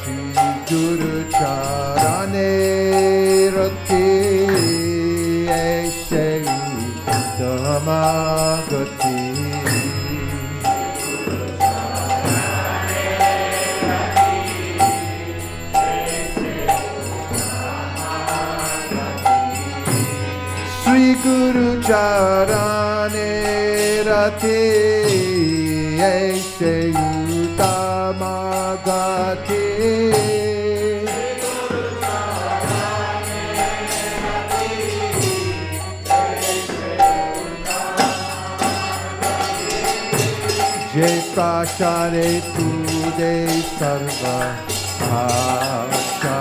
Shri Guru Charana gati. Sri Guru Charane Rati Aise Utama Gati. Jai Prashare Tude Sarva Asha.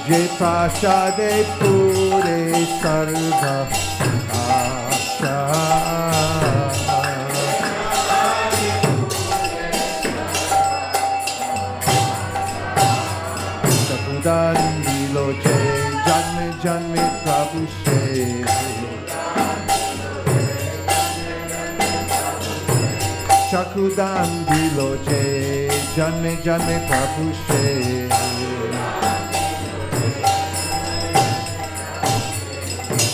Jai Prashade Pure Sarva Asha. Sakudandi Loche Janme Janme Prabhu Se. Sakudandi Loche Janme Janme Prabhu Se.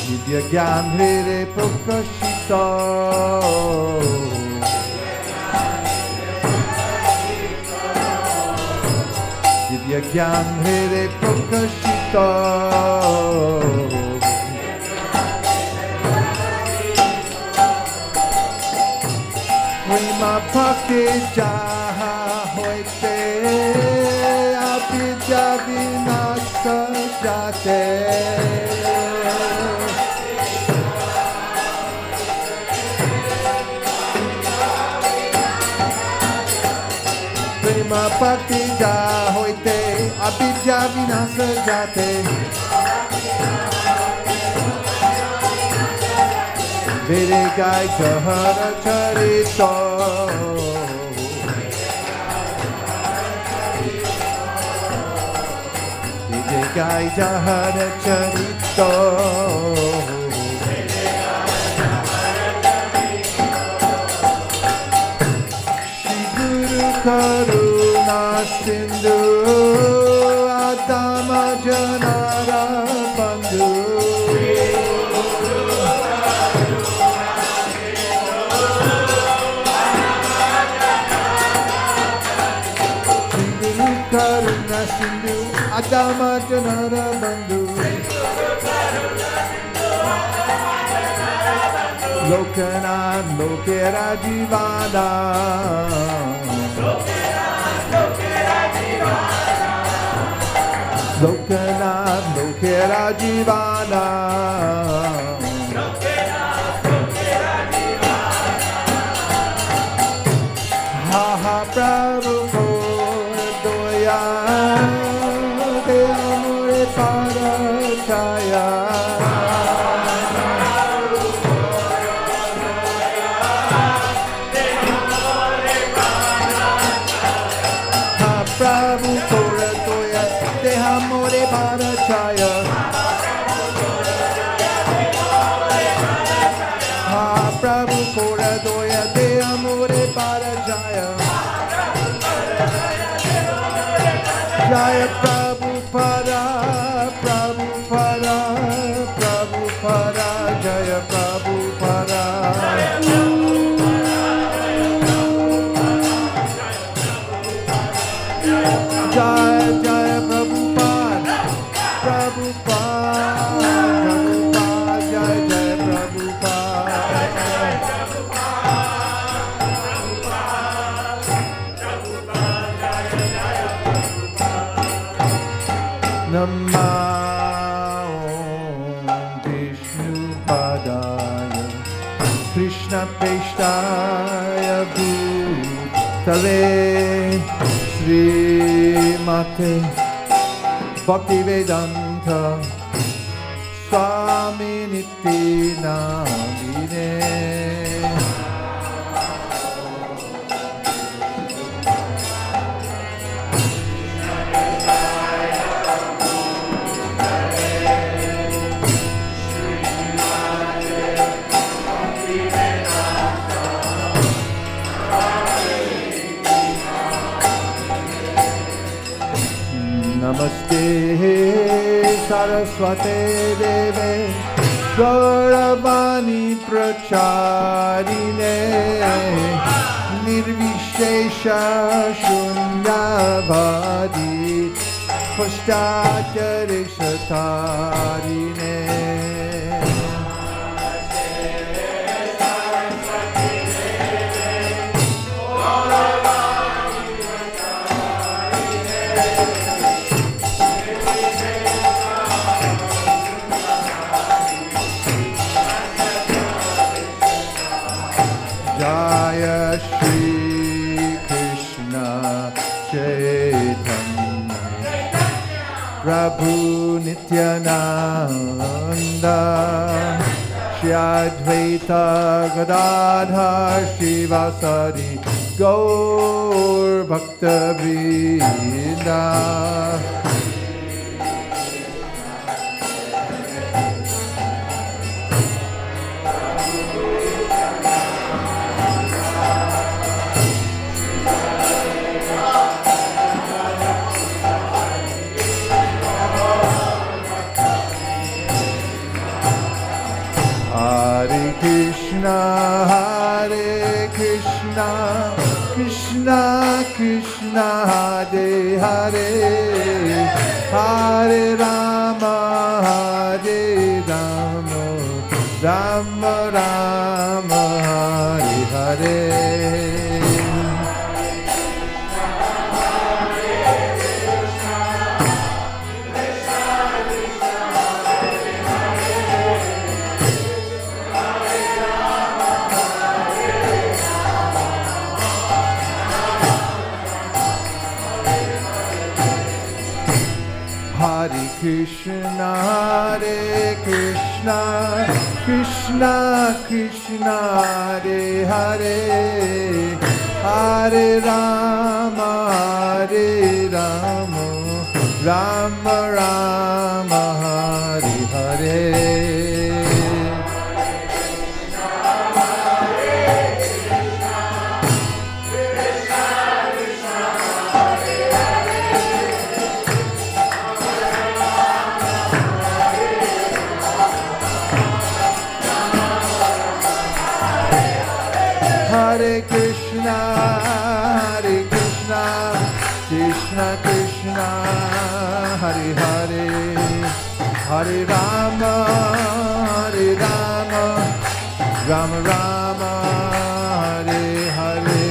Vidya Gyan Hre Prakashita. Vidya Gyan Hre Prakashita. Prima Bhakti Jaha Hoite Abhidya Vinasa Jate. Prima Bhakti Ja Hoite Abhidya Vinasa Jate. Vede Gai Jahara Charito. Vede Gai Jahara Charito. Karuna Sindhu Adama Janara Bandhu. Sindhu Karuna Sindhu Adama Janara Bandhu. Lokanath Lokera Jivana. Lokanath Lokera Jivana. Ha ha Prabhu Doya De Amore Parachaya. Prabhu Kora Toya Deha More Parachaya. Ha Prabhu Kora Toya Deha More Parachaya. Jaya Prabhupada Prabhupada Prabhupada Jaya Prabhupada. Jai Jai Prabhupada, Prabhupada, Prabhupada, Jai Jai Prabhupada. Namah Vishnu Padaya, Krishna Peshtaya Bhutale. Srimate Bhaktivedanta Swami Niti Namine. Namaste Saraswate Deve Gauravani Pracharine Nirvishesha Shunyavadi Pastimes Satarine Jaya Shri Krishna Chaitanya Prabhu Nityananda Shri Advaita Gadadhar Shivasari Gaur Bhakta Vrinda Hare Krishna, Krishna Krishna, Hare Hare, Hare Rama, Hare Rama, Rama Rama, Hare Hare. Hare Krishna, Krishna Krishna, Hare Hare, Hare Rama, Hare Rama, Rama Rama, Hare Hare. Hare Krishna, Krishna Krishna, Hare Hare, Hare Rama, Rama Rama, Hare Hare.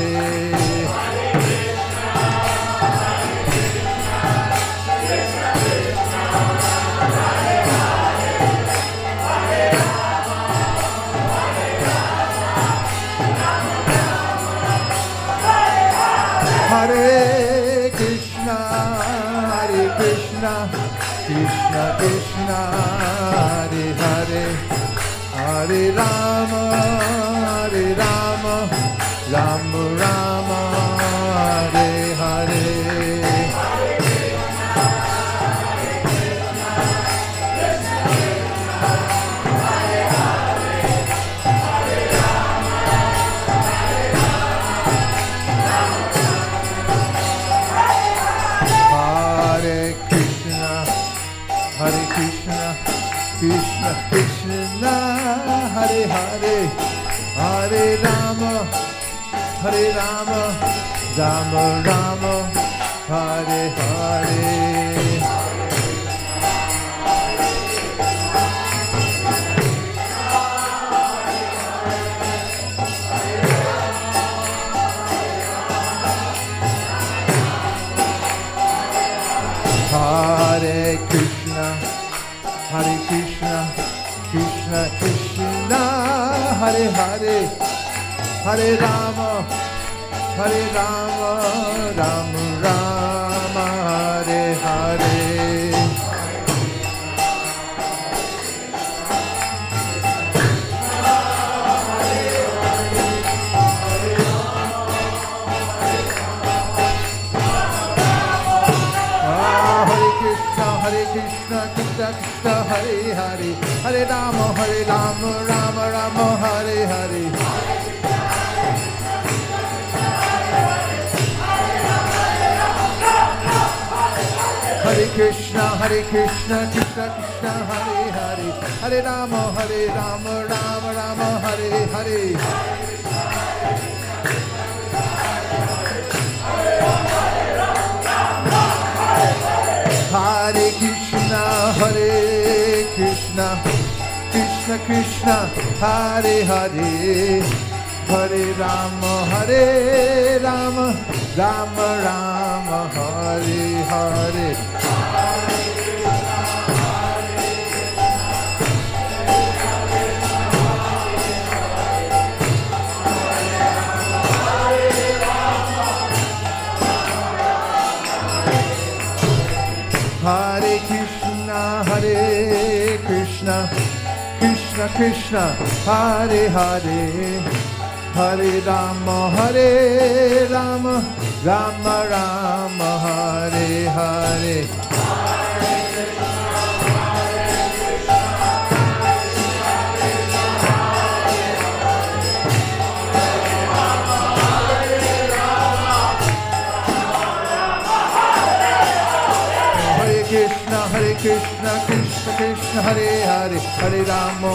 Hare Krishna, Krishna Krishna, Hare Hare, Hare Rama, Rama Rama, Hare Hare. Krishna Krishna, Hare Hare, Hare Rama, Rama Rama, Hare Hare. Hare Krishna, Krishna Krishna, Hare Hare, Hare Rama, Rama Rama, Hare Hare. Hare Krishna, Krishna Krishna, Hare Hare, Hare Rama, Rama Rama, Hare Hare. Hare Krishna, Krishna Krishna, Hare Hare, Hare Rama, Rama Rama, Hare Hare. Hare Krishna, Krishna Krishna, Hare Hare, Hare Rama, Rama Rama, Hare Hare. Hare Krishna, Krishna Krishna, Hare Hare, Hare Rama, Rama Rama, Hare Hare. Krishna, Krishna Krishna, Hare Hare, Hare Rama,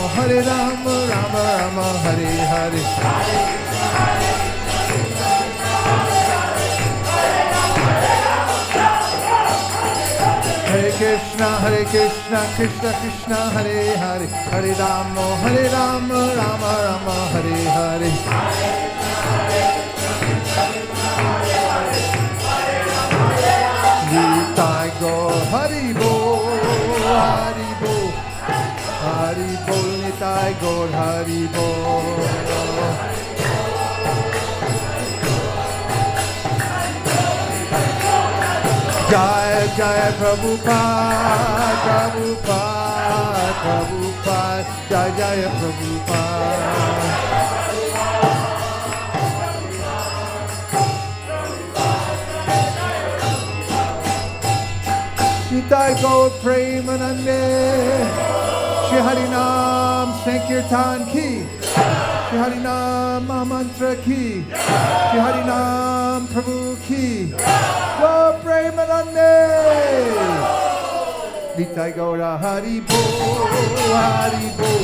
Rama Rama, Hare Hare. Hare Krishna, Krishna Krishna, Hare Hare, Hare Rama, Rama Rama, Hare Hare. Nitai Gaur Hari Bol, Hari Bol, Hari Bol, Nitai Gaur Hari Bol. Jai Jai Prabhupada, Prabhupada, Prabhupada, Jai Jai Prabhupada. Nitai Gaur Premanande, Shri Harinam Sankirtan ki, Shri Harinam Mahamantra ki, Shri Harinam Prabhu ki, Gaur Premanande. Nitai Gaur Hari Bol, Hari Bol,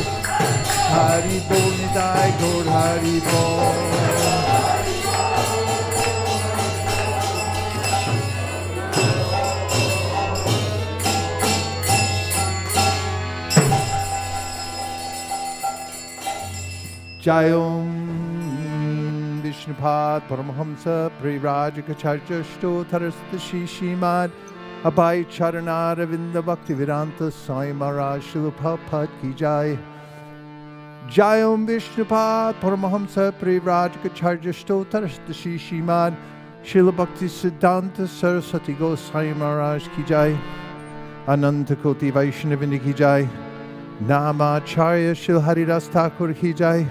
Hari Bol, Nitai Gaur Hari Bol. Jayom Vishnupad Paramahamsa Privrajikacharya Shtotarasta Shishimad Abhay Charanara Vinda Bhakti Vedanta Sai Maharaj Srila Prabhupada Ki Jai. Jayom Vishnupad Paramahamsa Privrajikacharya Shtotarasta Shishimad Srila Bhakti Siddhanta Saraswati Gosai Maharaj Ki Jai. Ananta Koti Vaishnavini Ki Jai. Namacharya Srila Haridas Thakur Ki Jai.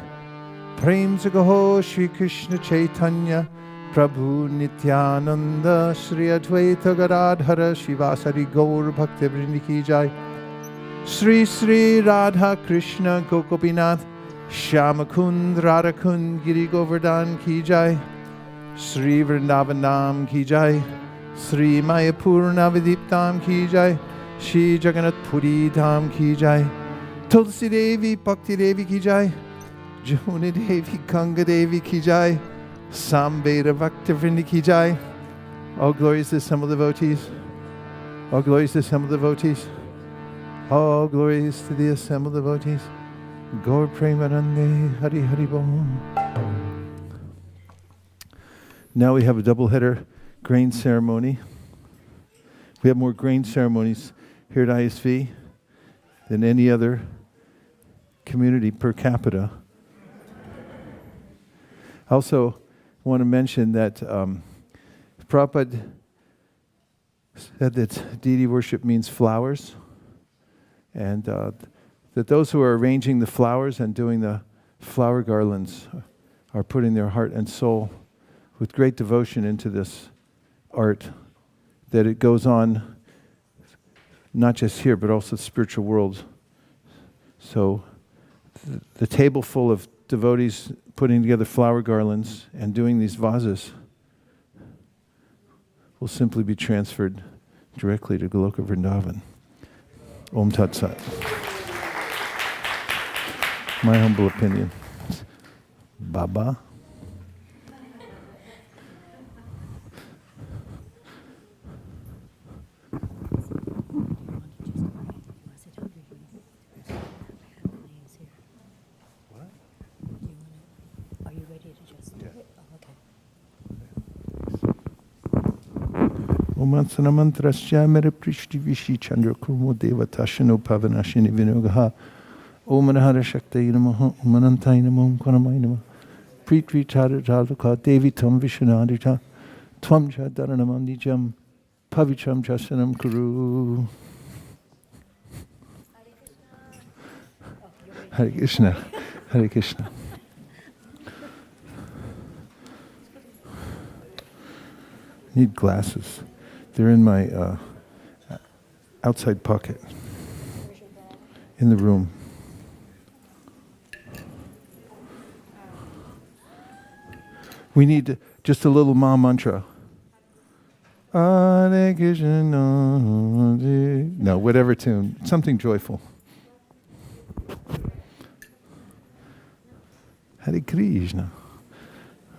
Prem Sagaho Shri Krishna Chaitanya Prabhu Nityananda Shri Advaita Gadadhara Shivasari Gaur Bhakti Vrindi Ki Jai. Sri Sri Radha Krishna Gokopinath Shyamakund Radhakund Giri Govardhan Ki Jai. Sri Vrindavan Dham Ki Jai. Sri Mayapur Navadip Dham Ki Jai. Shri Jagannath Puri Dham Ki Jai. Tulsi Devi Bhakti Devi Ki Jai. Juni Devi Ganga Devi Ki Jai. Samveda Bhakti Vrindi Ki Jai. All glories to the assembled devotees. All glories to the assembled devotees. All glories to the assembled devotees. Gaur Premanande Hari Hari Bom. Now we have a double-header grain ceremony. We have more grain ceremonies here at ISV than any other community per capita. I also want to mention that Prabhupada said that deity worship means flowers, and that those who are arranging the flowers and doing the flower garlands are putting their heart and soul with great devotion into this art, that it goes on not just here but also the spiritual world. So the table full of devotees putting together flower garlands and doing these vases will simply be transferred directly to Goloka Vrindavan. Om Tat Sat. My humble opinion. Baba. Omansana mantrasya mera prishti vishi chandra kurmo devatashino pavanashini vinogaha. Om Anahara Shakti Namaha, Om Anantai Namo, Om Kwanamai Namaha. Pritvi Chara Jalaka, Devi Tam Vishnadita, Tvam Chadaranamandijam, Pavicham Chasanam Kuru. Hare Krishna, Hare Krishna. Need glasses. They're in my outside pocket in the room. We need just a little Maha mantra. Hare Krishna. No, whatever tune. Something joyful. Hare Krishna.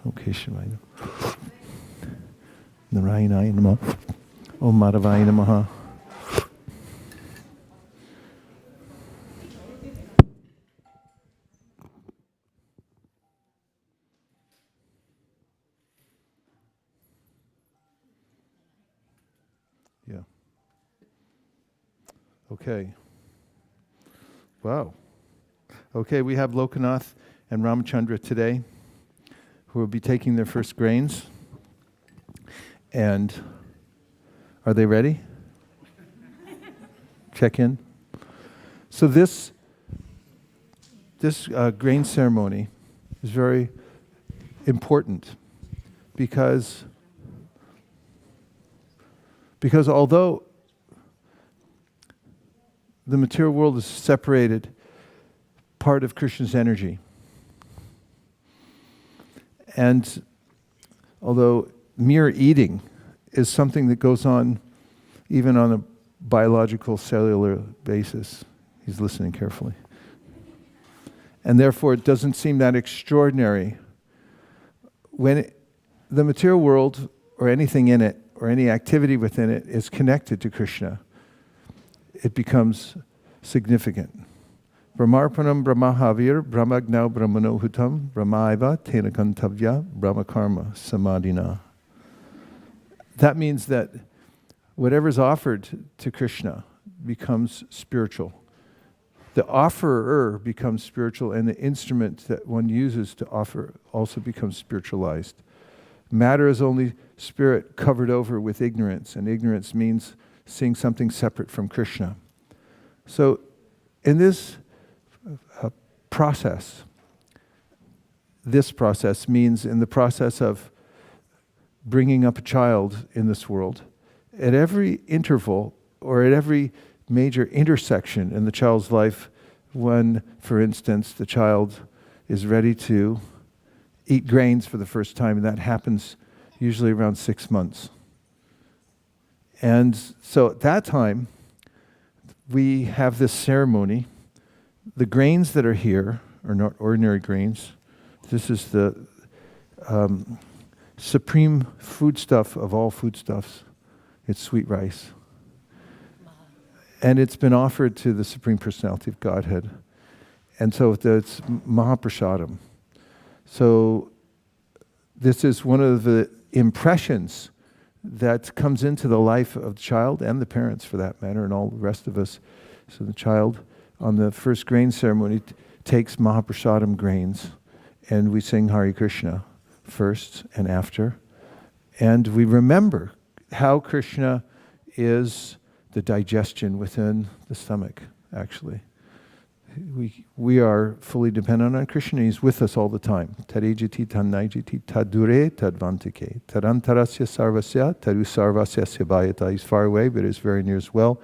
Okay, Shivaya. Narayana Namaha. Om Madhavaya Namaha. Yeah. Okay. Wow. Okay, we have Lokanath and Ramachandra today who will be taking their first grains. And are they ready? Check in. So this grain ceremony is very important because although the material world is separated part of Krishna's energy, and although mere eating is something that goes on even on a biological cellular basis, he's listening carefully, and therefore it doesn't seem that extraordinary when the material world or anything in it or any activity within it is connected to Krishna. It becomes significant. Brahmarpanam brahmahavir brahmagnau brahmanohutam brahmaiva tenakantavya brahmakarma samadhina. That means that whatever is offered to Krishna becomes spiritual. The offerer becomes spiritual, and the instrument that one uses to offer also becomes spiritualized. Matter is only spirit covered over with ignorance, and ignorance means seeing something separate from Krishna. So in this process means in the process of bringing up a child in this world, at every interval or at every major intersection in the child's life, when, for instance, the child is ready to eat grains for the first time, and that happens usually around 6 months. And so at that time, we have this ceremony. The grains that are here are not ordinary grains. This is the supreme foodstuff of all foodstuffs. It's sweet rice. And it's been offered to the Supreme Personality of Godhead. And so it's Mahaprasadam. So this is one of the impressions that comes into the life of the child and the parents, for that matter, and all the rest of us. So the child on the first grain ceremony takes Mahaprasadam grains, and we sing Hare Krishna first and after. And we remember how Krishna is the digestion within the stomach, actually. We are fully dependent on Krishna. He's with us all the time. Tarejiti tannaijiti tadure tadvantike tarantarasya sarvasya taru sarvasya sibayata. He's far away, but is very near as well.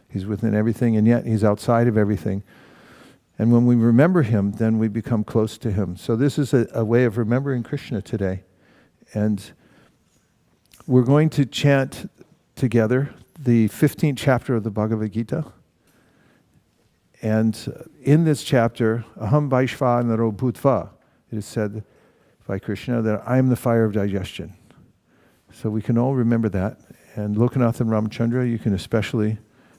He's within everything, and yet he's outside of everything. And when we remember him, then we become close to him. So this is a way of remembering Krishna today. And we're going to chant together the 15th chapter of the Bhagavad Gita. And in this chapter, Aham Vaishvanaro Bhutva, it is said by Krishna that I am the fire of digestion. So we can all remember that. And Lokanath and Ramachandra, you can especially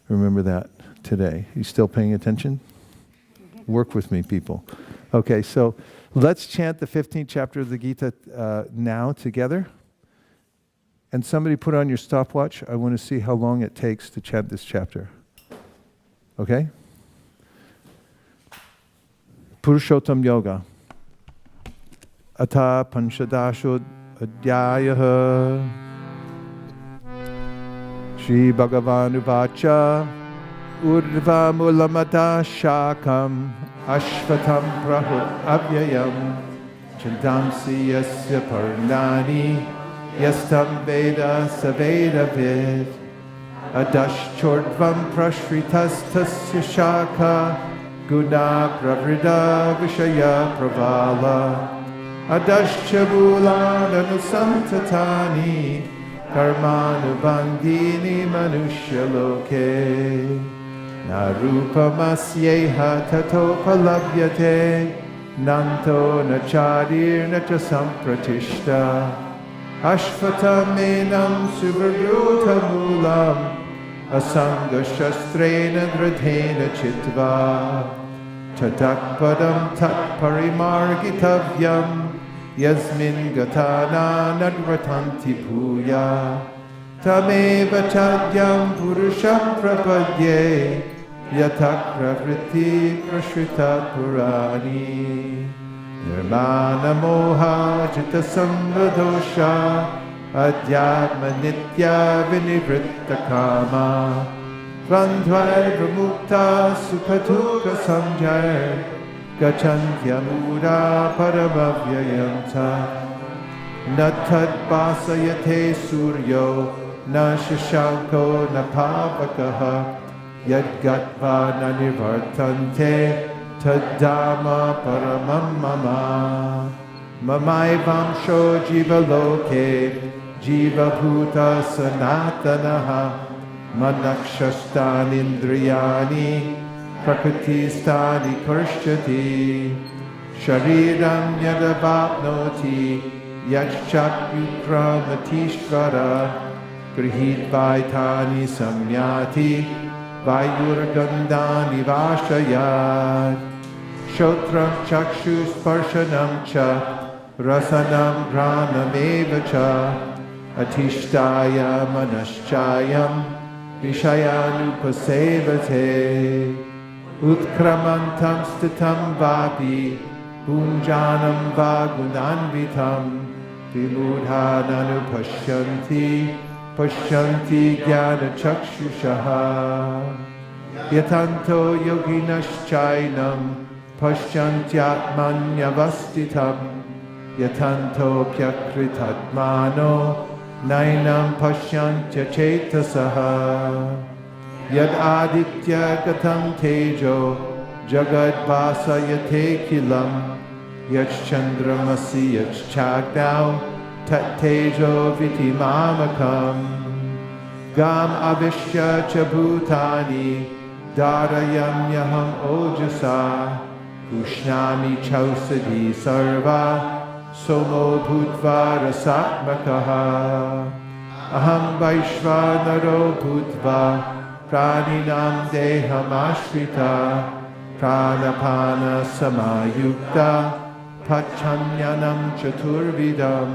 remember that today. You still paying attention? Work with me, people. Okay, so let's chant the 15th chapter of the Gita now together. And somebody put on your stopwatch. I want to see how long it takes to chant this chapter. Okay? Purushottam Yoga. Ata Panchadashod Adhyayaha. Shri Bhagavan Uvacha. Urdhva Mulamata Shakam. Ashvatam Prahut Avyayam. Chantamsi Yasya Parnani. Yastam Veda Saveda Vid. Adash Chordvam Prashritas Tasya Shaka. Guna Pravrida Vishaya Pravala. Adashchabulan Anusantatani Karmanubandini Manushya Loke Narupa Masyeha Tato Palabhyate Nanto Nachadir Nacha Sampratishta Ashvata Menam Subhagruta Mulam Asanga Shastrena Dradhena Chitva Tatak Padam Tat Parimargitavyam Yasmin Gatana Nadvatanti Puya Tameva Chadyam Purusham Prapadye Yatak Pravriti Prashrita Purani Nirmana Moha Jita Samvadosha Adhyatma Nitya Vinivritta Kama Vandhvar Vamukta Sukatuka Samjaya Gachantya Mura Paramavyayanta Natad Basayate Suryo Na Shashanko Na Pavakaha Yadgatva Na Nivartante Tadama Paramam Mama Mamai Vamsho Jiva Loke Jiva Bhuta Sanatanaha Manakshastan Indriyani Prakriti-stani karshati Shariram yadavapnoti Yachakyukramatishvara Grihit vaitani samyati Vayurgandani vashayat Shotram chakshus parshanam cha Rasanam granameva cha Atishtaya manaschayam Vishayanupasevate Utkramantam stitam vapi Punjanam vagunanvitam Vimudhananu pashyanti Pashyanti jnana chakshushaha Yatanto yoginaschainam Pashyantyatmanyavastitam Yatanto pyakritatmano Nainam pashyantya chetasaha Yad aditya katam tejo Jagad vasayate kilam Yach chandramasi yach chagdao Tat tejo vitimamakam Gam avishya chabhutani Darayam yaham ojasa Ushnami chausadi sarva Somo bhutva rasatmakaha Aham vaishvanaro bhutva Praninam deham ashrita Pranapana samayukta Pachanyanam chaturvidam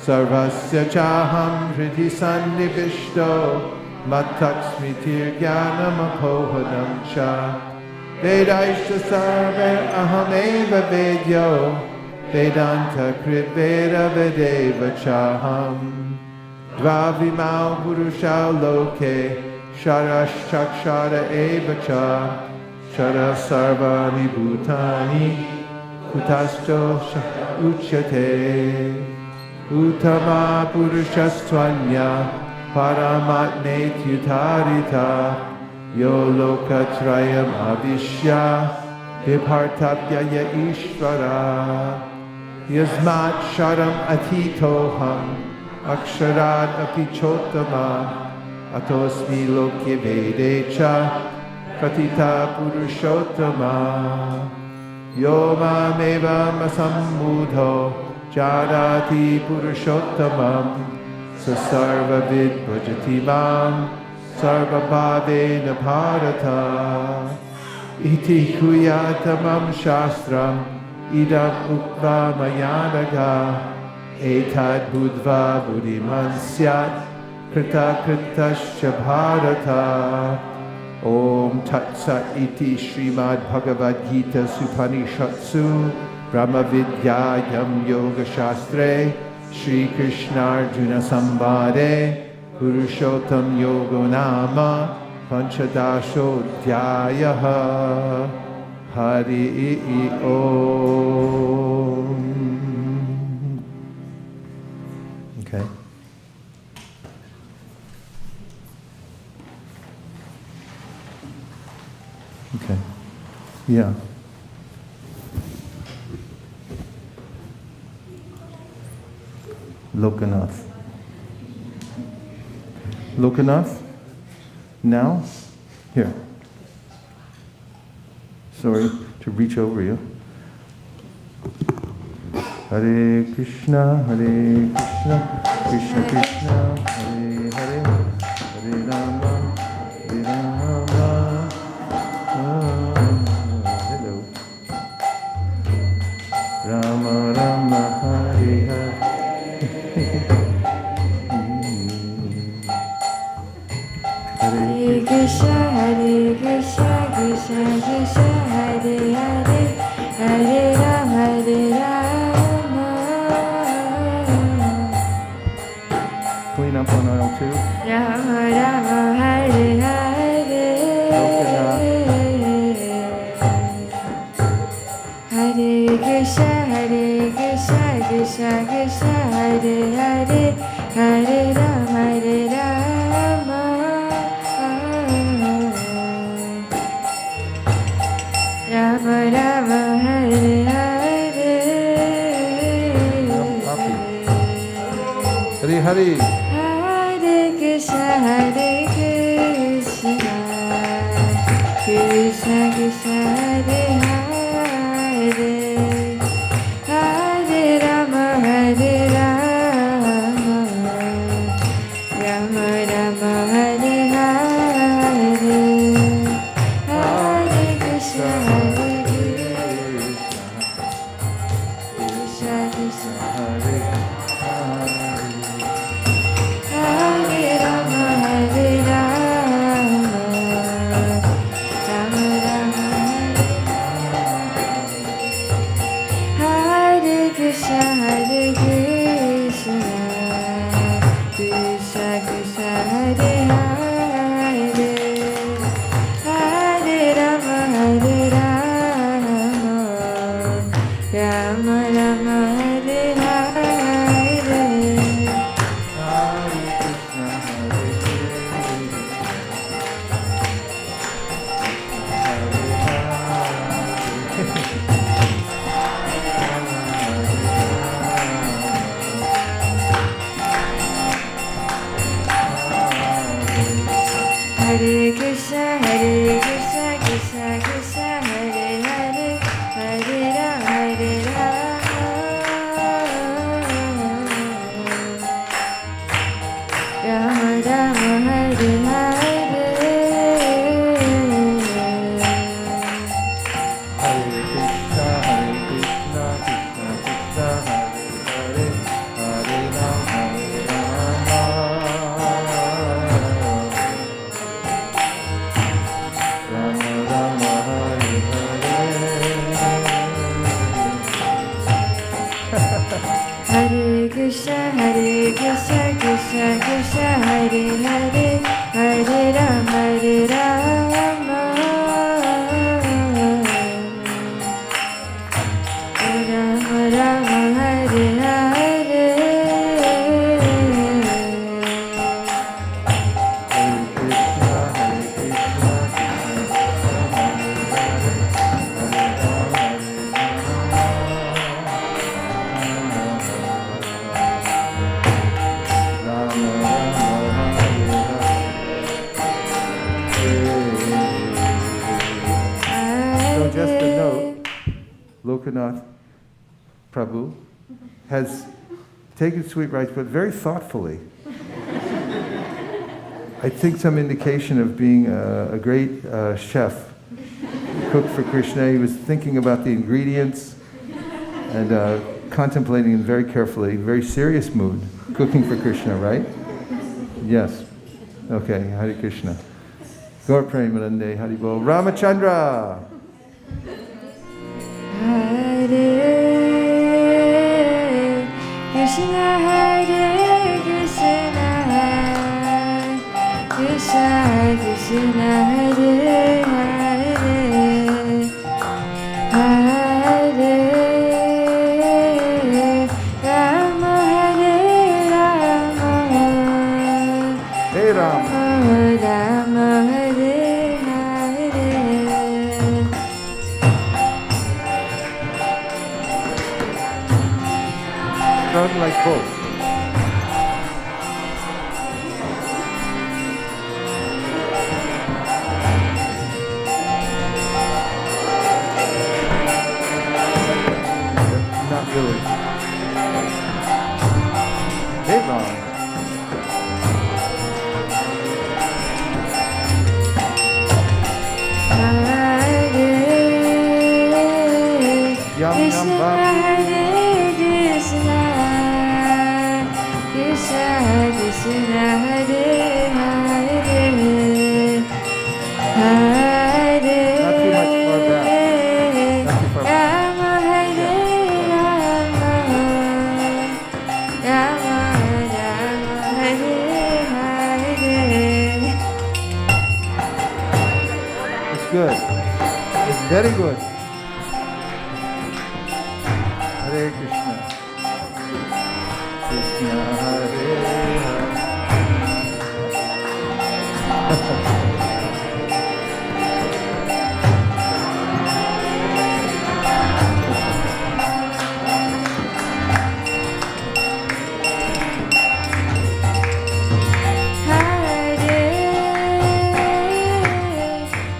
Sarvasya chaham hridi sannivishto Mataksmitir jnanam apohanam cha Vedaishta sarve ahameva vedyo Vedanta krit veda vedeva chaham Dvavimau purushau loke Sharash chakshara evacha Shara sarvani bhutani Kutasto uchyate Uttama purushastvanya Paramatme tyutarita Yo lokatrayam avishya Vibhartapyaya ishvara Yasmat sharam atitoham Aksharad api chotama atosmi loke vedecha katita purushottama yo mameva masambuddho jadati purushottamam sasarvavid bhajati mam sarvabhavena bharata iti kuyatamam shastram idam ukva mayanaga etad buddha buddhiman syat krita kritasya bharata Om Tat Sat Iti Srimad Bhagavad Gita Supanishatsu Brahma Vidyayam Yoga Shastre Shri Krishna Arjuna Sambade Purushottam Yogo Nama Panchadasho Dhyayaha Hari Om. Okay. Okay. Yeah. Lokanath. Lokanath? Now? Here. Sorry to reach over you. Hare Krishna, Krishna Krishna, Hare Hare, Hare Rama, Hare Rama. Hello. Rama Rama Hare Hare. Hare Krishna, Krishna Krishna, Hare Hare, Hare Rama, Hare Rama. Clean up on aisle 2. Rama Rama, Hare Hare. Hare Krishna, Krishna Krishna, Hare Hare, Hare Rama, Hare Rama. Rama Rama, Hare Hare. Hare Hare. Hare Krishna, Krishna Krishna, Hare Hare. Hare Rama, Hare Rama. Rama Rama, Hare Hare. Hare Krishna, Krishna Krishna, Hare Hare Rama, Hare Rama. Rama Rama, Hare Krishna, Krishna Krishna, Hare Hare. Hare Rama, Hare Rama. Rama Rama, Hare Hare. Hare Krishna, Krishna Krishna, Hare Hare, Hare Rama, Hare Rama. Rama Rama, Hare Hare. Hare Krishna, Krishna Krishna, Hare Hare, Hare Rama, Hare Rama. Rama Rama, Hare Hare Krishna, Krishna Krishna, Hare Hare, Hare Rama, Hare Rama. Rama Rama, Hare Hare. Lokanath Prabhu, has taken sweet rice, but very thoughtfully. I think some indication of being a great chef, cook for Krishna. He was thinking about the ingredients and contemplating them very carefully, very serious mood, cooking for Krishna, right? Yes. Okay, Hare Krishna. Gaur Premanande, Haribol. Ramachandra! Hare Krishna, Hare Krishna, Krishna Krishna, Hare Hare, Hare Rama, Hare Rama, Hey Rama. Rama, Hare Hare. Sound like both. Not really. Hey Ram. Yum yum Krishna, bam. Hare Krishna, Krishna Krishna, Hare Hare, Hare Not too much far back. Not too far back. Rama, Hare Rama, Rama Rama, Hare Hare. It's good. It's very good. Hare Krishna. Krishna Hare Hare.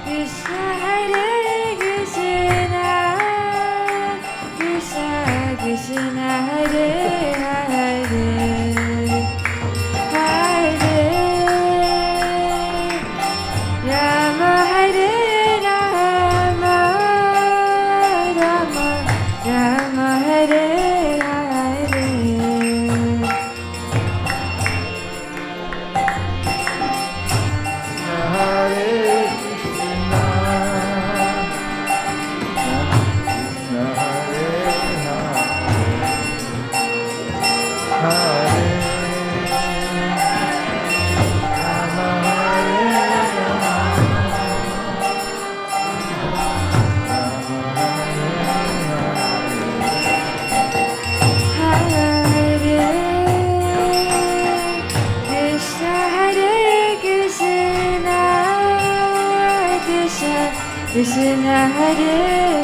Krishna, Hare Krishna, Krishna Krishna, Hare Hare, Hare Rama, Hare Rama, Rama Rama, Hare Hare. Krishna, Hare Krishna, Krishna Krishna, Hare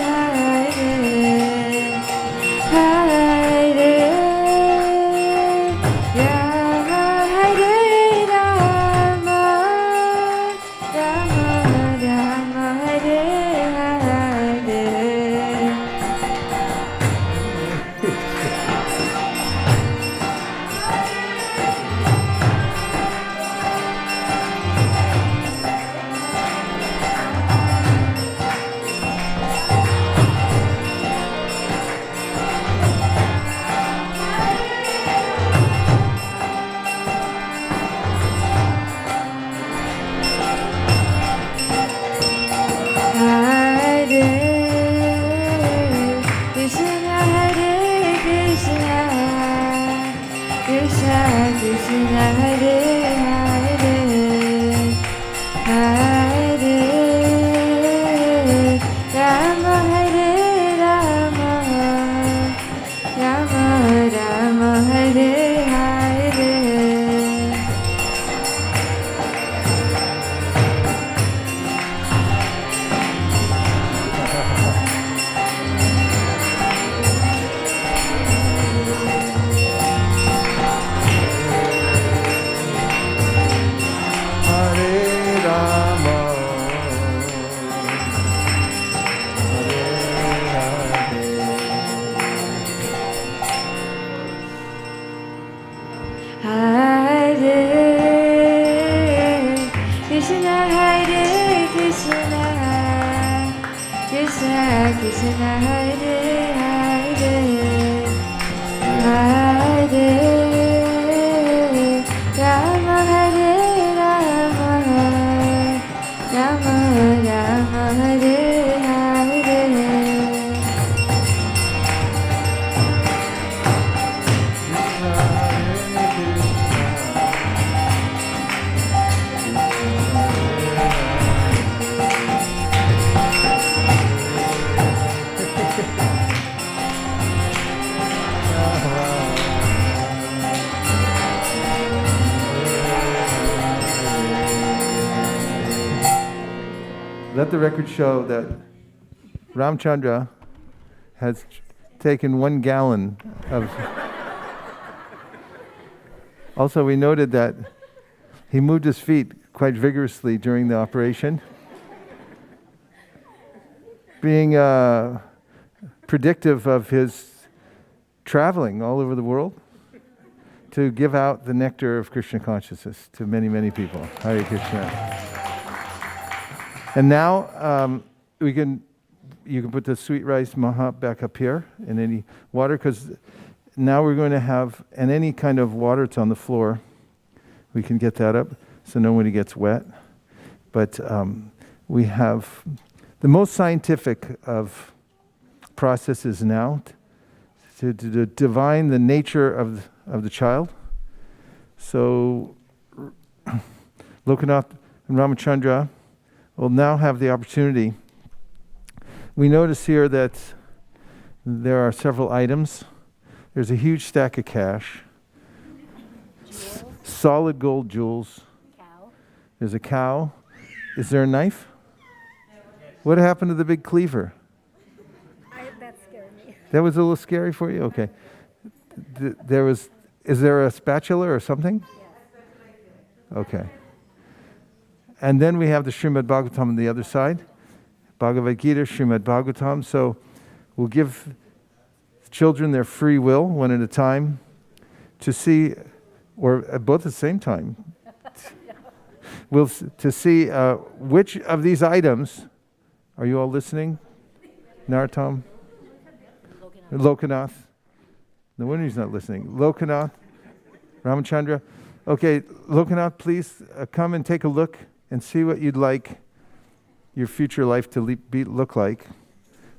Hare, Hare Rama, Hare Rama, Rama Rama, Hare Hare. Krishna Hare Hare Hare Rama Hare Rama Rama Rama Hare Hare. Let the record show that Ramchandra has taken 1 gallon of... Also, we noted that he moved his feet quite vigorously during the operation, being predictive of his traveling all over the world to give out the nectar of Krishna consciousness to many, many people. Hare Krishna. And now you can put the sweet rice maha back up here in any water, because now we're going to have, and any kind of water that's on the floor, we can get that up so nobody gets wet. But we have the most scientific of processes now to divine the nature of the child. So Lokanath and Ramachandra will now have the opportunity. We notice here that there are several items. There's a huge stack of cash, solid gold jewels. There's a cow. Is there a knife? What happened to the big cleaver? That scared me. That was a little scary for you? Okay. Is there a spatula or something? Okay. And then we have the Srimad Bhagavatam on the other side. Bhagavad Gita, Srimad Bhagavatam. So we'll give children their free will, one at a time, to see, or at both at the same time, to see which of these items, are you all listening? Narottam? Lokanath? No wonder he's not listening. Lokanath? Ramachandra? Okay, Lokanath, please come and take a look and see what you'd like your future life to look like.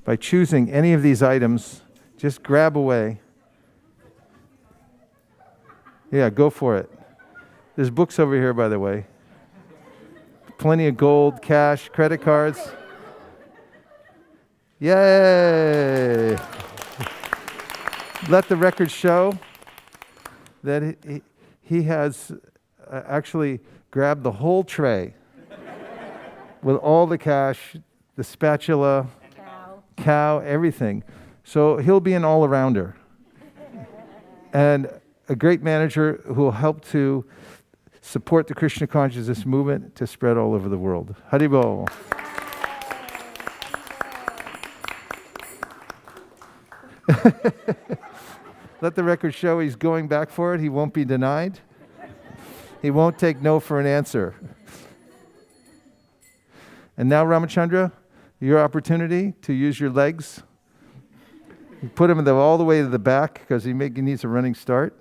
By choosing any of these items, just grab away. Yeah, go for it. There's books over here, by the way. Plenty of gold, cash, credit cards. Yay! Let the record show that he has actually grabbed the whole tray with all the cash, the spatula, cow, everything. So he'll be an all-arounder. And a great manager who will help to support the Krishna consciousness movement to spread all over the world. Haribol. Let the record show he's going back for it. He won't be denied. He won't take no for an answer. And now, Ramachandra, your opportunity to use your legs. You put him all the way to the back because he needs a running start.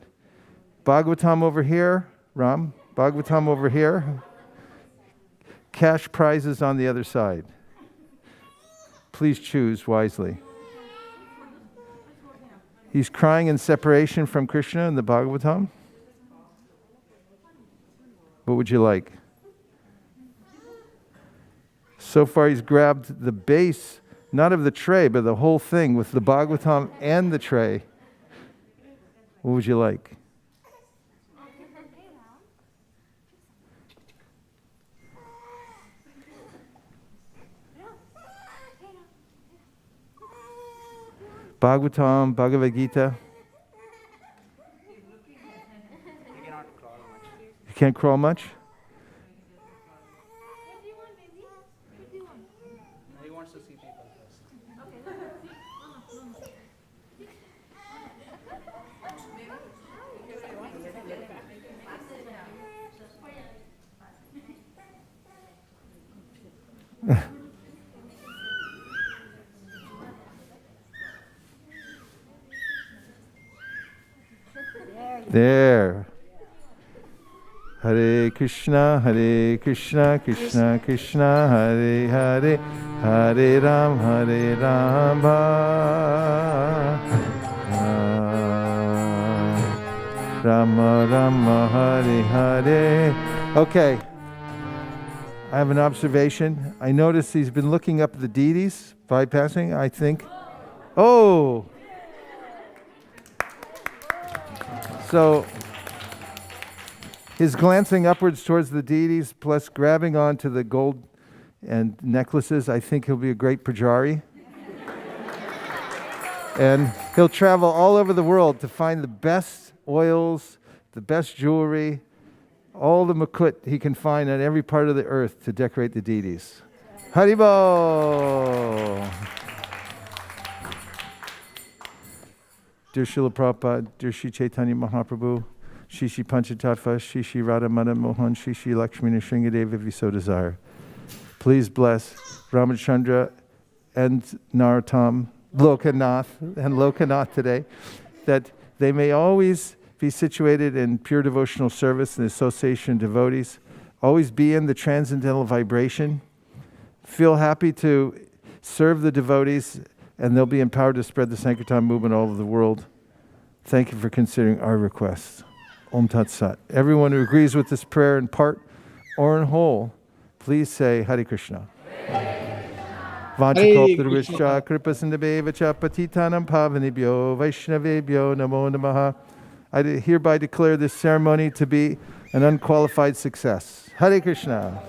Bhagavatam over here, Ram. Bhagavatam over here. Cash prizes on the other side. Please choose wisely. He's crying in separation from Krishna in the Bhagavatam. What would you like? So far he's grabbed the base, not of the tray, but the whole thing with the Bhagavatam and the tray. What would you like? Bhagavatam, Bhagavad Gita. You can't crawl much? He wants to see people first. There. Hare Krishna, Krishna Krishna, Hare Hare, Hare Rama, Rama Rama, Hare Hare. Okay. I have an observation. I noticed he's been looking up the deities, bypassing, I think. Oh! So, his glancing upwards towards the deities, plus grabbing onto the gold and necklaces, I think he'll be a great pujari. And he'll travel all over the world to find the best oils, the best jewelry, all the makut he can find on every part of the earth to decorate the deities. Haribo! Dear Srila Prabhupada, dear Shri Chaitanya Mahaprabhu, Shri Shri Panchatattva, Shri Shri Radha Madan Mohan, Shri Shri Lakshmi Nrsingadeva, if you so desire. Please bless Ramachandra and Narottam, Lokanath today, that they may always be situated in pure devotional service and association of devotees, always be in the transcendental vibration, feel happy to serve the devotees, and they'll be empowered to spread the Sankirtan movement all over the world. Thank you for considering our requests. Om Tat Sat. Everyone who agrees with this prayer in part or in whole, please say Hare Krishna. Vanchakalpataruscha kripasindhabevacha patitanam pavanibhyo vaishnavebhyo namo namaha. I hereby declare this ceremony to be an unqualified success. Hare Krishna.